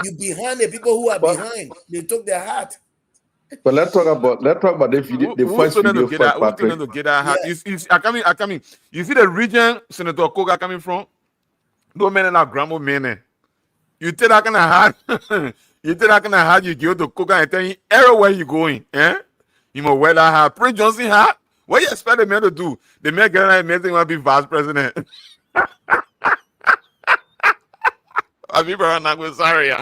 You behind the people who are behind. They took their hat. But let's talk about the video, the first video first, Patrick. Who's going to get that hat? Yeah. I coming. You see the region Senator Coker coming from? No men in our grandma men. You take that kind of hat. You take that kind of hat. You go to Coker and tell you everywhere you going. Eh? You must wear that hat. Prince Johnson hat. What you expect the man to do? The man get that man want to be vice president. I be sorry.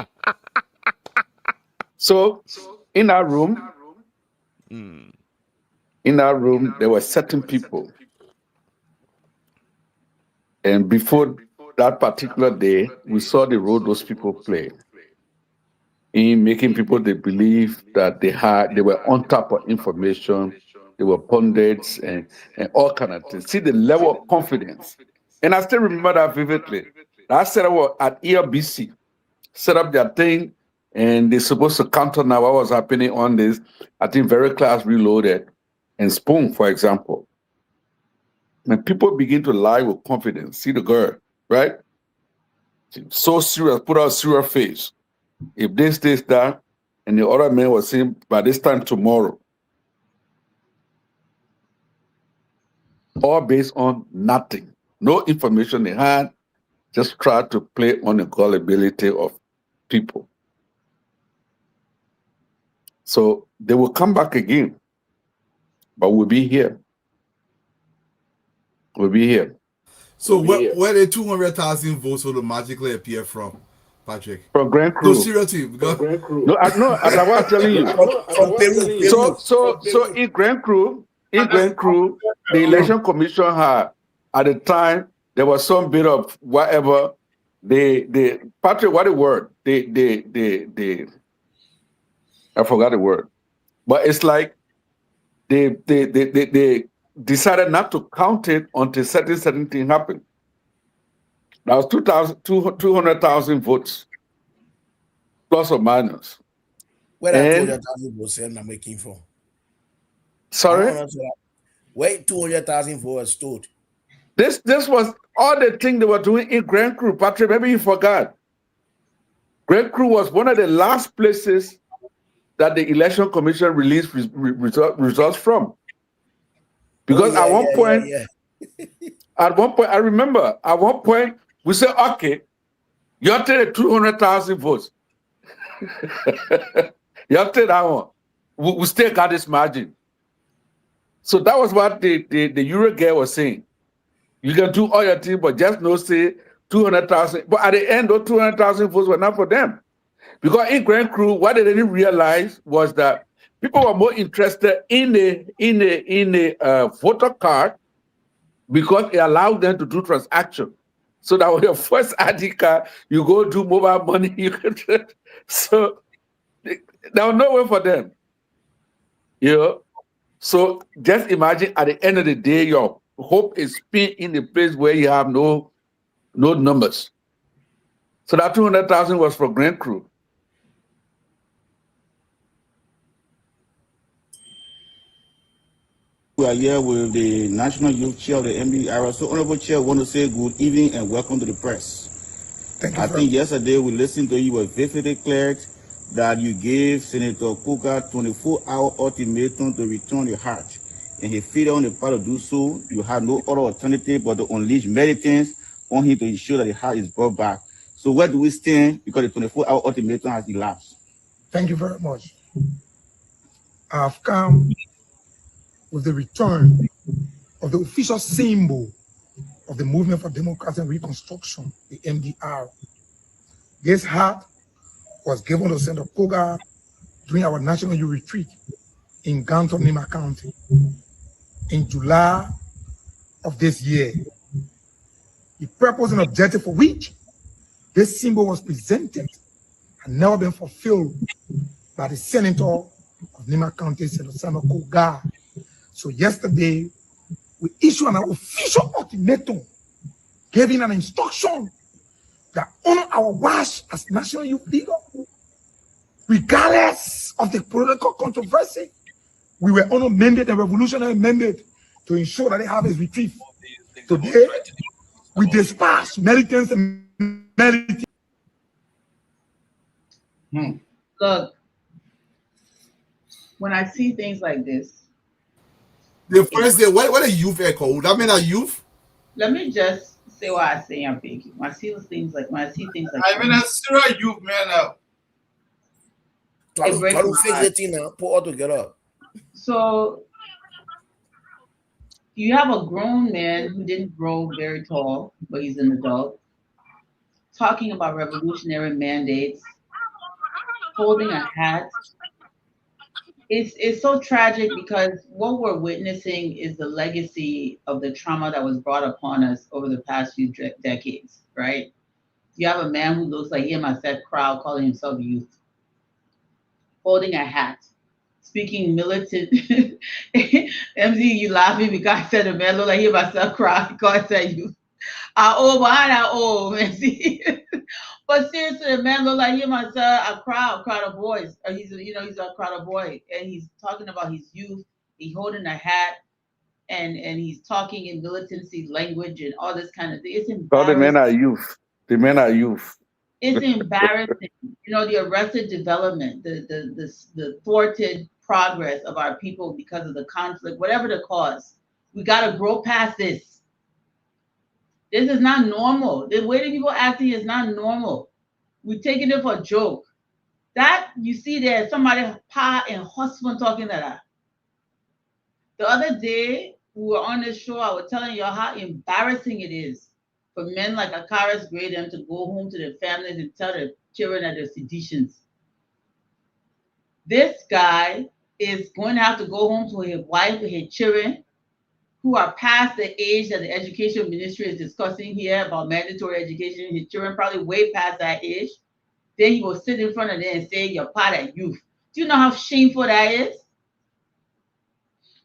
So in that room, there were certain people, and before that particular day, we saw the role those people play in making people they believe that they were on top of information, they were pundits and all kind of things. See the level of confidence, and I still remember that vividly. I said I was at ELBC, set up their thing. And they're supposed to counter now what was happening on this, I think, very ClassReloaded and Spoon, for example. When people begin to lie with confidence, see the girl, right? So serious, put out a serious face. If this, that, and the other man was saying, by this time tomorrow. All based on nothing. No information they had, just try to play on the gullibility of people. So they will come back again, but we'll be here. We'll be here. So where the 200,000 votes will magically appear from, Patrick? From Grand Crew. No, seriously. No, as I was telling you. From Peru. So in Grand Crew, the election commission had, at the time, there was some bit of whatever. Patrick, what the word? I forgot the word, but it's like they decided not to count it until certain thing happened. That was 200,000 votes, plus or minus. Where that 200,000 votes I'm making for? Sorry? Where 200,000 votes stood? This was all the thing they were doing in Grand Crew. Patrick, maybe you forgot. Grand Crew was one of the last places that the election commission released results from. Because at one point, I remember, at one point, we said, okay, you have to take 200,000 votes. You have to take that one. We still got this margin. So that was what the Eurogate was saying. You can do all your things, but just no say 200,000. But at the end, those 200,000 votes were not for them. Because in Grand Crew, what they didn't realize was that people were more interested in a voter card because it allowed them to do transaction. So that was your first ID card, you go do mobile money, you can. So there was no way for them. You know? So just imagine at the end of the day, your hope is pinned in the place where you have no numbers. So that 200,000 was for Grand Crew. We are here with the National Youth Chair of the MDR. So, Honorable Chair, I want to say good evening and welcome to the press. Thank you. I think yesterday we listened to you, were vividly clear that you gave Senator Coker 24-hour ultimatum to return the hat, and he failed on the part to do so. You had no other alternative but to unleash militants on him to ensure that the hat is brought back. So where do we stand? Because the 24-hour ultimatum has elapsed. Thank you very much. I've come with the return of the official symbol of the Movement for Democracy and Reconstruction, the MDR. This hat was given to Senator Coker during our National Youth Retreat in Ganton, Nima County in July of this year. The purpose and objective for which this symbol was presented had never been fulfilled by the Senator of Nima County, Senator Coker. So yesterday, we issued an official ultimatum, giving an instruction that on our watch as National Youth Leader, regardless of the political controversy, we were on a mandate, a revolutionary mandate, to ensure that they have a reprieve. Today, we dispatch militants and militants. Look, when I see things like this, the first day, what a youth echo? Would that mean a youth? Let me just say what I say. I'm thinking. When I see things like I mean, a serious youth man now. Try to fix it now. Put all together. So you have a grown man who didn't grow very tall, but he's an adult, talking about revolutionary mandates, holding a hat. It's so tragic because what we're witnessing is the legacy of the trauma that was brought upon us over the past few decades, right? You have a man who looks like him at that crowd calling himself youth, holding a hat, speaking militant. MZ, you laughing because I said a man look like him at that crowd calling himself youth. MZ. But seriously, the man look like him as a crowd of boys. He's a crowd of boys, and he's talking about his youth. He's holding a hat, and he's talking in militancy language and all this kind of thing. It's embarrassing. All the men are youth. The men are youth. It's embarrassing. The arrested development, the thwarted progress of our people because of the conflict, whatever the cause. We got to grow past this. This is not normal. The way that people acting is not normal. We're taking it for a joke. That you see there, somebody pa and husband talking to that. The other day we were on this show. I was telling y'all how embarrassing it is for men like Akaris Gray them to go home to their families and tell their children that they're seditions. This guy is going to have to go home to his wife and his children, who are past the age that the education ministry is discussing here about mandatory education. His children probably way past that age. Then he will sit in front of them and say, you're part of youth. Do you know how shameful that is?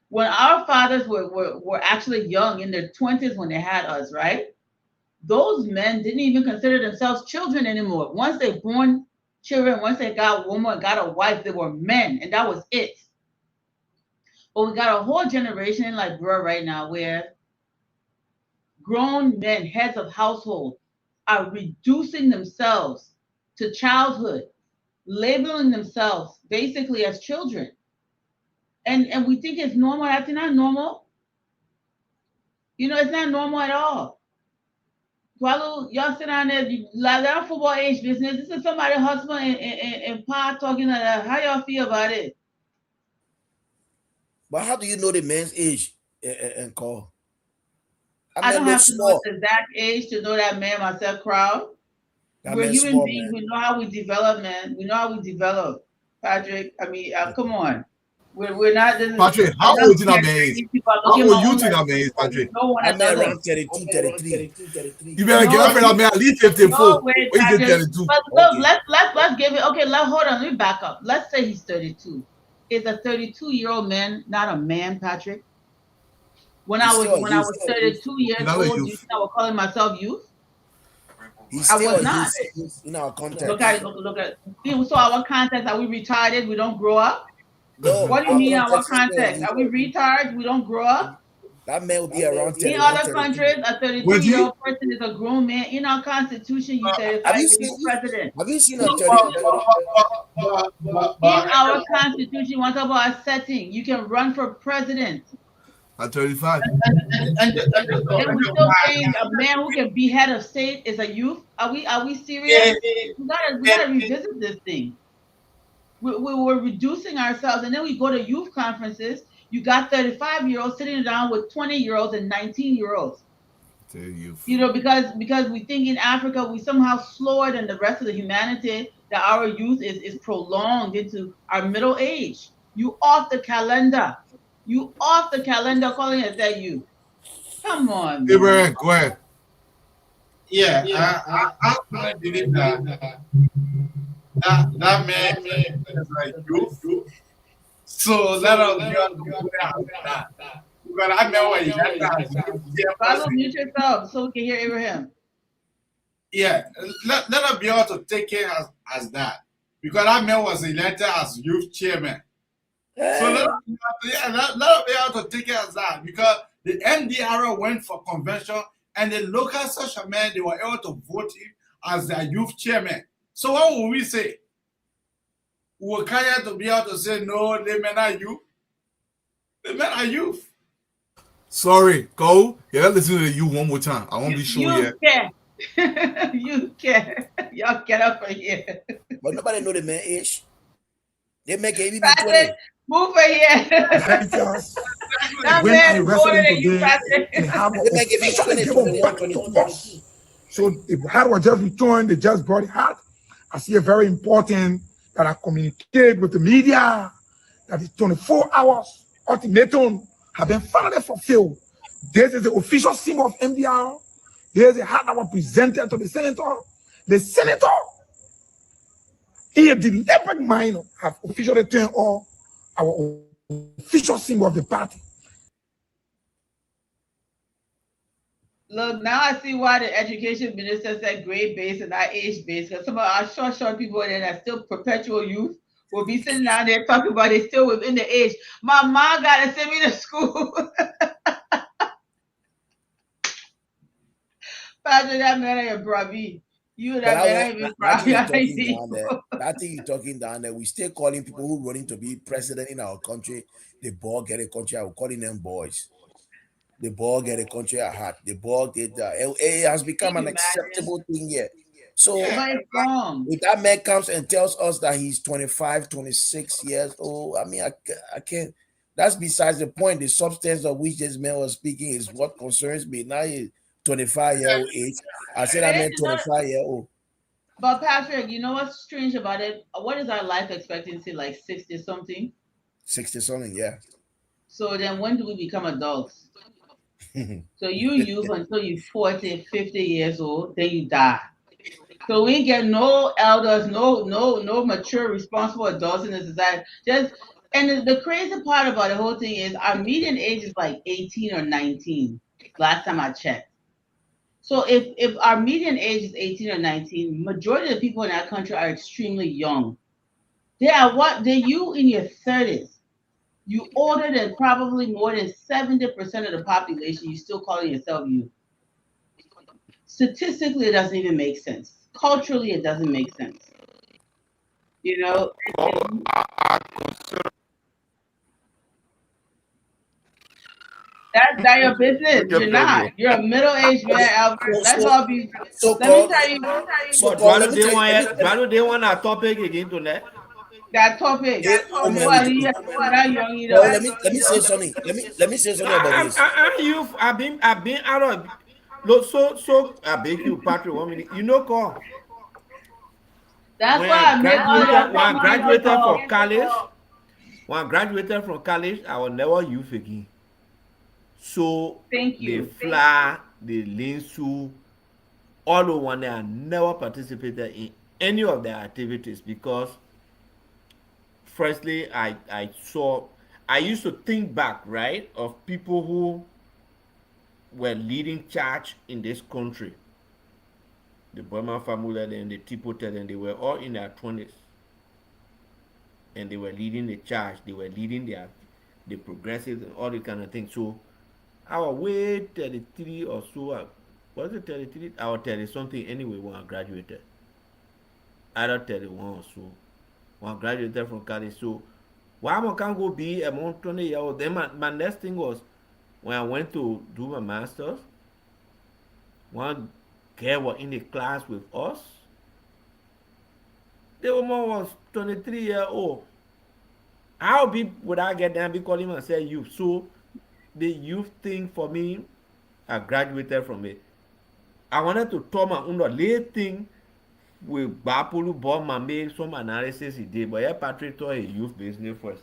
When our fathers were actually young, in their 20s when they had us, right? Those men didn't even consider themselves children anymore. Once they born children, once they got a woman, got a wife, they were men, and that was it. But we got a whole generation like bro right now where grown men, heads of household, are reducing themselves to childhood, labeling themselves basically as children. And we think it's normal. That's not normal. It's not normal at all. Y'all sit down there, that football age business. This is somebody's husband and pa talking like that. How y'all feel about it? But how do you know the man's age and call? I don't have to know his exact age to know that man myself crowd. We're human beings. We know how we develop, man. We know how we develop. Patrick, I mean, come on. We're not. Patrick, how old is that man? How old you think that man is, Patrick? I'm around 32, 33. You better get up and at least 54. No way, Patrick. But look, let's give it. Okay, hold on. Let me back up. Let's say he's 32. Is a 32-year-old man not a man, Patrick? When I was 32 years old, you think I was calling myself youth? I was not. In our context. Look at. So our context, are we retarded? We don't grow up? No. What do you mean our context? Are we retards? We don't grow up? That man will be around 10. In other countries, a 32-year-old person is a grown man. In our constitution, you say it's president. Have you seen a 30? In our constitution, you want to talk about a setting. You can run for president. At 35. And we're still saying a man who can be head of state is a youth. Are we serious? We gotta revisit this thing. We're reducing ourselves, and then we go to youth conferences. You got 35-year-olds sitting down with 20-year-olds and 19-year-olds. Because we think in Africa we somehow slower than the rest of the humanity, that our youth is prolonged into our middle age. You off the calendar. Calling it that youth. Come on, man. Abraham, go ahead. Yeah, I believe that man is like youth. So let us that. Because I know what you follow mute yourself so we can hear Abraham. Yeah, let us be able to take it as that. Because that man was elected as youth chairman. So let us be able to take it as that because the NDRA went for convention and the local social men they were able to vote him as their youth chairman. So what will we say? We will carry to be able to say no, the men are youth. The men are youth. Sorry, go. Yeah, listen to you one more time. I won't be sure yet. Care. You care. Y'all get up from here. But nobody know the man age. They make it even Patrick, 20. move for here. Because That when I man arrested older him than you, today, Patrick. they have They make it even officially 20, give a 21, what 22. to us. So if Buhari was just returned, they just brought it out. I see it very important that I communicate with the media that the 24 hours ultimatum have been finally fulfilled. This is the official symbol of MDR. Here's the hat that was presented to the senator. The senator, in a deliberate manner, have officially turned on our official symbol of the party. Look, now I see why the education minister said grade based and not age based. Because some of our short people there that still perpetual youth will be sitting down there talking about they still within the age. My mom gotta send me to school. Patrick, that man ain't a bravi. You that man ain't even bravi. That thing you're talking down there, we still calling people who running to be president in our country, the ball get a country, I'm calling them boys. The ball get a country at heart. The ball get that. It has become an acceptable thing here. So if that man comes and tells us that he's 25, 26 years old, I mean, I can't. That's besides the point. The substance of which this man was speaking is what concerns me. Now he's 25-year-old age. I said I meant 25-year-old. But Patrick, you know what's strange about it? What is our life expectancy, like 60 something? 60 something, yeah. So then when do we become adults? So you youth until you 40, 50 years old, then you die. So we get no elders, no mature, responsible adults in the society. And the crazy part about the whole thing is our median age is like 18 or 19. Last time I checked. So if our median age is 18 or 19, majority of the people in our country are extremely young. They're you in your 30s. You older than probably more than 70% of the population, you still calling yourself youth. Statistically, it doesn't even make sense. Culturally, it doesn't make sense. You know? That's your business. You're not. You're a middle-aged man, Albert. Let's all be. Let me tell you. But Dwalo, they want a topic again tonight. That topic. Let me say something. Let me say something about this. I've been out of. Look, so I beg you, Patrick, 1 minute. You know, call. That's why I graduated from college. When I graduated from college, I was never youth again. So the fly, the linsu, all the one I never participated in any of their activities because firstly I used to think back, right, of people who were leading charge in this country. The Burma family and the Tipotel, and they were all in their 20s. And they were leading the charge, they were leading the progressives and all the kind of things. So I was way 33 or so. Was it 33? I was 30 something anyway when I graduated. Either 31 or so. When I graduated from college. So why I can't go be among 20 years old? Then my next thing was when I went to do my master's, one girl was in the class with us. The woman was 23 years old. How would I get there and be calling myself youth? So the youth thing for me, I graduated from it. I wanted to talk my own late thing with Bapulu Bomb and make some analysis he did, but yeah, Patrick told a youth business first.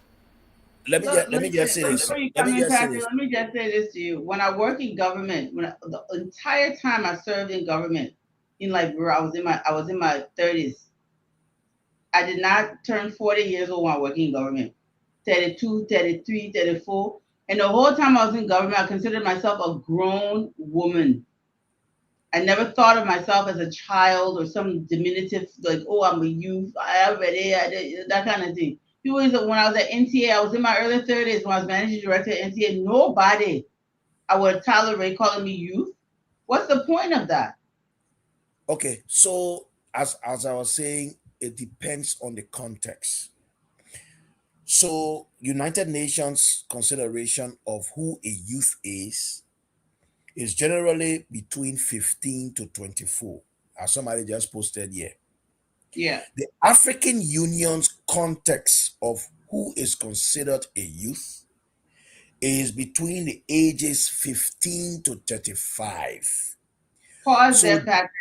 Let me just say this. Let me just say this to you. When I work in government, the entire time I served in government in Liberia, I was in my 30s. I did not turn 40 years old when I worked in government. 32, 33, 34. And the whole time I was in government, I considered myself a grown woman. I never thought of myself as a child or some diminutive, like, oh, I'm a youth, that kind of thing. when I was at NTA, I was in my early 30s when I was managing director at NTA. Nobody I would tolerate calling me youth. What's the point of that? Okay, so as I was saying, it depends on the context. So United Nations consideration of who a youth is generally between 15 to 24, as somebody just posted here. Yeah. The African Union's context of who is considered a youth is between the ages 15 to 35. Pause there, Patrick.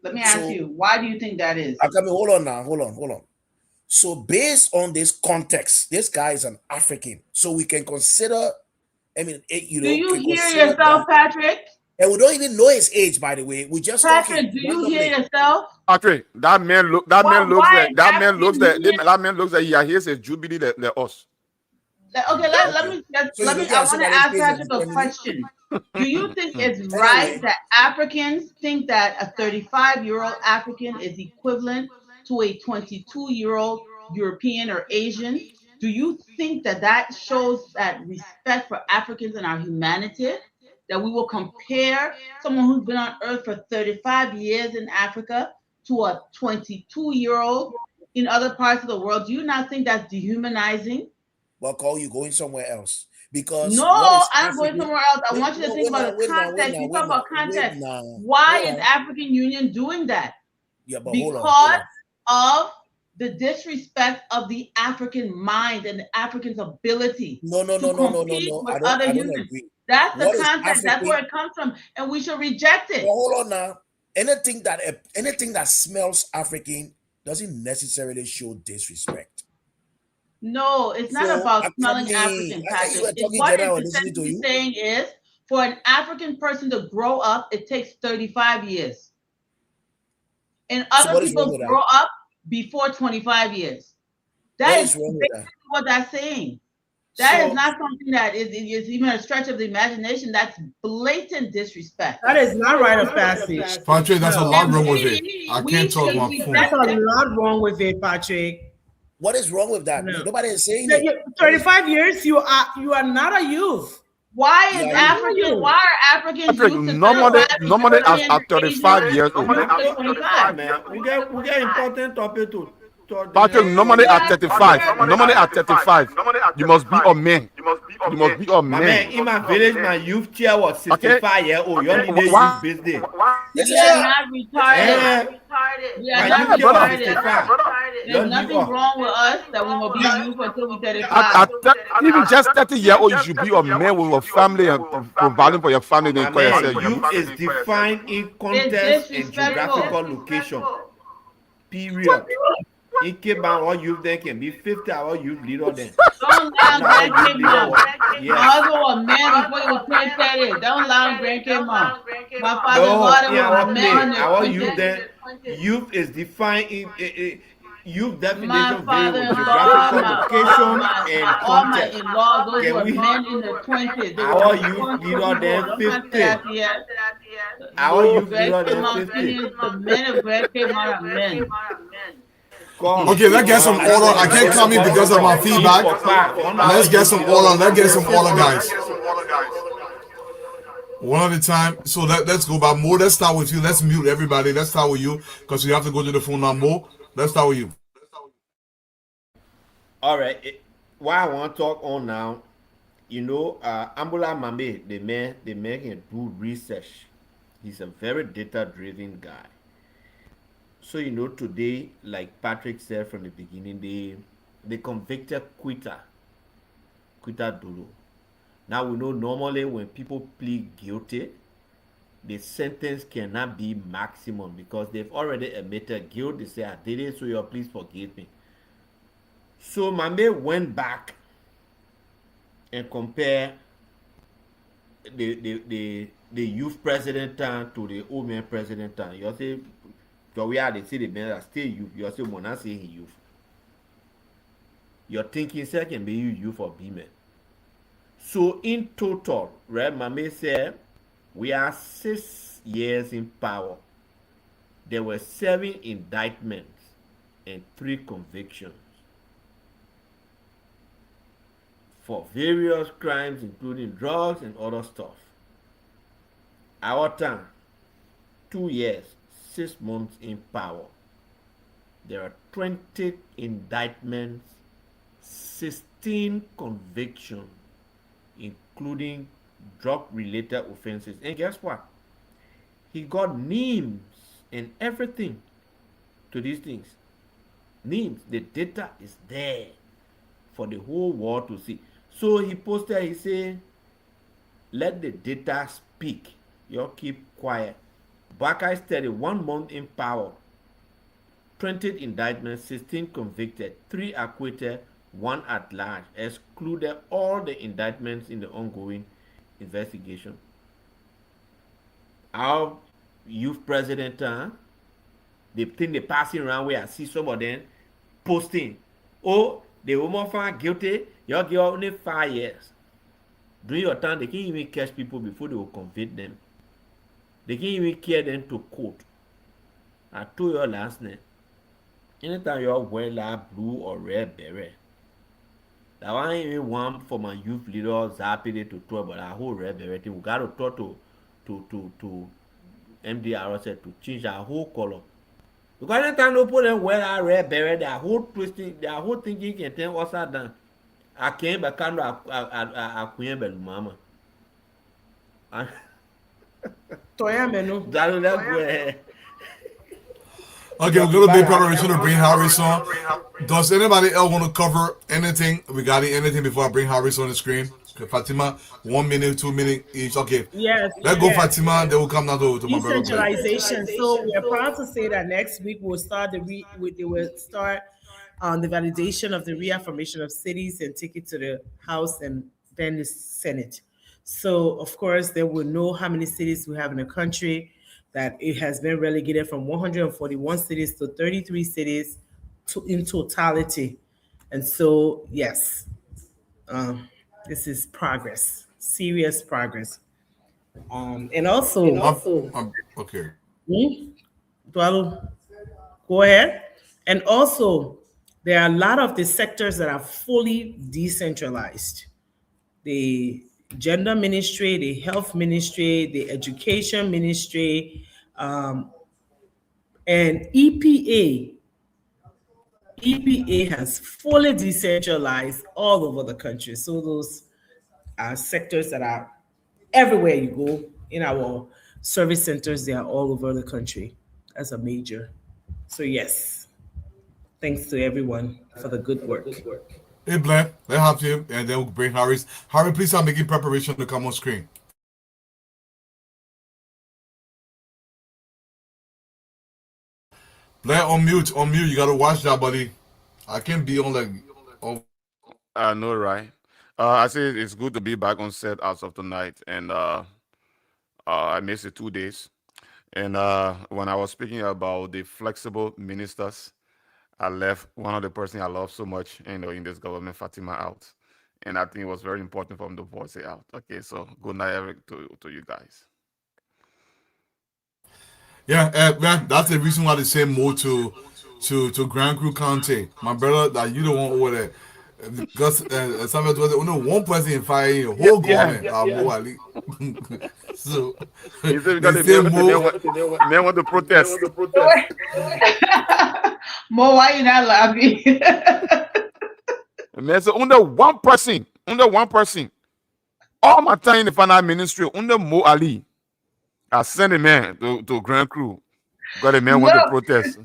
Let me ask you, why do you think that is? Hold on now. Hold on. So based on this context, this guy is an African. So we can consider, do you hear yourself, Patrick? And we don't even know his age, by the way. We just Patrick, do you hear yourself? Patrick, that man looks like he hears a jubilee like us. Okay, let me. I want to ask Patrick a question. Do you think it's right that Africans think that a 35-year-old African is equivalent to a 22-year-old European or Asian? Do you think that shows that respect for Africans and our humanity? That we will compare someone who's been on Earth for 35 years in Africa to a 22-year-old in other parts of the world? Do you not think that's dehumanizing? Well, Call, you going somewhere else. Because I'm going somewhere else. I want you to think about the context. You talk about context. Why is African Union doing that? Yeah, but because of the disrespect of the African mind and the African's ability to compete with other humans. That's the context. That's where it comes from, and we should reject it. Well, hold on now. Anything that smells African doesn't necessarily show disrespect. No, it's not about smelling African, Patrick. What it's essentially saying is, for an African person to grow up, it takes 35 years. And other people grow up before 25 years. That is basically what that's saying. That is not something that is even a stretch of the imagination. That's blatant disrespect. That is not right of passage. Patrick, that's a lot wrong with it. I can't talk about food. That's a lot wrong with it, Patrick. What is wrong with that? No. Nobody is saying it. 35 years, you are not a youth. Why are Africans normally at 35 years old? Man, we get important topic to Patrick, normally at 35, you must be a man. You must be a man. Man, in my village, my youth chair was 65 years old. You only need youth business. We are not retarded. We are not retarded. There's nothing wrong with us that we will be youth until we 35. Even just 30-year-old, you should be a man with a family and providing for your family. Then call yourself youth is defined in context and geographical location. Period. In Cape Town, all youth then can be 50 hour youth leader then. Don't lie, grandkid mom. My husband was man before he was 30. Don't lie, grandkid mom. My father's father was man. Our youth then, youth is defined in youth definition based on geographical location and context. Those were men in the 20s. Our youth leader then 50. Our youth leader then 50. The men of grandkid mom are men. Okay, let's get some order. I can't come in because of my feedback. Let's get some order. Let's get some order, guys. One at a time. So let's go back. Mo, let's start with you. Let's mute everybody. Let's start with you because we have to go to the phone now. Mo, let's start with you. All right. What I want to talk on now, Ambula Mambe, the man can do research. He's a very data-driven guy. So, today, like Patrick said from the beginning, they convicted Quita Dolo. Now, we know normally when people plead guilty, the sentence cannot be maximum because they've already admitted guilt. They say, I did it, so please forgive me. So, Mambe went back and compared the youth president to the old man president. You see, so we are they see the men that still youth. You also when I say youth. Your thinking set can be youth or women. So in total, right, Mame said we are 6 years in power. There were 7 indictments and 3 convictions. for various crimes, including drugs and other stuff. Our time, 2 years, 6 months in power. There are 20 indictments, 16 convictions, including drug-related offenses. And guess what? He got names and everything to these things. Names, the data is there for the whole world to see. So he posted, he said, let the data speak. You keep quiet. Baka study 1 month in power. 20 indictments, 16 convicted, 3 acquitted, 1 at large, excluded all the indictments in the ongoing investigation. Our youth president, the thing they passing around where I see some of them posting, oh, the woman found guilty, you'll give only 5 years. During your time, they can't even catch people before they will convict them. They can't even carry them to court. I told you last night, anytime you wear that blue or red beret, that one ain't even one for my youth leader Zapide to talk about that whole red beret thing. We got to talk to MDRS to change that whole color. Because anytime they put them wear that red beret, their whole twisting, their whole thinking can turn upside down. I can't be kind of a queen mama. Okay, we're gonna be preparation to bring Harris on. Does anybody else want to cover anything regarding anything before I bring Harris on the screen? Okay, Fatima, 1 minute, 2 minutes each. Okay. Yes. Let's go, Fatima. They will come now to my brother. Decentralization. So we are proud to say that next week we'll start the validation of the reaffirmation of cities and take it to the House and then the Senate. So of course they will know how many cities we have in the country, that it has been relegated from 141 cities to 33 cities in totality. And so, yes, this is progress, serious progress. And also, okay. Go ahead. And also, there are a lot of the sectors that are fully decentralized. The gender ministry, the health ministry, the education ministry, and EPA. EPA has fully decentralized all over the country. So those are sectors that are everywhere you go in our service centers. They are all over the country as a major. So yes, thanks to everyone for the good work. Hey, Blair, let's have you, and then we'll bring Harris. Harry, please start making preparation to come on screen. Blair, on mute. You gotta watch that, buddy. I can't be on like. Oh. I know, right? I say it's good to be back on set as of tonight, and I missed it 2 days. And when I was speaking about the flexible ministers, I left one of the person I love so much, in this government, Fatima, out. And I think it was very important for him to voice it out. Okay, so good night, Eric, to you guys. Yeah, man, that's the reason why they say more to Grand Crew County. My brother, that you don't want over there. Because somebody was only one person in fire in the whole government. So he said the men want to protest. Mo, why you not laughing? Man, so under one person, all my time in the finance ministry, under Mo Ali, I sent a man to Grand Crew. Got a man want to protest.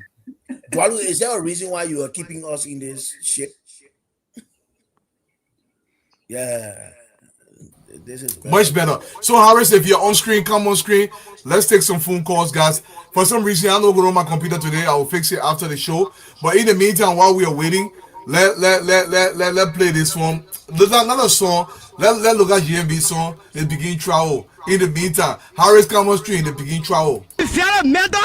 Dwalu, is there a reason why you are keeping us in this shit? Yeah. This is much better. So Harris, if you're on screen, come on screen. Let's take some phone calls, guys. For some reason, I'm not going on my computer today. I will fix it after the show. But in the meantime, while we are waiting, let play this one. Another song. Let look at GMB song. The begin trial. In the meantime, Harris come on screen. The begin trial. If you're a mentor,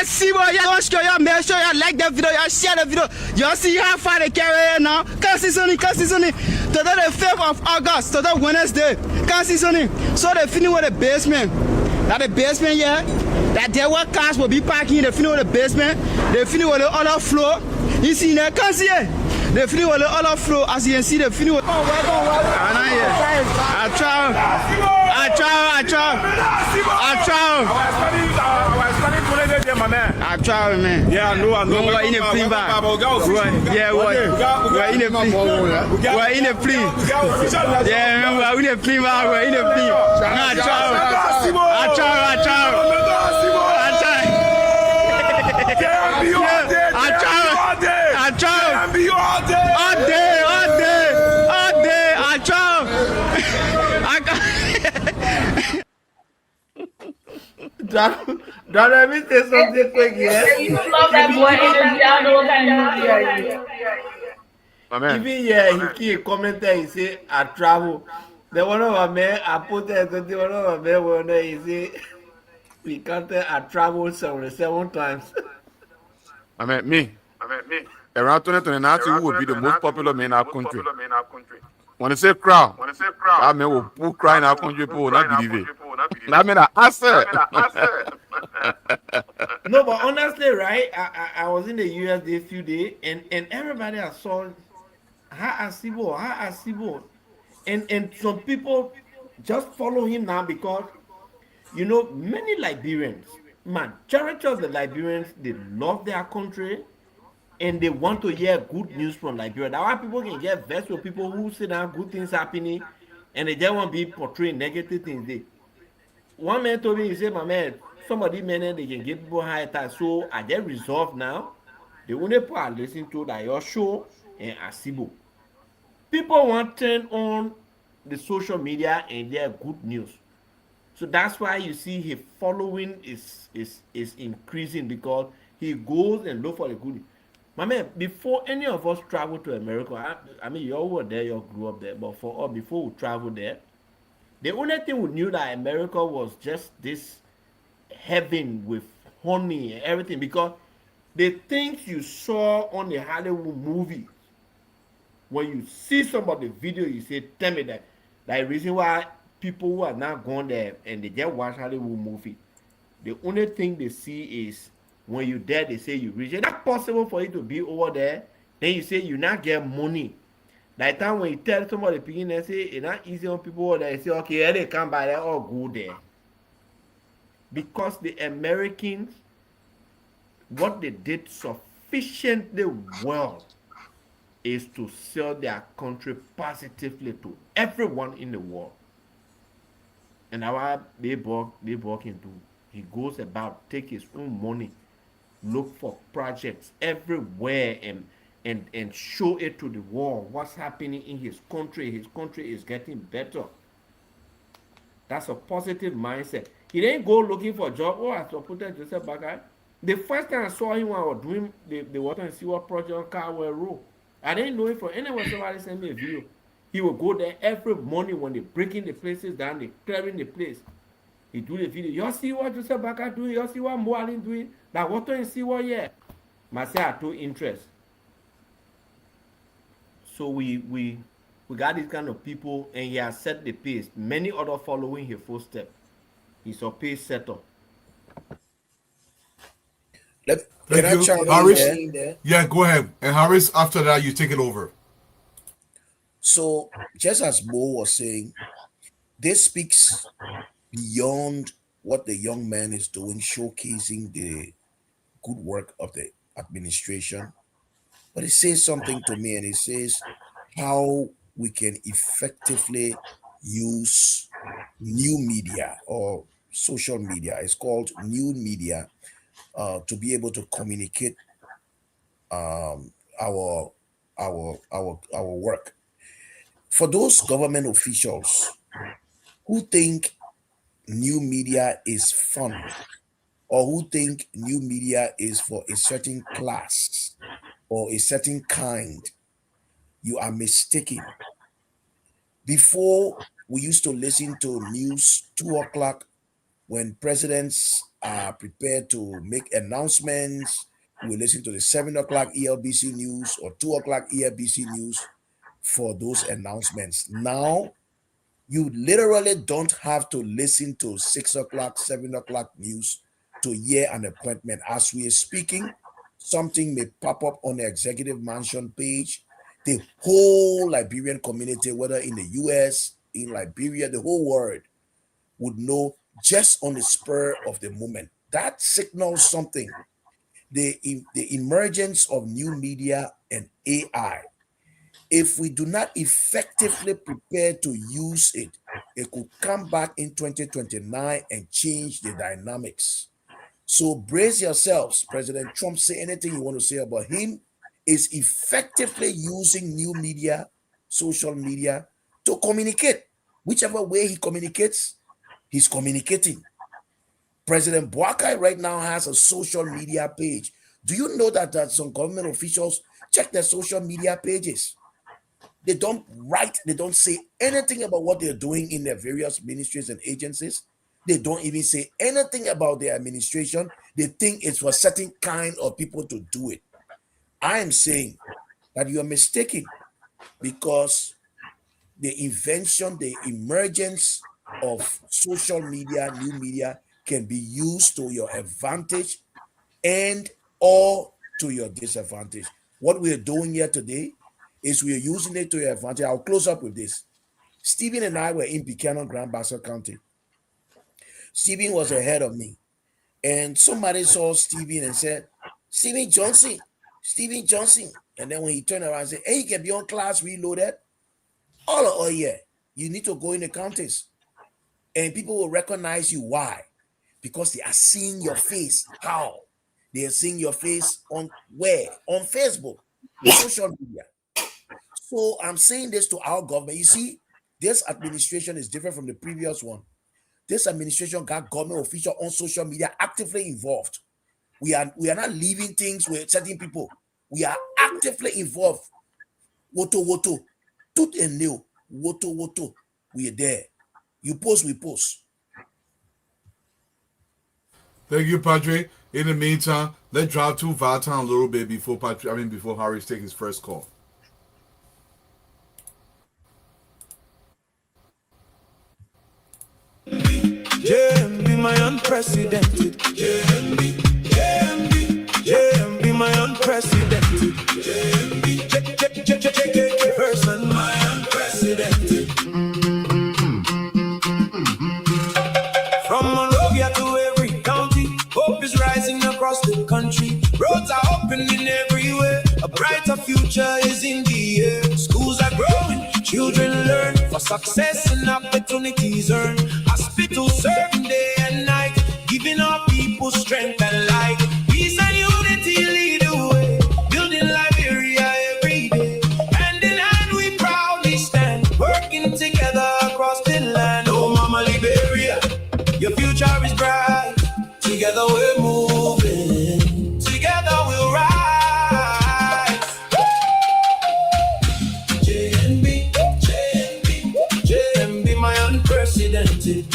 see what you want to make sure you like the video, you share the video. You see how far they carry now. Can't see Today the 5th of August, today Wednesday. Can't see So they finish with the basement. That the basement here, that there were cars will be parking. They finish with the basement. They finish with the other floor. You see there, can't see it. They finish with the other flow. As you can see, they finish with. I try. I try, man. Yeah, I know. We're in a plea back. Yeah, we're in a plea. We're in a plea. Yeah, we're in a plea back. We're in a plea. I try. Let me say something quick here. You love that boy energy. I don't know what kind of energy are you. Even here, he keep commenting. He say, "I travel." The one of my men, I put there. The one of my men, one day, he say, "We counted. I traveled 77 times." Me. Around 2029, who will be the most popular man in our country? When they say crowd, that man will pull cry in our country. People will not believe it. That mean I answer. No, but honestly, right? I was in the US a few days, and everybody I saw, how Asibo, and some people just follow him now because many Liberians, majority of the Liberians, they love their country. And they want to hear good news from Liberia. That's why people can get vexed with people who say that good things happening and they just want to be portraying negative things. One man told me, he said, "My man, somebody men they can give people high tax." So I just resolved now. The only people I listen to that your show and Asibo. People want to turn on the social media and their good news. So that's why you see his following is increasing because he goes and look for the good. My man, before any of us travel to America, I mean, you all were there, you all grew up there, but for us, before we travel there, the only thing we knew that America was just this heaven with honey and everything because the things you saw on the Hollywood movie, when you see somebody video, you say, "Tell me that." The reason why people who are not gone there and they just watch Hollywood movie, the only thing they see is when you there, they say you rich. It's not possible for you to be over there. Then you say you not get money. Like time when you tell somebody picking and say it's not easy on people over there, they say, "Okay, here they come by, they all go there." Because the Americans, what they did sufficiently well is to sell their country positively to everyone in the world. And our they work into. He goes about, take his own money, look for projects everywhere and show it to the world what's happening in his country. His country is getting better. That's a positive mindset. He didn't go looking for a job. Oh, I supported Joseph Bagai. The first time I saw him when I was doing the water and sewer project on Carwell Road, I didn't know him from anywhere. Somebody sent me a video. He would go there every morning when they're breaking the places down, they're clearing the place. He do the video. You see what Joseph Bagai doing? You see what Moalin doing? That water and sewer, yeah. Myself took interest. So we got this kind of people, and he has set the pace. Many other following his footsteps. He's a pace setter. Can I chime Harris? in there? Yeah, go ahead. And Harris, after that, you take it over. So, just as Mo was saying, this speaks beyond what the young man is doing, showcasing the good work of the administration. But it says something to me, and it says how we can effectively use new media or social media. It's called new media to be able to communicate our work. For those government officials who think new media is fun or who think new media is for a certain class or a certain kind, you are mistaken. Before, we used to listen to news 2 o'clock when presidents are prepared to make announcements. We listen to the 7 o'clock ELBC news or 2 o'clock ELBC news for those announcements. Now, you literally don't have to listen to 6 o'clock, 7 o'clock news to hear an appointment. As we are speaking, something may pop up on the executive mansion page the whole Liberian community, whether in the US, in Liberia, the whole world, would know just on the spur of the moment. That signals something. The emergence of new media and AI. If we do not effectively prepare to use it, it could come back in 2029 and change the dynamics. So brace yourselves. President Trump, say anything you want to say about him, is effectively using new media, social media, to communicate. Whichever way he communicates, he's communicating. President Boakai right now has a social media page. Do you know that some government officials check their social media pages? They don't write, they don't say anything about what they're doing in their various ministries and agencies. They don't even say anything about their administration. They think it's for certain kind of people to do it. I am saying that you are mistaken, because the invention, the emergence of social media, new media, can be used to your advantage and or to your disadvantage. What we are doing here today is we are using it to your advantage. I'll close up with this. Stephen and I were in Buchanan, Grand Bassa County. Stephen was ahead of me. And somebody saw Stephen and said, Stephen Johnson. And then when he turned around and said, hey, you can be on Class Reloaded. Oh yeah, you need to go in the counties. And people will recognize you. Why? Because they are seeing your face. How? They are seeing your face on where? On Facebook, social media. So I'm saying this to our government. You see, this administration is different from the previous one. This administration got government officials on social media actively involved. We are not leaving things with certain people. We are actively involved. Woto, tooth and nail. Woto. We are there. You post, we post. Thank you, Padre. In the meantime, let's drop to Valtown a little bit before Harris take his first call. JMB, my unprecedented. JMB, my unprecedented. JMB, person, my unprecedented. From Monrovia to every county, hope is rising across the country. Roads are opening everywhere. A brighter future is in the air. Schools are growing, children learn. For success and opportunities earned. Hospitals serving day and night, giving our people strength and light. Peace and unity lead the way, building Liberia every day. Hand in hand we proudly stand, working together across the land. Oh Mama Liberia, your future is bright. Together we're moving, together we'll rise. JMB, my unprecedented.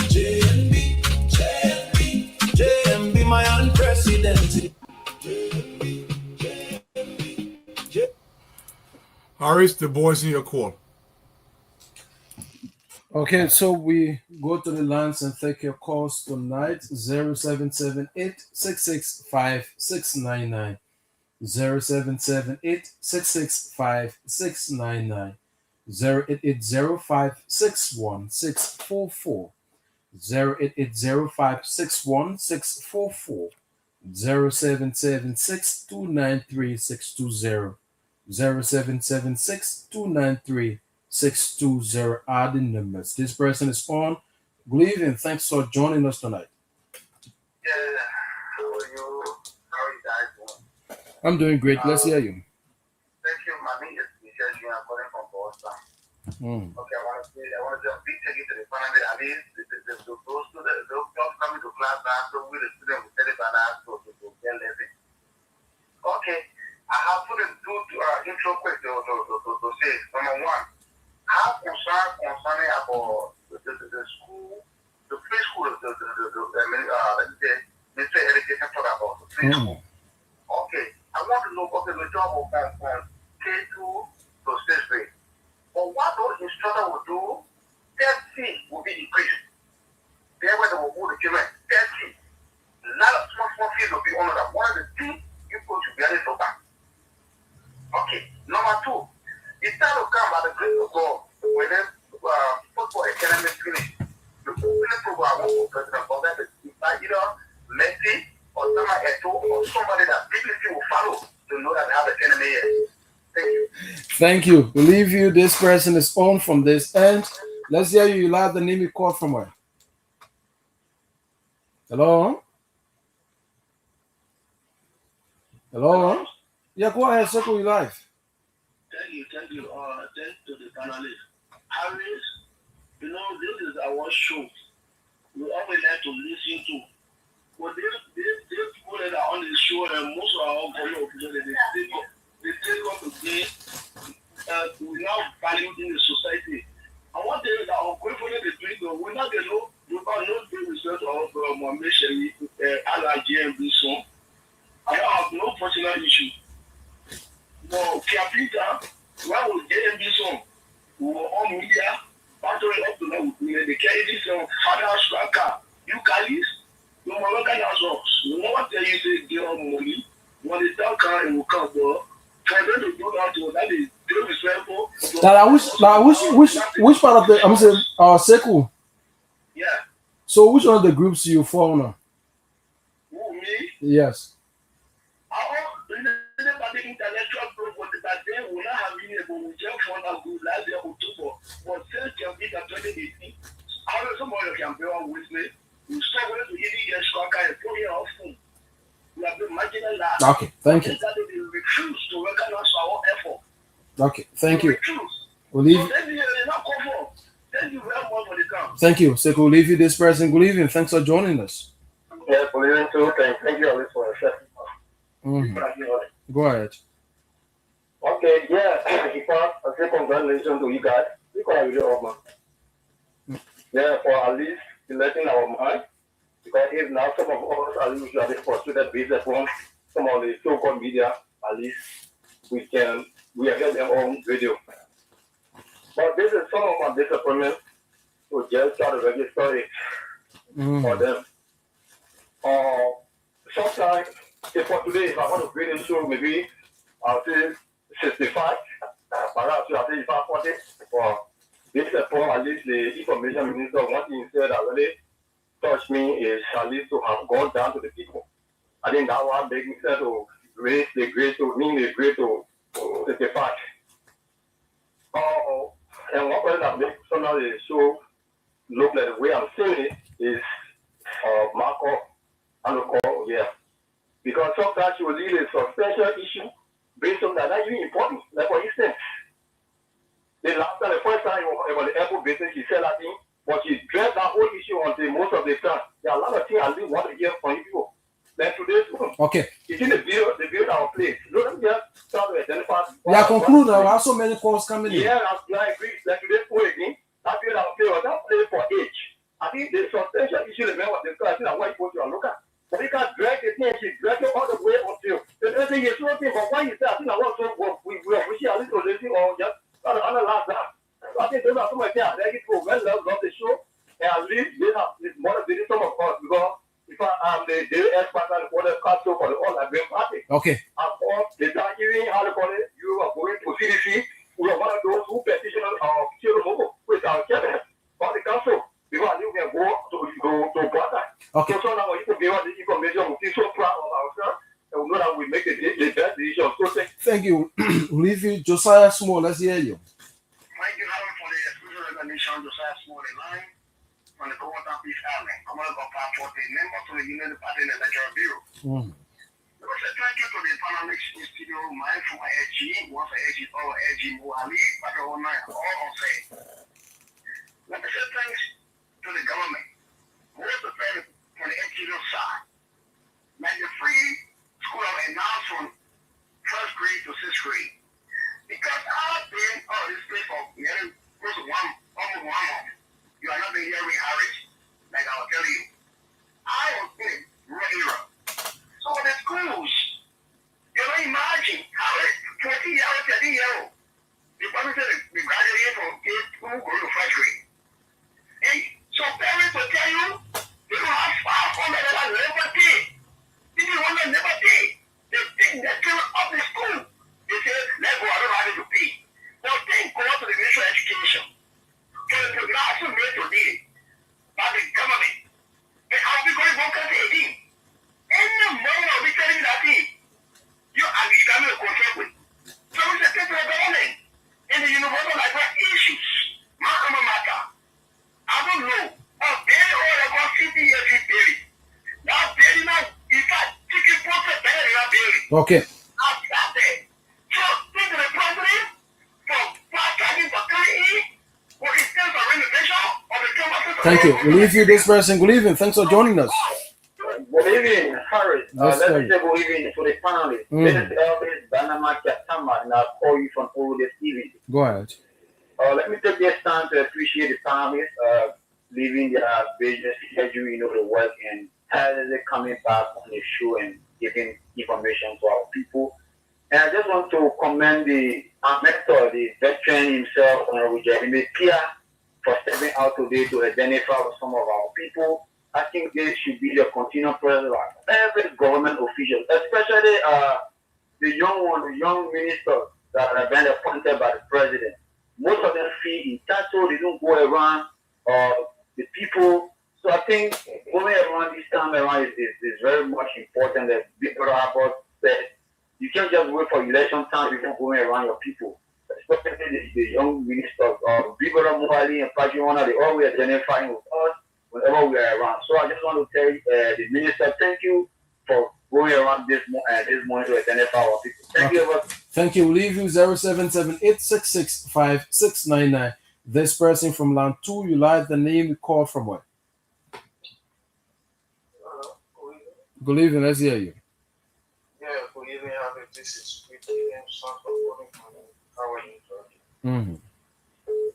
JMB, my unprecedented. Harris, the boys in your call. Okay, so we go to the lines and take your calls tonight. 0778-665-699. 0778-665-699. 0880561-644. 0880561-644. 0776-293-620. 0776-293-620 are the numbers. This person is on. Good evening. Thanks for joining us tonight. Yeah, how are you? How are you guys doing? I'm doing great. Let's hear you. Thank you. My name is Michelle. I'm calling from Boston. Okay, I want to say a big thank you to the family. I mean, those students, those coming to class now, so we the students will tell it by now, so to get lesson. Okay, I have put in two intro quick to say. Number one, how concerning about the school, the preschool, the military education talk about the preschool. Okay, I want to know, okay, the job will come from K2 to 6th grade. But what those instructors will do, their fee will be increased. There where they will move the children, their fee. A lot of small fees will be honored. One of the things you put together to back. Okay, number two, the Thank you. We leave you. This person is on from this end. Let's hear you. You have the name you called from where? Hello? Hello? Yeah, go ahead. Circle your life. Thank you. Thanks to the panelists. Harris, this is our show. We always like to listen to. But these people that are on the show, and most of our government officials, they take up today. We now value in the society. And one thing that our government is doing, we not get no result of Mohammed allergy and this one. I have no personal issue. But Capita, why would get this one? We were on media, battery up to now, they carry this father striker, you Kalis. No more local results. No one tell you say give them money. When they talk and will come, but for them to do that, that is disrespectful. Which part of the I'm saying Seku? Yeah. So which one of the groups you follow now? Who, me? Yes. The intellectual group was that they will not have been able to just for a group last year October, but still can be that 2018. How does somebody can bear with me? We struggle to even get stronger and put here off food. We have been marginalized. Okay, thank you. That they refuse to recognize our effort. Okay, thank you. Refuse. We'll leave. So then you're not cover. Thank you very much for the time. Thank you. Seku, we'll leave you this person. Good evening. Thanks for joining us. Yeah, good evening too. Thank you, Alice, for your Go ahead. Okay, yeah. In fact, I say congratulations to you guys. You can really off, man. Yeah, for at least letting our mind. Because if now some of us are usually frustrated based upon some of the so-called media, at least we are getting our own video. But this is some of my disappointment to just try to register it for them. Sometimes, if for today, if I want to create a show, maybe I'll say 65, perhaps I'll say if I 40, for this upon at least the information minister, one thing he said that really touched me is at least to have gone down to the people. I think that one made me say to raise the grade to mean the grade to 65. And one person that makes somehow the show look like the way I'm seeing it is Marco Anuko, yeah. Because sometimes you will leave a substantial issue based on that even important. Like for instance, the first time it was the airport business, she said that thing, but she dressed that whole issue until most of the time. There are a lot of things I really want to hear from you people. Like today's one. Okay. You see the video that was played. Let me just start to identify. Yeah, conclude. There are so many calls coming in. Yeah, I agree. Like today's one again, that video that was played was not played for age. I think the substantial issue the man was discussing and what you put your look at. But you can drag the thing, she dragged it all the way until the other thing is something, but why you say I think I want to work, we should at least listen or just try to analyze that. So I think those are some of the things I like it for well love the show. And at least this is motivating some of us because if I'm the daily expert for the castle for the all Liberian party. Okay. Of course, the Nigerian, how to call it, you are going to CDC, we are one of those who petitioned Chiromogo with our chairman for the council. Because you can go to Ghana. Okay. So now you can give us the information. We feel so proud of ourselves. And we know that we make the best decision. So thank you. We'll leave you. Josiah Small, let's hear you. thank you, Harry, for the exclusive recognition. Josiah Small, the line from the Covenant Peace Island. I'm going to go for the member to the United Party and Electoral Bureau. Thank you to the panelists in the studio. My from AG, one for AG, or AG Mohali, but all on say. Let me say thanks to the government. Most of them from the education side. Like the free school announced from first grade to sixth grade. Because I've been on this place for nearly close to almost 1 month. You are not been hearing Harris, like I'll tell you. I was in a rural era. So the schools, you don't imagine how 20-year-old, 30-year-old, the parents said they graduate from grade school go to first grade. And so parents will tell you, they don't have $500 never pay. People want to never pay. They take the children up the school. They say, let's go, I don't have to pay. But then go to the Ministry of Education. So the last one made today by the government. And I'll be going to go to 18. And the money will be telling you that thing. You are becoming a contract with. So we say, take the government. Okay. Thank you. We'll leave you this person. Good evening. Thanks for joining us. Good evening, Harry. Yes, Let sir. me say good evening to the panelists. This is Elvis Banama Katama, and I'll call you from over this evening. Go ahead. Let me take this time to appreciate the panelists leaving their busy schedule, the work, and tirelessly coming back on the show and giving information to our people. And I just want to commend the mentor, the veteran himself, Jeremy Pia, for stepping out today to identify with some of our people. I think this should be the continual process of every government official, especially the young ministers that have been appointed by the president. Most of them feel entitled, they don't go around the people. So I think going around this time around is very much important. That Big Brother Abbott said, you can't just wait for election time before going around your people. Especially the young ministers, Big Brother Mohali and Pajiwana, they always identifying with us whenever we are around. So I just want to tell the minister, thank you for going around this morning to identify our people. Thank you. Thank you. We'll leave you 077-866-5699. This person from Land 2, you like the name you call from where? Good evening. Let's hear you. Yeah, good evening. This is how are you Mm-hmm.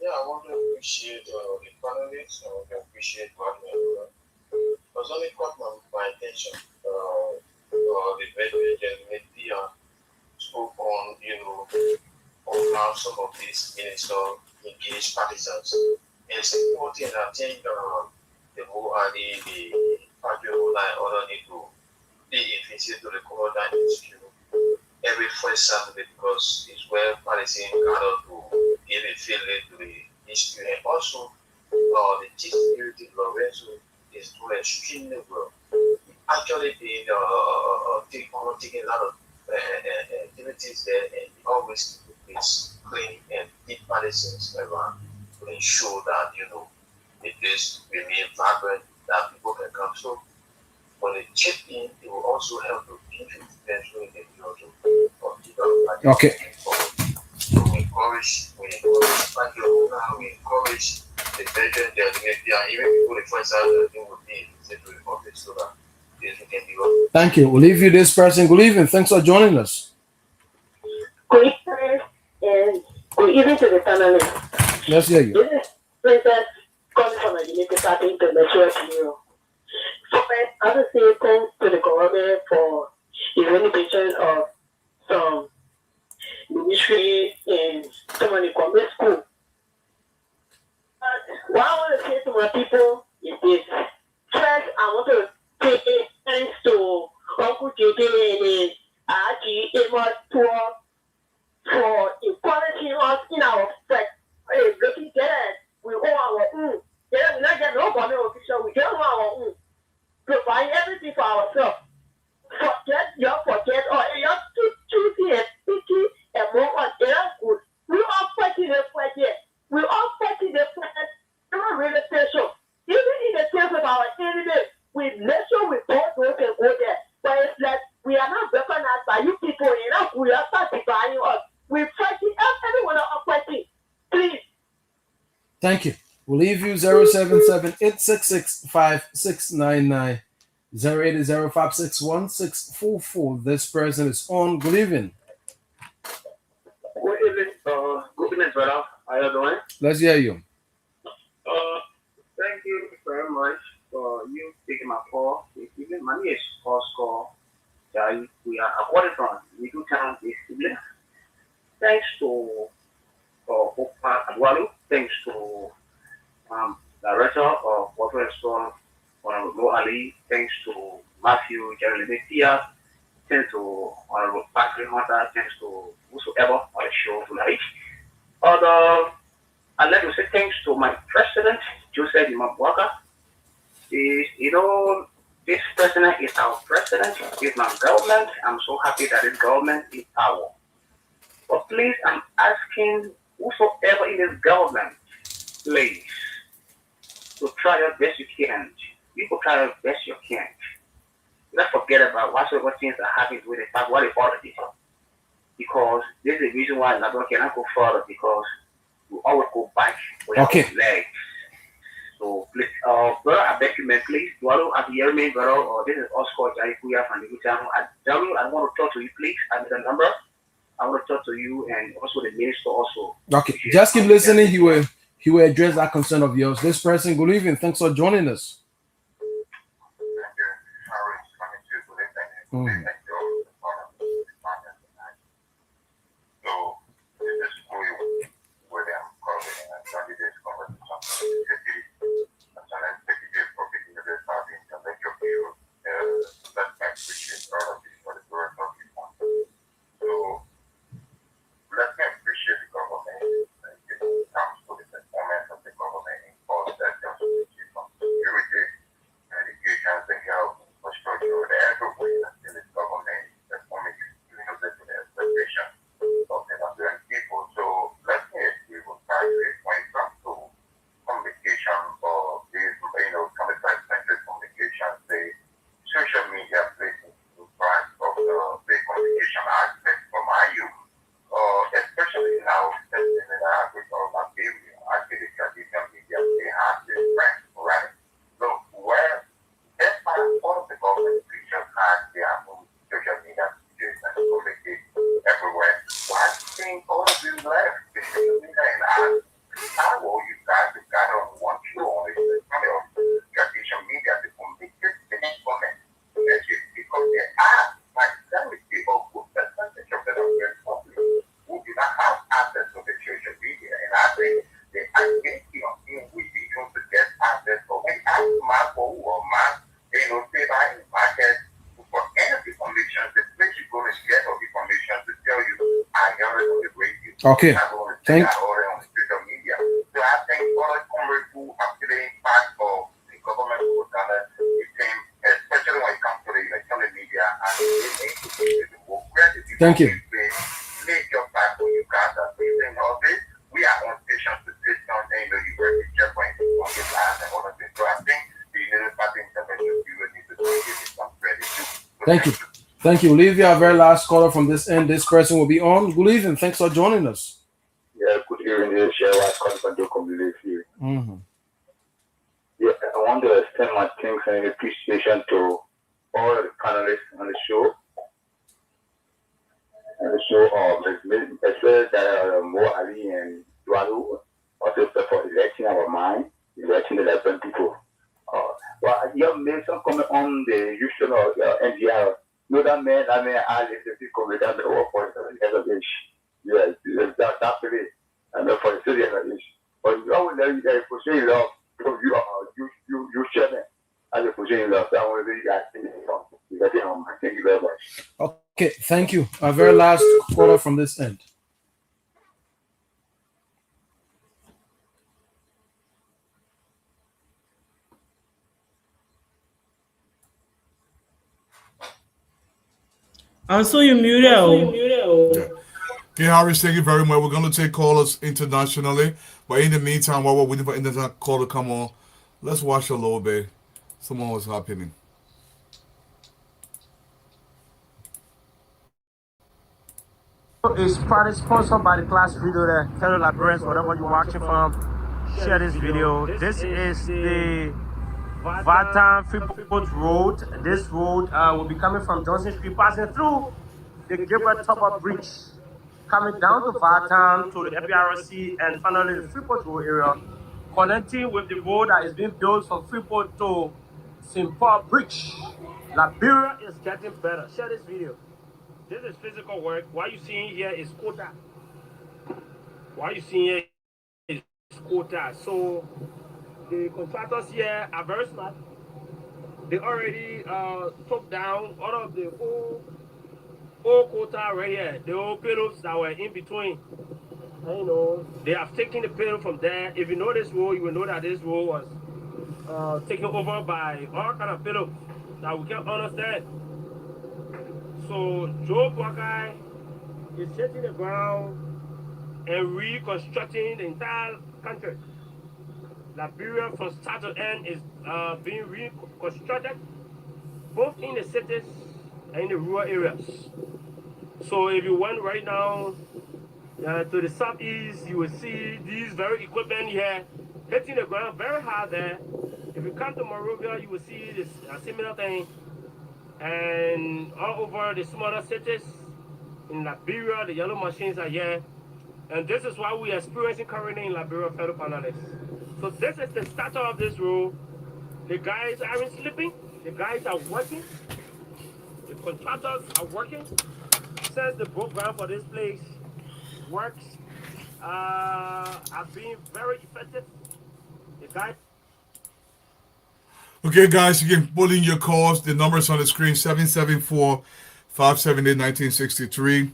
Yeah, I want to appreciate the panelists. I want to appreciate Magna. It was only caught my attention. The media spoke on, on how some of these ministers engage partisans. And it's important, I think, the Mohali, the Pajo, and other need to be efficient to record that issue every first Saturday because it's where partisans gather to give a feeling to the issue. And also, the chief security Lorenzo is doing extremely well. Actually, been taking a lot of activities there, and he always is clean and keep partisans around to ensure that the place remain vibrant, that people can come. So when they chip in, it will also help to give you potential in the Okay. So we encourage the veteran, the media, even people the first time that they will be to the office so that this can be well. Thank you. We'll leave you this person. Good evening. Thanks for joining us. Good evening and good evening to the panelists. Let's hear you. This is Princess calling from a United Party International Bureau. So I have to say thanks to the government for the renovation of some ministry in some of the government school. What I want to say to my people is this. First, I want to say thanks to Uncle JJ and Aji Amos for encouraging us in our fact. Looking at we own our own. We not get no government official. We just own our own. Provide everything for ourselves. Forget or you're choosing and speaking and more on good. We all fighting the fight here. We all fighting the fight. Not really special. Even in the case of our enemy, we make sure we both go there. But it's like we are not recognized by you people. We are satisfying us. We're fighting. Everyone are fighting. Please. Thank you. We'll leave you 077-866-5699. 080-561-644. This person is on. Good evening. Good evening, brother. How are you doing? Let's hear you. Thank you very much for you taking my call. Even my name is Oscar. We are according from Middle Town, East. Thanks to Opa Adwalu. Thanks to Director of Water and Storm, Honorable Ali. Thanks to Matthew Jerry Lemaitia. Thanks to Honorable Patrick Hunter. Thanks to whosoever on the show tonight. I'd like to say thanks to my president, Joseph Imabwaka. This president is our president. It's my government. I'm so happy that this government is ours. But please, I'm asking whosoever in this government, please, to try your best you can. You can try your best you can. let's forget about whatsoever things are happening with the fact what the politics. Because this is the reason why Labrador cannot go further because we always go back with our legs. So please, brother, I beg you, man, please, do I hear me, brother? Or this is Oscar Jaikuya from the channel. I want to talk to you, please. I need a number. I want to talk to you and also the minister also. Okay, just keep listening. He will address that concern of yours. This person, good evening. Thanks for joining us. Mm. Okay. Thank you. Thank you. Thank you. Thank you. Olivia, our very last caller from this end. This person will be on. Good evening. Thanks for joining us. Yeah, good evening. I calling from the community. Mm-hmm. Yeah, I want to extend my thanks and appreciation to all the panelists on the show. Especially Mo Ali and Dualu, also for electing our mind, electing the 11 people. Well, you made some comment on the usual NGR. No, that man, I live the comment that the work for the yes, that's it. And for the city, but you always let you guys pursue love because you share it. As a pushing love, that one really got things on. Thank you very much. Okay, thank you. Our very last caller from this end. And so you muted. Yeah. Okay, Harris, thank you very much. We're going to take callers internationally. But in the meantime, while we're waiting for international call to come on, let's watch a little bit. Someone was happening. Is proudly sponsored by the ClassReloaded. Fellow librarians, whatever you're watching from, share this video. This is the Vatan Freeport Road. This road will be coming from Johnson Street, passing through the Gilbert Tupper Bridge, coming down to Vatan to the FBRC and finally the Freeport Road area, connecting with the road that is being built from Freeport to St. Paul Bridge. Liberia is getting better. Share this video. This is physical work. What you seeing here is quota. What you seeing here is quota. So the contractors here are very smart. They already took down all of the old quota right here. The old payloads that were in between. And, you know, they have taken the payload from there. If you know this road, you will know that this road was taken over by all kind of payloads that we can understand. So Joe Buckeye is hitting the ground and reconstructing the entire country. Liberia from start to end is being reconstructed. both in the cities and in the rural areas. So if you went right now to the southeast, you will see these very equipment here hitting the ground very hard there. If you come to Monrovia, you will see this similar thing. And all over the smaller cities in Liberia, the yellow machines are here. And this is what we are experiencing currently in Liberia federal panelists. So this is the starter of this rule. The guys aren't sleeping. The guys are working. The contractors are working. Since the program for this place works, are being very effective. The guys. Okay, guys, you can put in your calls. The numbers on the screen: 774-578-1963.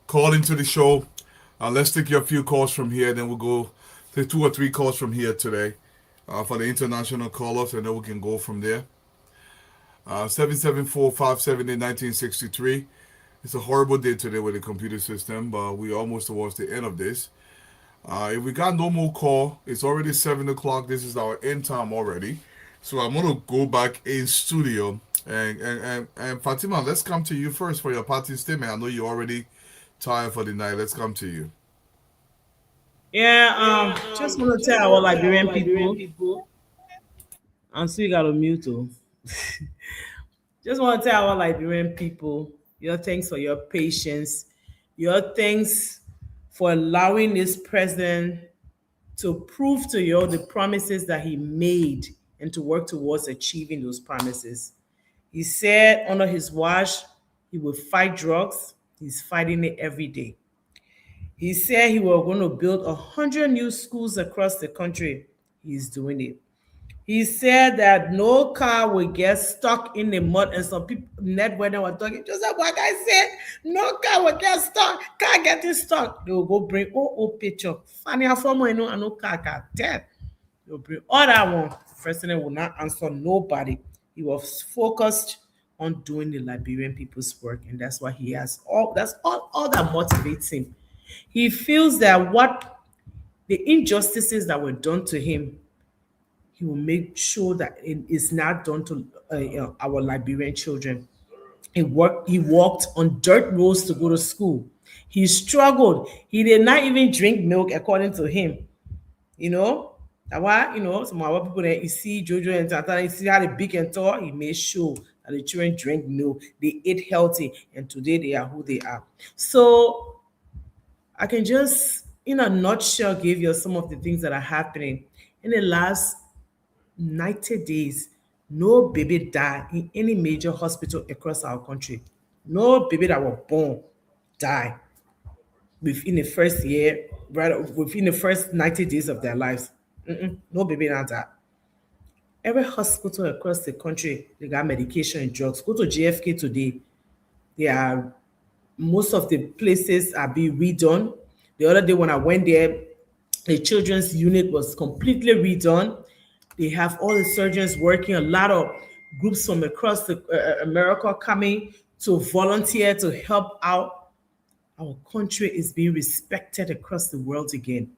Call into the show. Let's take a few calls from here. Then we'll go to 2 or 3 calls from here today for the international call-ups, and then we can go from there. 774-578-1963. It's a horrible day today with the computer system, but we're almost towards the end of this. If we got no more call, it's already 7 o'clock. This is our end time already. So I'm going to go back in studio. And Fatima, let's come to you first for your party statement. I know you're already tired for the night. Let's come to you. Yeah, just want to tell our Liberian people. I'm still got a mute. Just want to tell our Liberian people, your thanks for your patience. Your thanks for allowing this president to prove to you the promises that he made and to work towards achieving those promises. He said under his watch, he will fight drugs. He's fighting it every day. He said he was going to build 100 new schools across the country. He's doing it. He said that no car will get stuck in the mud, and some people net when they were talking, just like what I said, no car will get stuck. Car getting stuck. They will go bring picture. Funny how former and no car got dead. They will bring all that one. President will not answer nobody. He was focused on doing the Liberian people's work, and that's why he has all that motivates him. He feels that what the injustices that were done to him, he will make sure that it is not done to our Liberian children. He walked on dirt roads to go to school. He struggled. He did not even drink milk, according to him. You know, that's why, some of our people that you see Jojo and Tata, you see how they big and tall, he made sure that the children drank milk, they ate healthy, and today they are who they are. So I can just, in a nutshell, give you some of the things that are happening. In the last 90 days, no baby died in any major hospital across our country. No baby that were born died within the first year, within the first 90 days of their lives. No baby not died. Every hospital across the country, they got medication and drugs. Go to JFK today, most of the places are being redone. The other day when I went there, the children's unit was completely redone. They have all the surgeons working, a lot of groups from across America coming to volunteer to help out. Our country is being respected across the world again.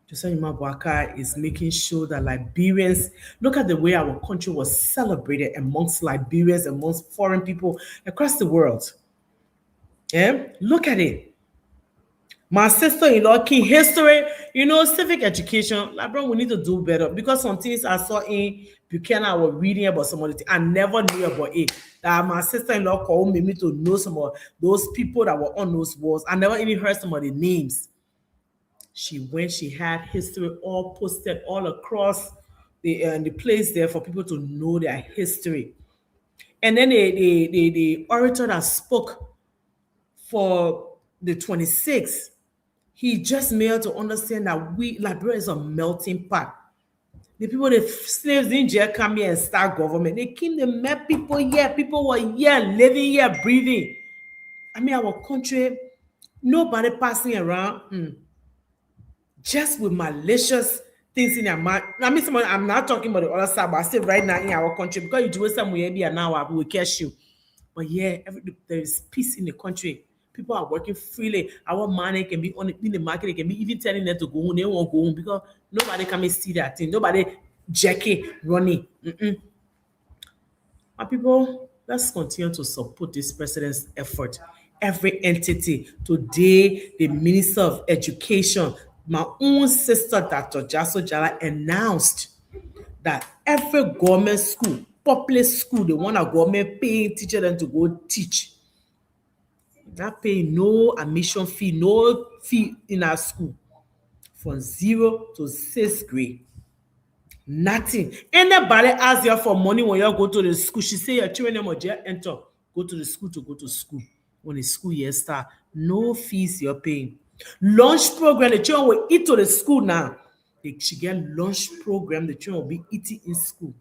Josiah Mabwaka is making sure that Liberians, look at the way our country was celebrated amongst Liberians, amongst foreign people across the world. Yeah, look at it. My sister-in-law, key history, civic education. Like, bro, we need to do better because some things I saw in Buchanan, I was reading about some of the things I never knew about it. That my sister-in-law called me to know some of those people that were on those walls. I never even heard some of the names. She had history all posted all across the place there for people to know their history. And then the orator that spoke for the 26th, he just made to understand that Liberia is a melting pot. The people, the slaves in jail come here and start government. They came, they met people here. People were here, living here, breathing. I mean, our country, nobody passing around just with malicious things in their mind. I mean, I'm not talking about the other side, but I say right now in our country, because you do somewhere here now, we will catch you. But yeah, there is peace in the country. People are working freely. Our money can be in the market. They can be even telling them to go home. They won't go home because nobody can see that thing. Nobody jacking, running. My people, let's continue to support this president's effort. Every entity, today, the Minister of Education, my own sister, Dr. Jaso Jala, announced that every government school, public school, the one that government paying teacher them to go teach, not paying no admission fee, no fee in our school from 0 to 6th grade. Nothing. Anybody ask you for money when you go to the school, she say your children must just enter, go to the school to go to school. When the school year start, no fees you're paying. Lunch program, the children will eat to the school now. She get lunch program, the children will be eating in school.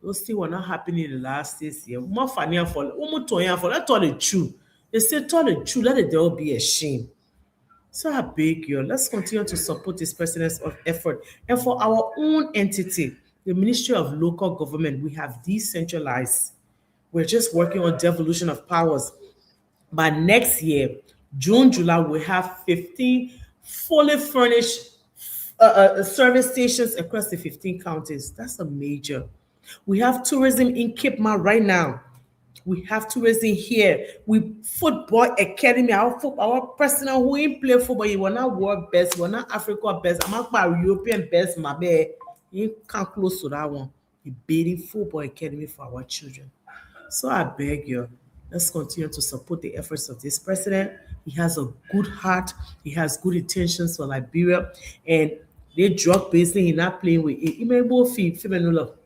Those things were not happening in the last 6 years. More funny for let's tell the truth. They say tell the truth, let the devil be ashamed. So I beg you, let's continue to support this president's effort. And for our own entity, the Ministry of Local Government, we have decentralized. We're just working on devolution of powers. By next year, June, July, we have 15 fully furnished service stations across the 15 counties. That's a major. We have tourism in Cape Mount right now. We have tourism here. We football academy. Our personal who ain't play football. You want not world best. You want not Africa best. I'm not about European best. My bad. You can't close to that one. You building football academy for our children. So I beg you, let's continue to support the efforts of this president. He has a good heart. He has good intentions for Liberia, and they drug business. He's not playing with it. He may both feel female.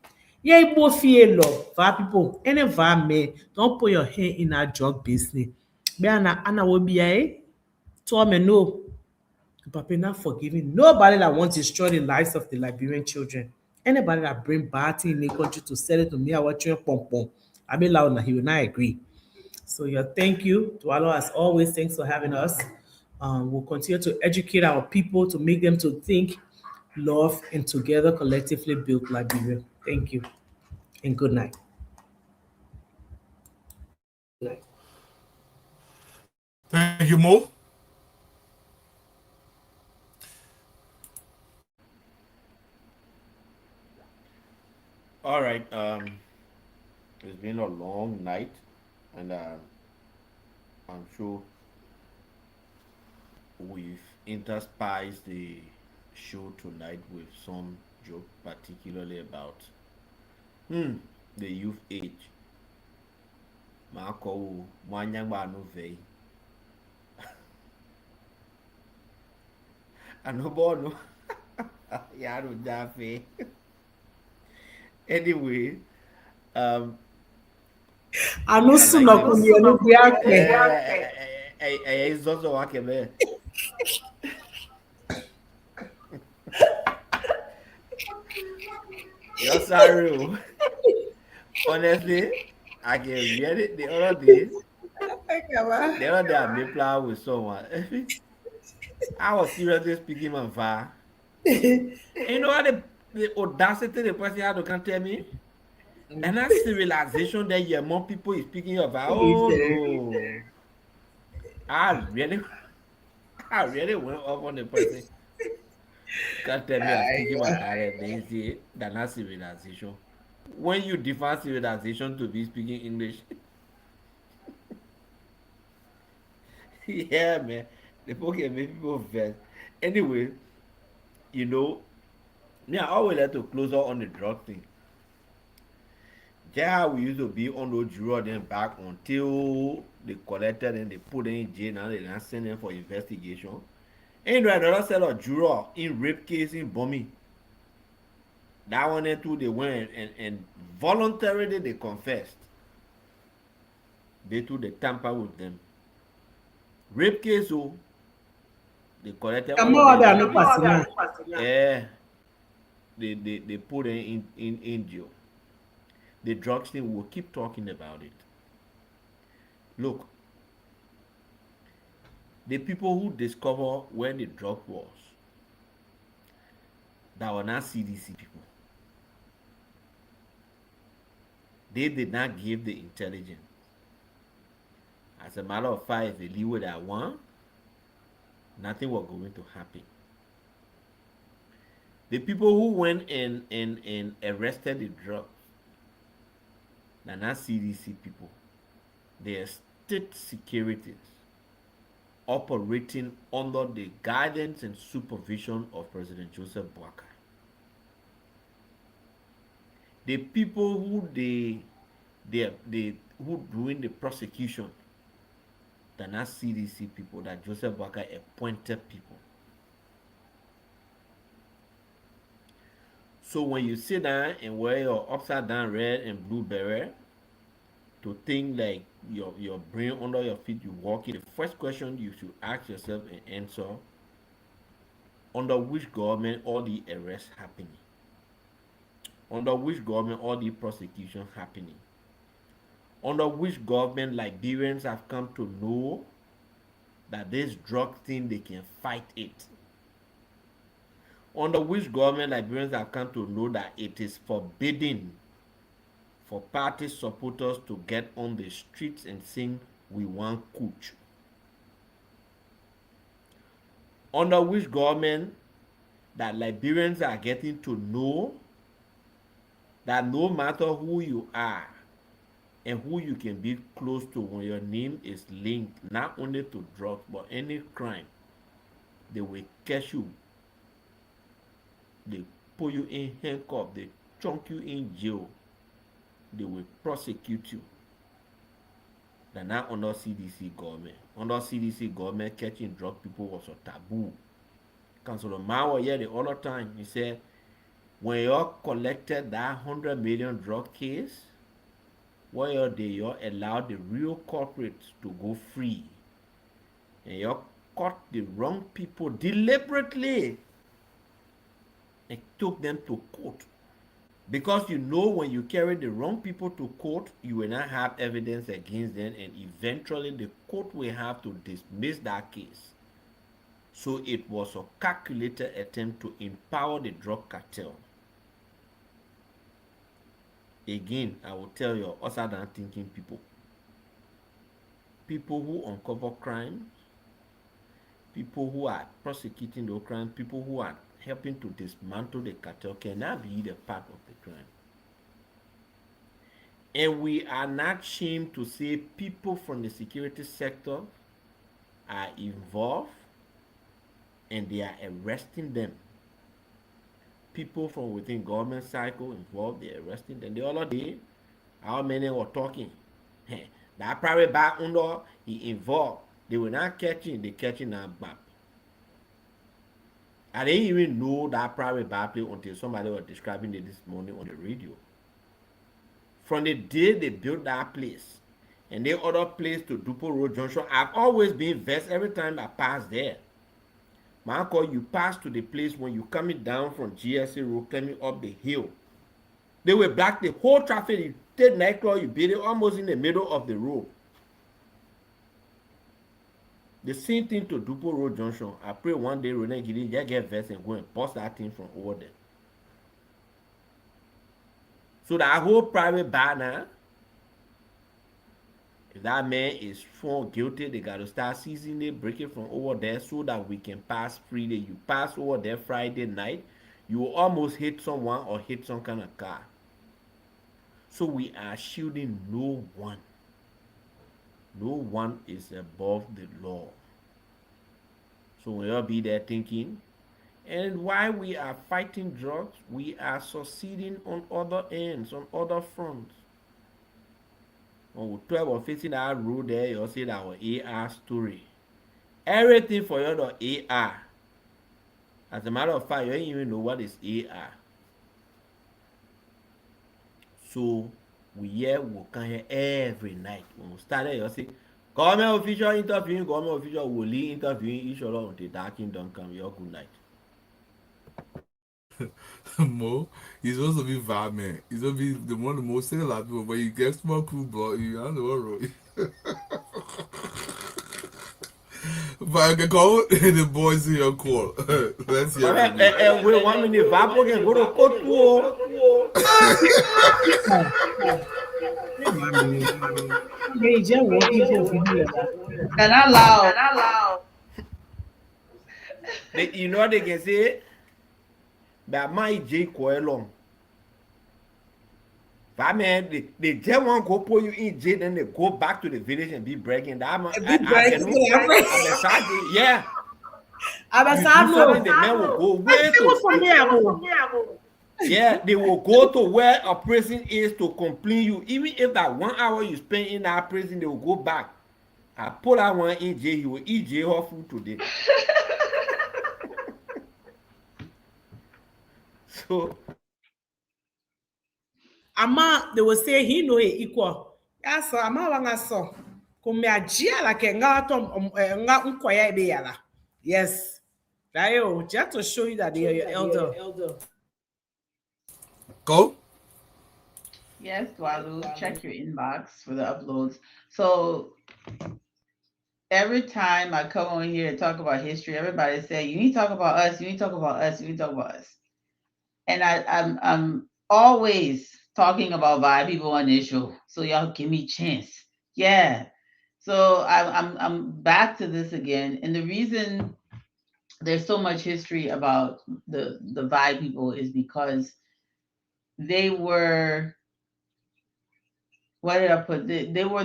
Yeah, you both feel love. Va people, any va man, don't put your hand in that drug business. Me Anna will be a told me no. Papa not forgiving nobody that wants to destroy the lives of the Liberian children. Anybody that bring bad thing in the country to sell it to me, I watch you pom pom. I be loud now, he will not agree. So yeah, thank you to Allah as always. Thanks for having us. We'll continue to educate our people to make them to think, love, and together collectively build Liberia. Thank you and good night. Thank you, Mo. All right. It's been a long night, and I'm sure we've interspiced the show tonight with some joke, particularly about the youth age. Marco Mwanyangba no vey. Ano bono. Yaro Jaffe. Anyway, I know soon like you no be acting. It's also working man. You're sorry. Honestly, I can read it the other day. The other day I made plan with someone. I was seriously speaking my va. You know what the audacity the person had to come tell me? And that civilization that yeah, more people is speaking of. Oh no. I really went off on the person. Can't tell me I'm speaking my dialect. They say that not civilization. When you define civilization to be speaking English, yeah, man, the can make people vex. Anyway, you know, me I always like to close out on the drug thing. Yeah, we used to be on those juror then back until they collected and they put them in jail and they then send them for investigation. And another set of juror in rape case in bombing. That one and two they went and voluntarily they confessed. They too they tamper with them. Rape case oh they collected all of them. Yeah. They put them in jail. The drugs thing will keep talking about it. Look, the people who discover where the drug was, that were not CDC people. They did not give the intelligence. As a matter of fact, if they leave with that one, nothing was going to happen. The people who went and arrested the drugs, than our CDC people. They are state securities operating under the guidance and supervision of President Joseph Boakai. The people who who doing the prosecution than our CDC people, that Joseph Boakai appointed people. So when you sit down and wear your upside down red and blue beret to think like your brain under your feet, you walk in, the first question you should ask yourself and answer: under which government all the arrests happening? Under which government all the prosecution happening? Under which government Liberians have come to know that this drug thing, they can fight it? Under which government Liberians have come to know that it is forbidden for party supporters to get on the streets and sing "We Want Cooch"? Under which government that Liberians are getting to know that no matter who you are and who you can be close to, when your name is linked not only to drugs but any crime, they will catch you, they put you in handcuffs, they chunk you in jail, they will prosecute you. They're not under CDC government. Under CDC government, catching drug people was a taboo. Councilor Mao here the other time, he said, when you collected that 100 million drug case, why you allowed the real culprits to go free, and you caught the wrong people deliberately and took them to court, because you know when you carry the wrong people to court, you will not have evidence against them, and eventually the court will have to dismiss that case. So it was a calculated attempt to empower the drug cartel. Again, I will tell you, outside than thinking people who uncover crimes, people who are prosecuting those crimes, people who are helping to dismantle the cartel cannot be the part of the crime. And we are not ashamed to say people from the security sector are involved and they are arresting them. People from within government cycle involved, they're arresting them. The other day, how many were talking? That private back under, he involved. They were not catching, they catching that back. I didn't even know that private bar play until somebody was describing it this morning on the radio. From the day they built that place and the other place to Dupo Road Junction, I've always been vexed every time I pass there. My uncle, you pass to the place when you coming down from GSA Road, coming up the hill. They will block the whole traffic. You take nightclub, you build it almost in the middle of the road. The same thing to Dupo Road Junction. I pray one day René Gidi just get vexed and go and bust that thing from over there. So that whole private bar now, if that man is found guilty, they got to start seizing it, break it from over there so that we can pass freely. You pass over there Friday night, you will almost hit someone or hit some kind of car. So we are shielding no one. No one is above the law. So when you'll be there thinking, and while we are fighting drugs, we are succeeding on other ends, on other fronts. On 12 or 15 hour road there, you'll see our AR story. Everything for your AR. As a matter of fact, you don't even know what is AR. So we come here every night. When we start there, you'll see government official interviewing, government official will leave interviewing each other until dark kingdom come. Your good night. Mo, he's supposed to be bad man. He's supposed to be the one of the most civilized people, but you get small cool, but you don't know what road. But I can call the boys in your call. Let's hear from you. Wait 1 minute, Vapo can go to court Can I allow? You know what they can say? That my J long. But man, they just want to go put you in jail, then they go back to the village and be bragging. That man, Be bragging, I'm excited. Yeah. I'm You do something, the man will go way to. Yeah, they will go to where a prison is to complain you. Even if that 1 hour you spend in that prison, they will go back. I put that one in jail, he will eat jail food today. So Ama, they will say he no equal. Yes, ama wanga so. Kome ajia la ke nga tom nga unkoya ebe yala. Yes. Dayo, just to show you that they are your elder. Go. Yes, Dwalu, check your inbox for the uploads. So every time I come on here to talk about history, everybody say, you need to talk about us, you need to talk about us, you need to talk about us. And I'm always talking about Vi people on this show. So y'all give me a chance. Yeah. So I'm back to this again. And the reason there's so much history about the Vi people is because they were, what did I put? They were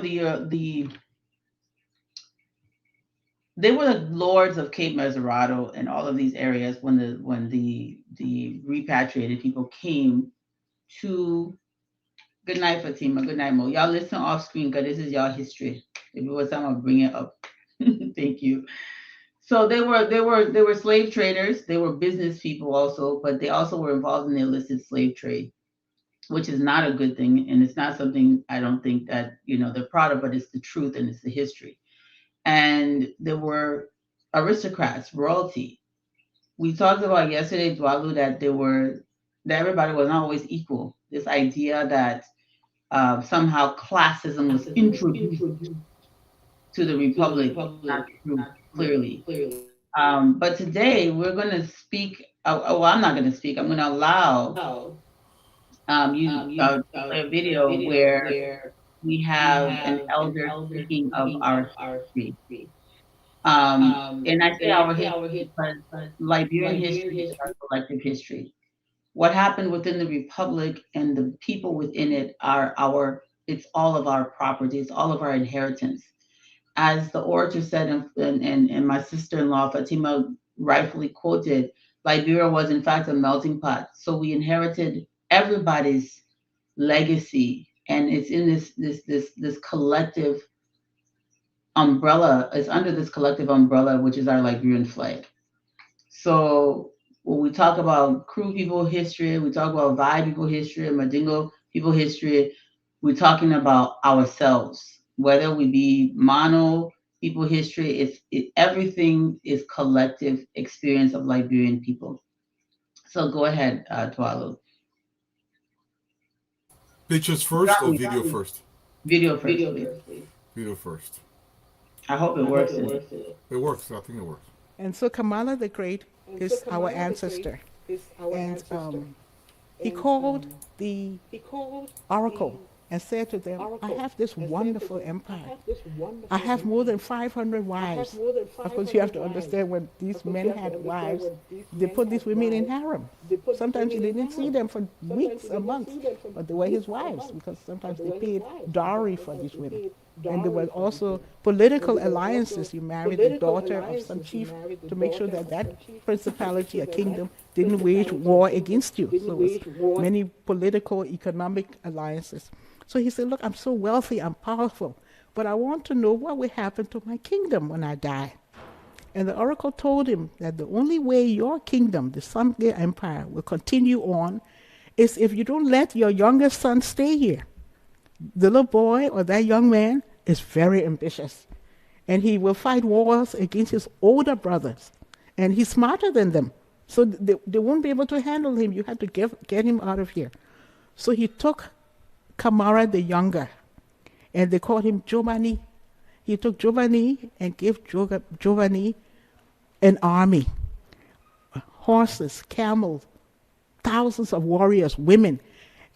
they were the lords of Cape Mesurado and all of these areas when the repatriated people came to. Good night, Fatima. Good night, Mo. Y'all listen off screen because this is y'all history. If it was time, I'll bring it up. Thank you. So they were slave traders. They were business people also, but they also were involved in the illicit slave trade, which is not a good thing, and it's not something I don't think that they're proud of, but it's the truth and it's the history. And there were aristocrats, royalty. We talked about yesterday, Dwalu, that everybody was not always equal. This idea that somehow classism was introduced to the republic, not true, clearly. But today we're going to speak. Well, I'm not going to speak. I'm going to allow you play a video where we have an elder speaking of our history. And I say our history because Liberian history is our collective history. What happened within the republic and the people within it it's all of our property, it's all of our inheritance. As the orator said, and my sister-in-law Fatima rightfully quoted, Liberia was in fact a melting pot. So we inherited everybody's legacy, and it's in this collective umbrella. It's under this collective umbrella, which is our Liberian flag. So when we talk about Kru people history, we talk about Vi people history, Madingo people history, we're talking about ourselves. Whether we be Mono people history, everything is collective experience of Liberian people. So go ahead, Tualu. Pictures first or video first? Video first, please. Video first. I hope it works. It works. I think it works. And so Kamala the Great is our ancestor. And he called the oracle and said to them, I have this wonderful empire. I have more than 500 wives. Of course, you have to understand when these men had wives, they put these women in harem. Sometimes he didn't see them for weeks or months, but they were his wives because sometimes they paid dowry for these women. And there were also political alliances. You married the daughter of some chief to make sure that that principality or kingdom didn't wage war against you. So it was many political, economic alliances. So he said, look, I'm so wealthy, I'm powerful, but I want to know what will happen to my kingdom when I die. And the oracle told him that the only way your kingdom, the Samge Empire, will continue on is if you don't let your youngest son stay here. The little boy or that young man is very ambitious, and he will fight wars against his older brothers, and he's smarter than them. So they won't be able to handle him. You have to get him out of here. So he took Kamara the younger, and they called him Giovanni. He took Giovanni and gave Giovanni an army, horses, camels, thousands of warriors, women,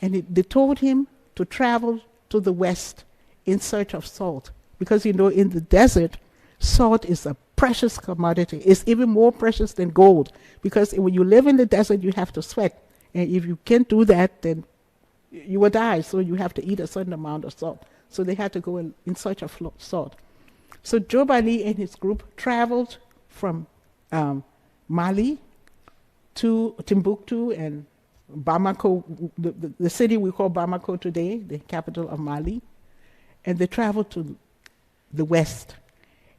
and they told him to travel to the west in search of salt, because in the desert, salt is a precious commodity. It's even more precious than gold, because when you live in the desert, you have to sweat, and if you can't do that, then you will die. So you have to eat a certain amount of salt. So they had to go in search of salt. So Joe Bali and his group traveled from Mali to Timbuktu and Bamako, the city we call Bamako today, the capital of Mali. And they traveled to the west.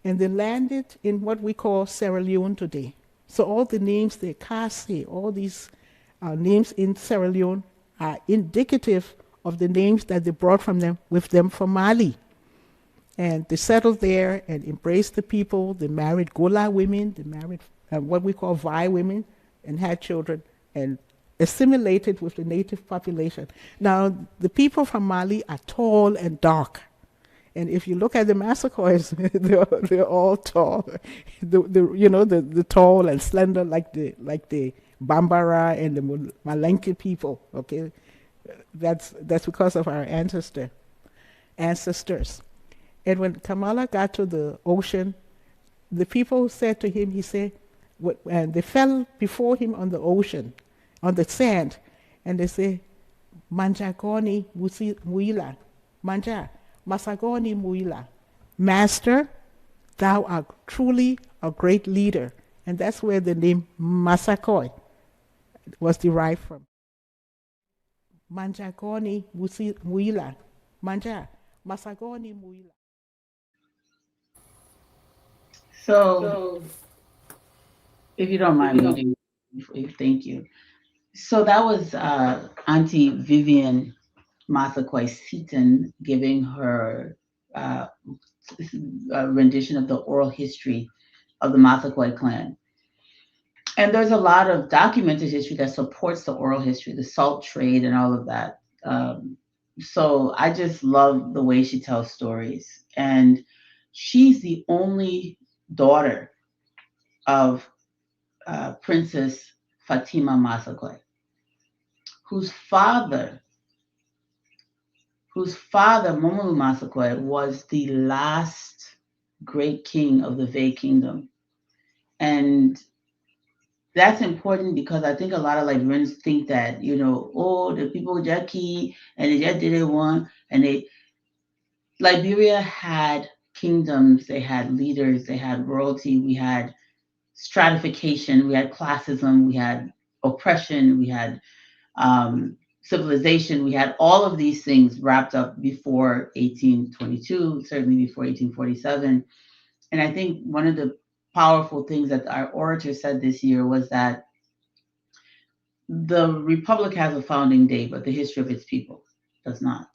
And they landed in what we call Sierra Leone today. So all the names, the Kasi, all these names in Sierra Leone are indicative of the names that they brought with them from Mali. And they settled there and embraced the people. They married Gola women, they married what we call Vai women, and had children and assimilated with the native population. Now, the people from Mali are tall and dark. And if you look at the Massaquois, they're all tall. The tall and slender like the Bambara and the Malenke people. Okay, that's because of our ancestors. And when Kamala got to the ocean, the people said to him, and they fell before him on the ocean, on the sand, and they say, Manjagoni Muila, Manja, Masagoni Muila, Master, thou art truly a great leader. And that's where the name Masakoi was derived from. Manjagoni Muila, Manja, Masagoni Muila. So, if you don't mind reading, thank you. So that was Auntie Vivian Massaquoi Seaton giving her rendition of the oral history of the Massaquoi clan. And there's a lot of documented history that supports the oral history, the salt trade, and all of that. So I just love the way she tells stories. And she's the only daughter of Princess Fatima Massaquoi, whose father, Momolu Massaquoi, was the last great king of the Vey Kingdom. And that's important because I think a lot of Liberians think that, the people Jackie and they just did it one, and Liberia had kingdoms, they had leaders, they had royalty, we had stratification, we had classism, we had oppression, we had civilization, we had all of these things wrapped up before 1822, certainly before 1847. And I think one of the powerful things that our orator said this year was that the Republic has a founding day, but the history of its people does not.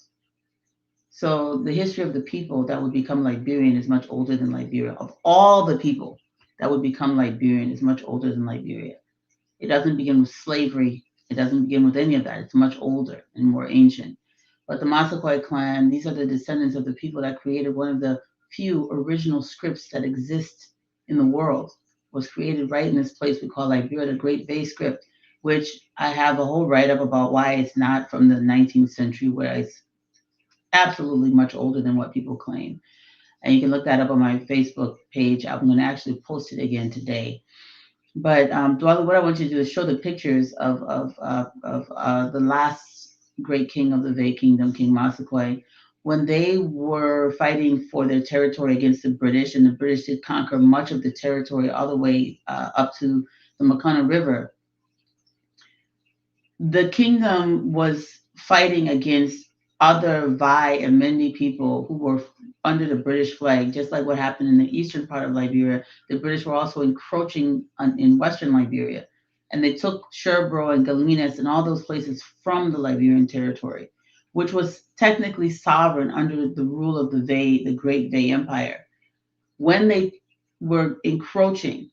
So the history of the people that would become Liberian is much older than Liberia. Of all the people that would become Liberian is much older than Liberia. It doesn't begin with slavery. It doesn't begin with any of that. It's much older and more ancient. But the Massaquoi clan, these are the descendants of the people that created one of the few original scripts that exist in the world. Was created right in this place we call Liberia, the Great Bay script, which I have a whole write-up about why it's not from the 19th century, where it's absolutely much older than what people claim. And you can look that up on my Facebook page. I'm going to actually post it again today. But Dwala, what I want you to do is show the pictures of the last great king of the Vey Kingdom, King Massaquoi, when they were fighting for their territory against the British, and the British did conquer much of the territory all the way up to the Makana River. The kingdom was fighting against other Vai and Mendi people who were under the British flag, just like what happened in the eastern part of Liberia. The British were also encroaching in western Liberia, and they took Sherbro and Galminas and all those places from the Liberian territory, which was technically sovereign under the rule of the Great Vey Empire. When they were encroaching,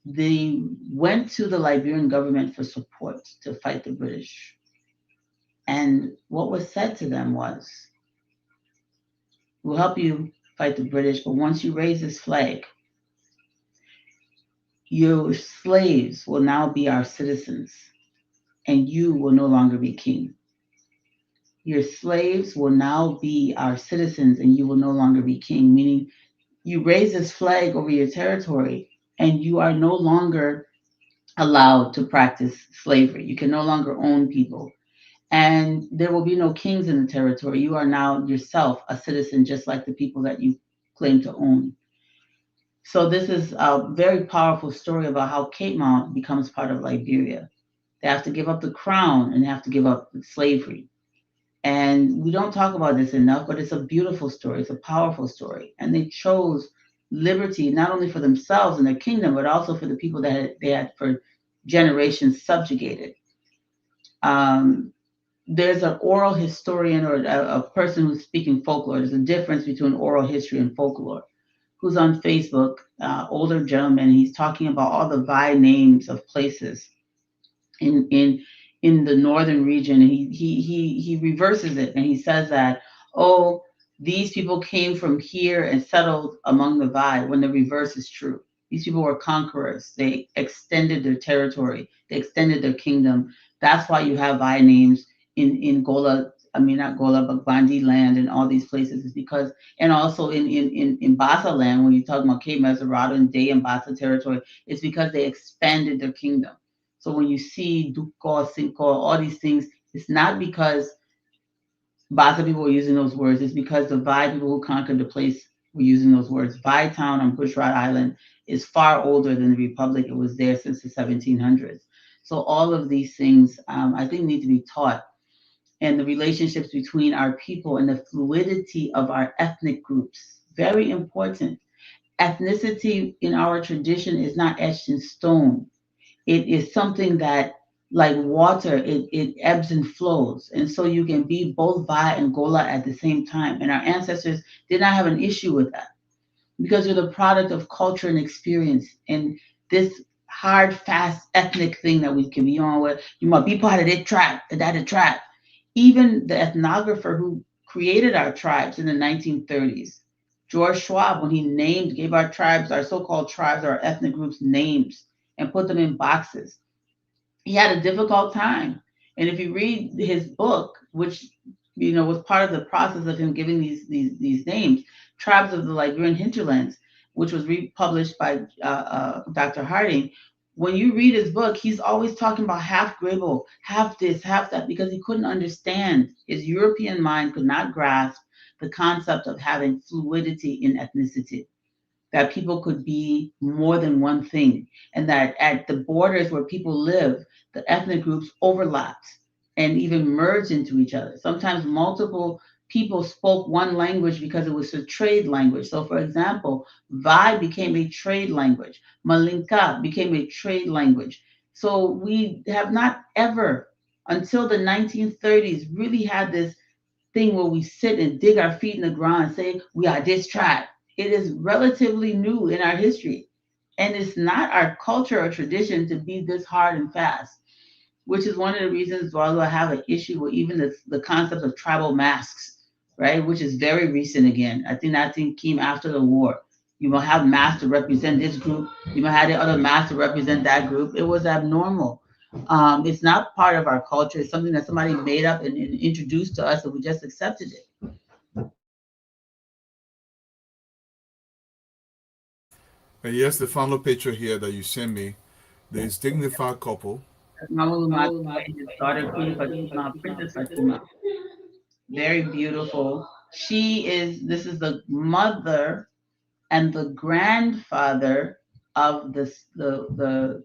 they went to the Liberian government for support to fight the British. And what was said to them was, we'll help you fight the British, but once you raise this flag, your slaves will now be our citizens, and you will no longer be king. Your slaves will now be our citizens, and you will no longer be king, meaning you raise this flag over your territory, and you are no longer allowed to practice slavery. You can no longer own people. And there will be no kings in the territory. You are now yourself a citizen, just like the people that you claim to own. So this is a very powerful story about how Cape Mount becomes part of Liberia. They have to give up the crown and they have to give up slavery. And we don't talk about this enough, but it's a beautiful story. It's a powerful story. And they chose liberty not only for themselves and their kingdom, but also for the people that they had for generations subjugated. Um, there's an oral historian or a person who's speaking folklore. There's a difference between oral history and folklore. Who's on Facebook, older gentleman. He's talking about all the Vai names of places in the northern region, and he reverses it, and he says that, oh, these people came from here and settled among the Vai, when the reverse is true. These people were conquerors. They extended their territory. They extended their kingdom. That's why you have Vai names in Gola. I mean, not Gola, but Bandi land and all these places is because, and also in Bassa land, when you talk about Cape Meserado and Day and Bassa territory, it's because they expanded their kingdom. So when you see Duko, Sinko, all these things, it's not because Bassa people were using those words. It's because the Vai people who conquered the place were using those words. Vai town on Bushrod Island is far older than the Republic. It was there since the 1700s. So all of these things, I think, need to be taught. And the relationships between our people and the fluidity of our ethnic groups, very important. Ethnicity in our tradition is not etched in stone. It is something that, like water, it ebbs and flows. And so you can be both Vai and Gola at the same time. And our ancestors did not have an issue with that because you're the product of culture and experience. And this hard, fast ethnic thing that we can be on with, you must be part of that tribe. Even the ethnographer who created our tribes in the 1930s, George Schwab, when he gave our tribes, our so-called tribes, our ethnic groups names and put them in boxes, he had a difficult time. And if you read his book, which was part of the process of him giving these names, Tribes of the Liberian Hinterlands, which was republished by Dr. Harding. When you read his book, he's always talking about half Grebo, half this, half that, because he couldn't understand. His European mind could not grasp the concept of having fluidity in ethnicity, that people could be more than one thing, and that at the borders where people live, the ethnic groups overlapped and even merged into each other. Sometimes multiple people spoke one language because it was a trade language. So, for example, Vai became a trade language, Malinka became a trade language. So, we have not ever, until the 1930s, really had this thing where we sit and dig our feet in the ground and say, we are this tribe. It is relatively new in our history. And it's not our culture or tradition to be this hard and fast, which is one of the reasons why I have an issue with even the concept of tribal masks, right? Which is very recent again. I think that thing came after the war. You will have masks to represent this group. You will have the other masks to represent that group. It was abnormal. It's not part of our culture. It's something that somebody made up and introduced to us, and we just accepted it. And yes, the final picture here that you sent me, this dignified couple. Mamu Fatima, his daughter Queen Fatima, Princess Fatima. Very beautiful. This is the mother and the grandfather of the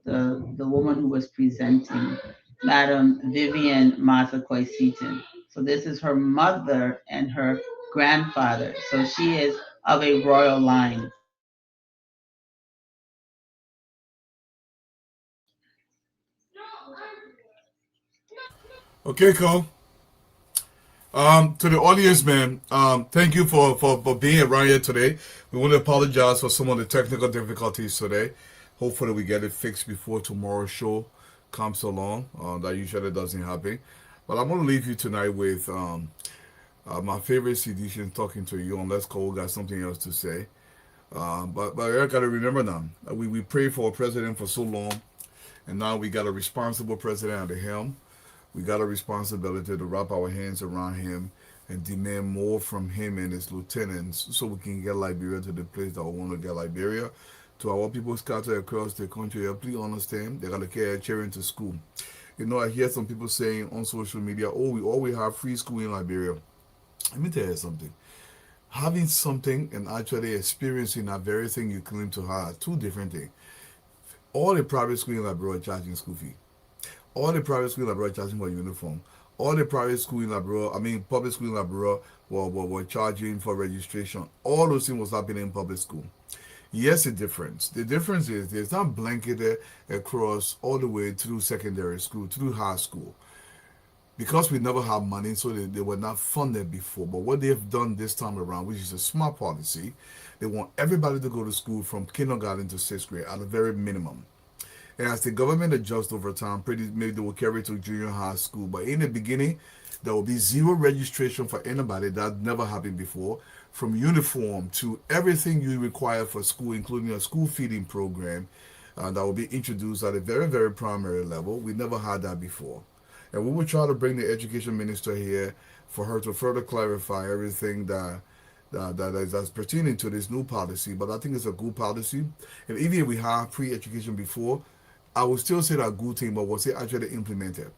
woman who was presenting, Madam Vivian Massaquoi Seaton. So this is her mother and her grandfather. So she is of a royal line. Okay, Cole. To the audience, man, thank you for being around here today. We want to apologize for some of the technical difficulties today. Hopefully, we get it fixed before tomorrow's show comes along. That usually doesn't happen. But I'm going to leave you tonight with my favorite CD, talking to you, unless Cole got something else to say. But I got to remember now, we prayed for a president for so long, and now we got a responsible president at the helm. We got a responsibility to wrap our hands around him and demand more from him and his lieutenants so we can get Liberia to the place that we want to get Liberia. To our people scattered across the country, please understand they got to carry children to school. You know, I hear some people saying on social media, "Oh, we always have free school in Liberia." Let me tell you something. Having something and actually experiencing that very thing you claim to have, two different things. All the private schools in Liberia are charging school fee. All the private schools in Liberia are charging for uniform. All the private schools in Liberia, public schools in Liberia were charging for registration. All those things was happening in public school. Yes, the difference. The difference is there's not blanketed across all the way through secondary school, through high school. Because we never had money, so they were not funded before. But what they've done this time around, which is a smart policy, they want everybody to go to school from kindergarten to 6th grade at a very minimum. And as the government adjusts over time, maybe they will carry to junior high school. But in the beginning, there will be zero registration for anybody. That never happened before. From uniform to everything you require for school, including a school feeding program that will be introduced at a very, very primary level. We never had that before. And we will try to bring the education minister here for her to further clarify everything that's pertaining to this new policy. But I think it's a good policy. And even if we have pre-education before, I would still say that good thing, but was it actually implemented?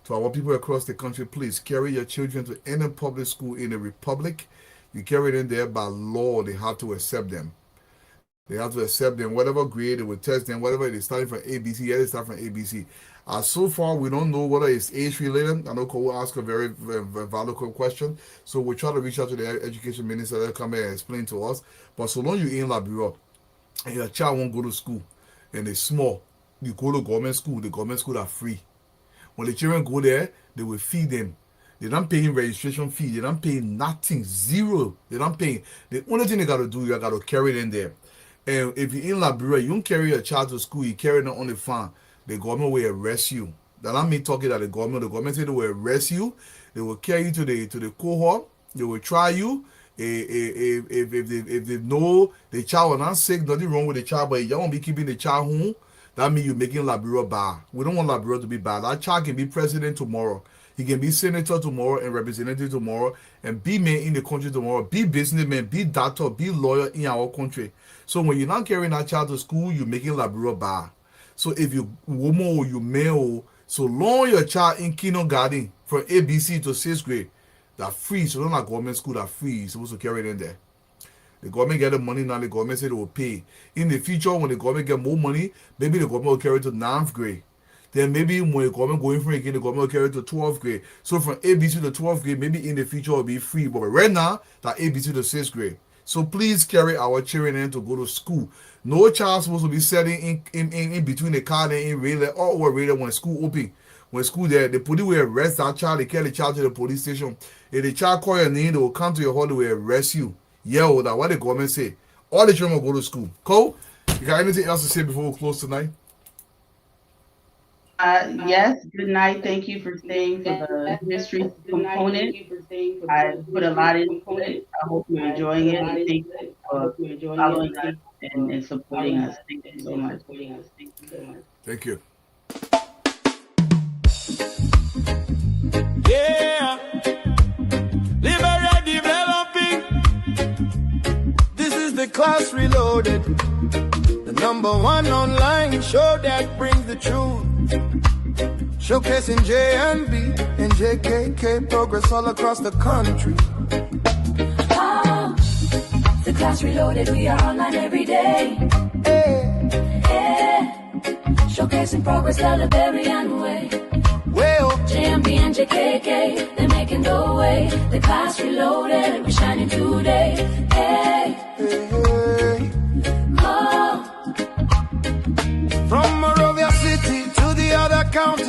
To our people across the country, please carry your children to any public school in the republic. You carry them there by law. They have to accept them. They have to accept them. Whatever grade, they will test them. Whatever they starting from ABC, yeah, they start from ABC. So far, we don't know whether it's age related. I know Cole will ask a very, very valid question. So we'll try to reach out to the education minister to come and explain to us. But so long you're in Liberia and your child won't go to school and they're small, you go to government school. The government school are free. When the children go there, they will feed them. They're not paying registration fee. They're not paying nothing. Zero. They're not paying. The only thing they got to do, you got to carry them there. And if you're in Liberia, you don't carry your child to school, you carry them on the farm. The government will arrest you. That's not me talking that the government said they will arrest you. They will carry you to the cohort. They will try you. If they know the child was not sick, nothing wrong with the child, but you won't be keeping the child home, that means you're making Liberia bad. We don't want Liberia to be bad. That child can be president tomorrow. He can be senator tomorrow and representative tomorrow and be man in the country tomorrow. Be businessman, be doctor, be lawyer in our country. So when you're not carrying that child to school, you're making Liberia bad. So if you woman or you male, so long your child in kindergarten from ABC to 6th grade, that free. So don't like government school that free. You're supposed to carry them there. The government get the money now, the government say they will pay. In the future, when the government get more money, maybe the government will carry to 9th grade. Then maybe when the government going for again, the government will carry to 12th grade. So from ABC to 12th grade, maybe in the future it will be free. But right now, that ABC to 6th grade. So please carry our children in to go to school. No child supposed to be sitting in between the car and in radar or over radar when school open. When school there, the police will arrest that child. They carry the child to the police station. If the child call your name, they will come to your hall. They will arrest you. Yeah, that's what the government say. All the children will go to school. Cole, you got anything else to say before we close tonight? Yes, good night. Thank you for staying for the history component. I put a lot into it. I hope you're enjoying it. And thank you for following us and supporting us. Thank you so much. Thank you. Yeah, liberate developing. This is the Class Reloaded, the #1 online show that brings the truth. Showcasing J&B and JKK progress all across the country. Oh, the Class Reloaded, we are online every day. Yeah. Showcasing progress, Liberian way. Well, JMB and JKK, they're making the way. The Class Reloaded, we're shining today. Hey. Oh. From Monrovia City to the other counties,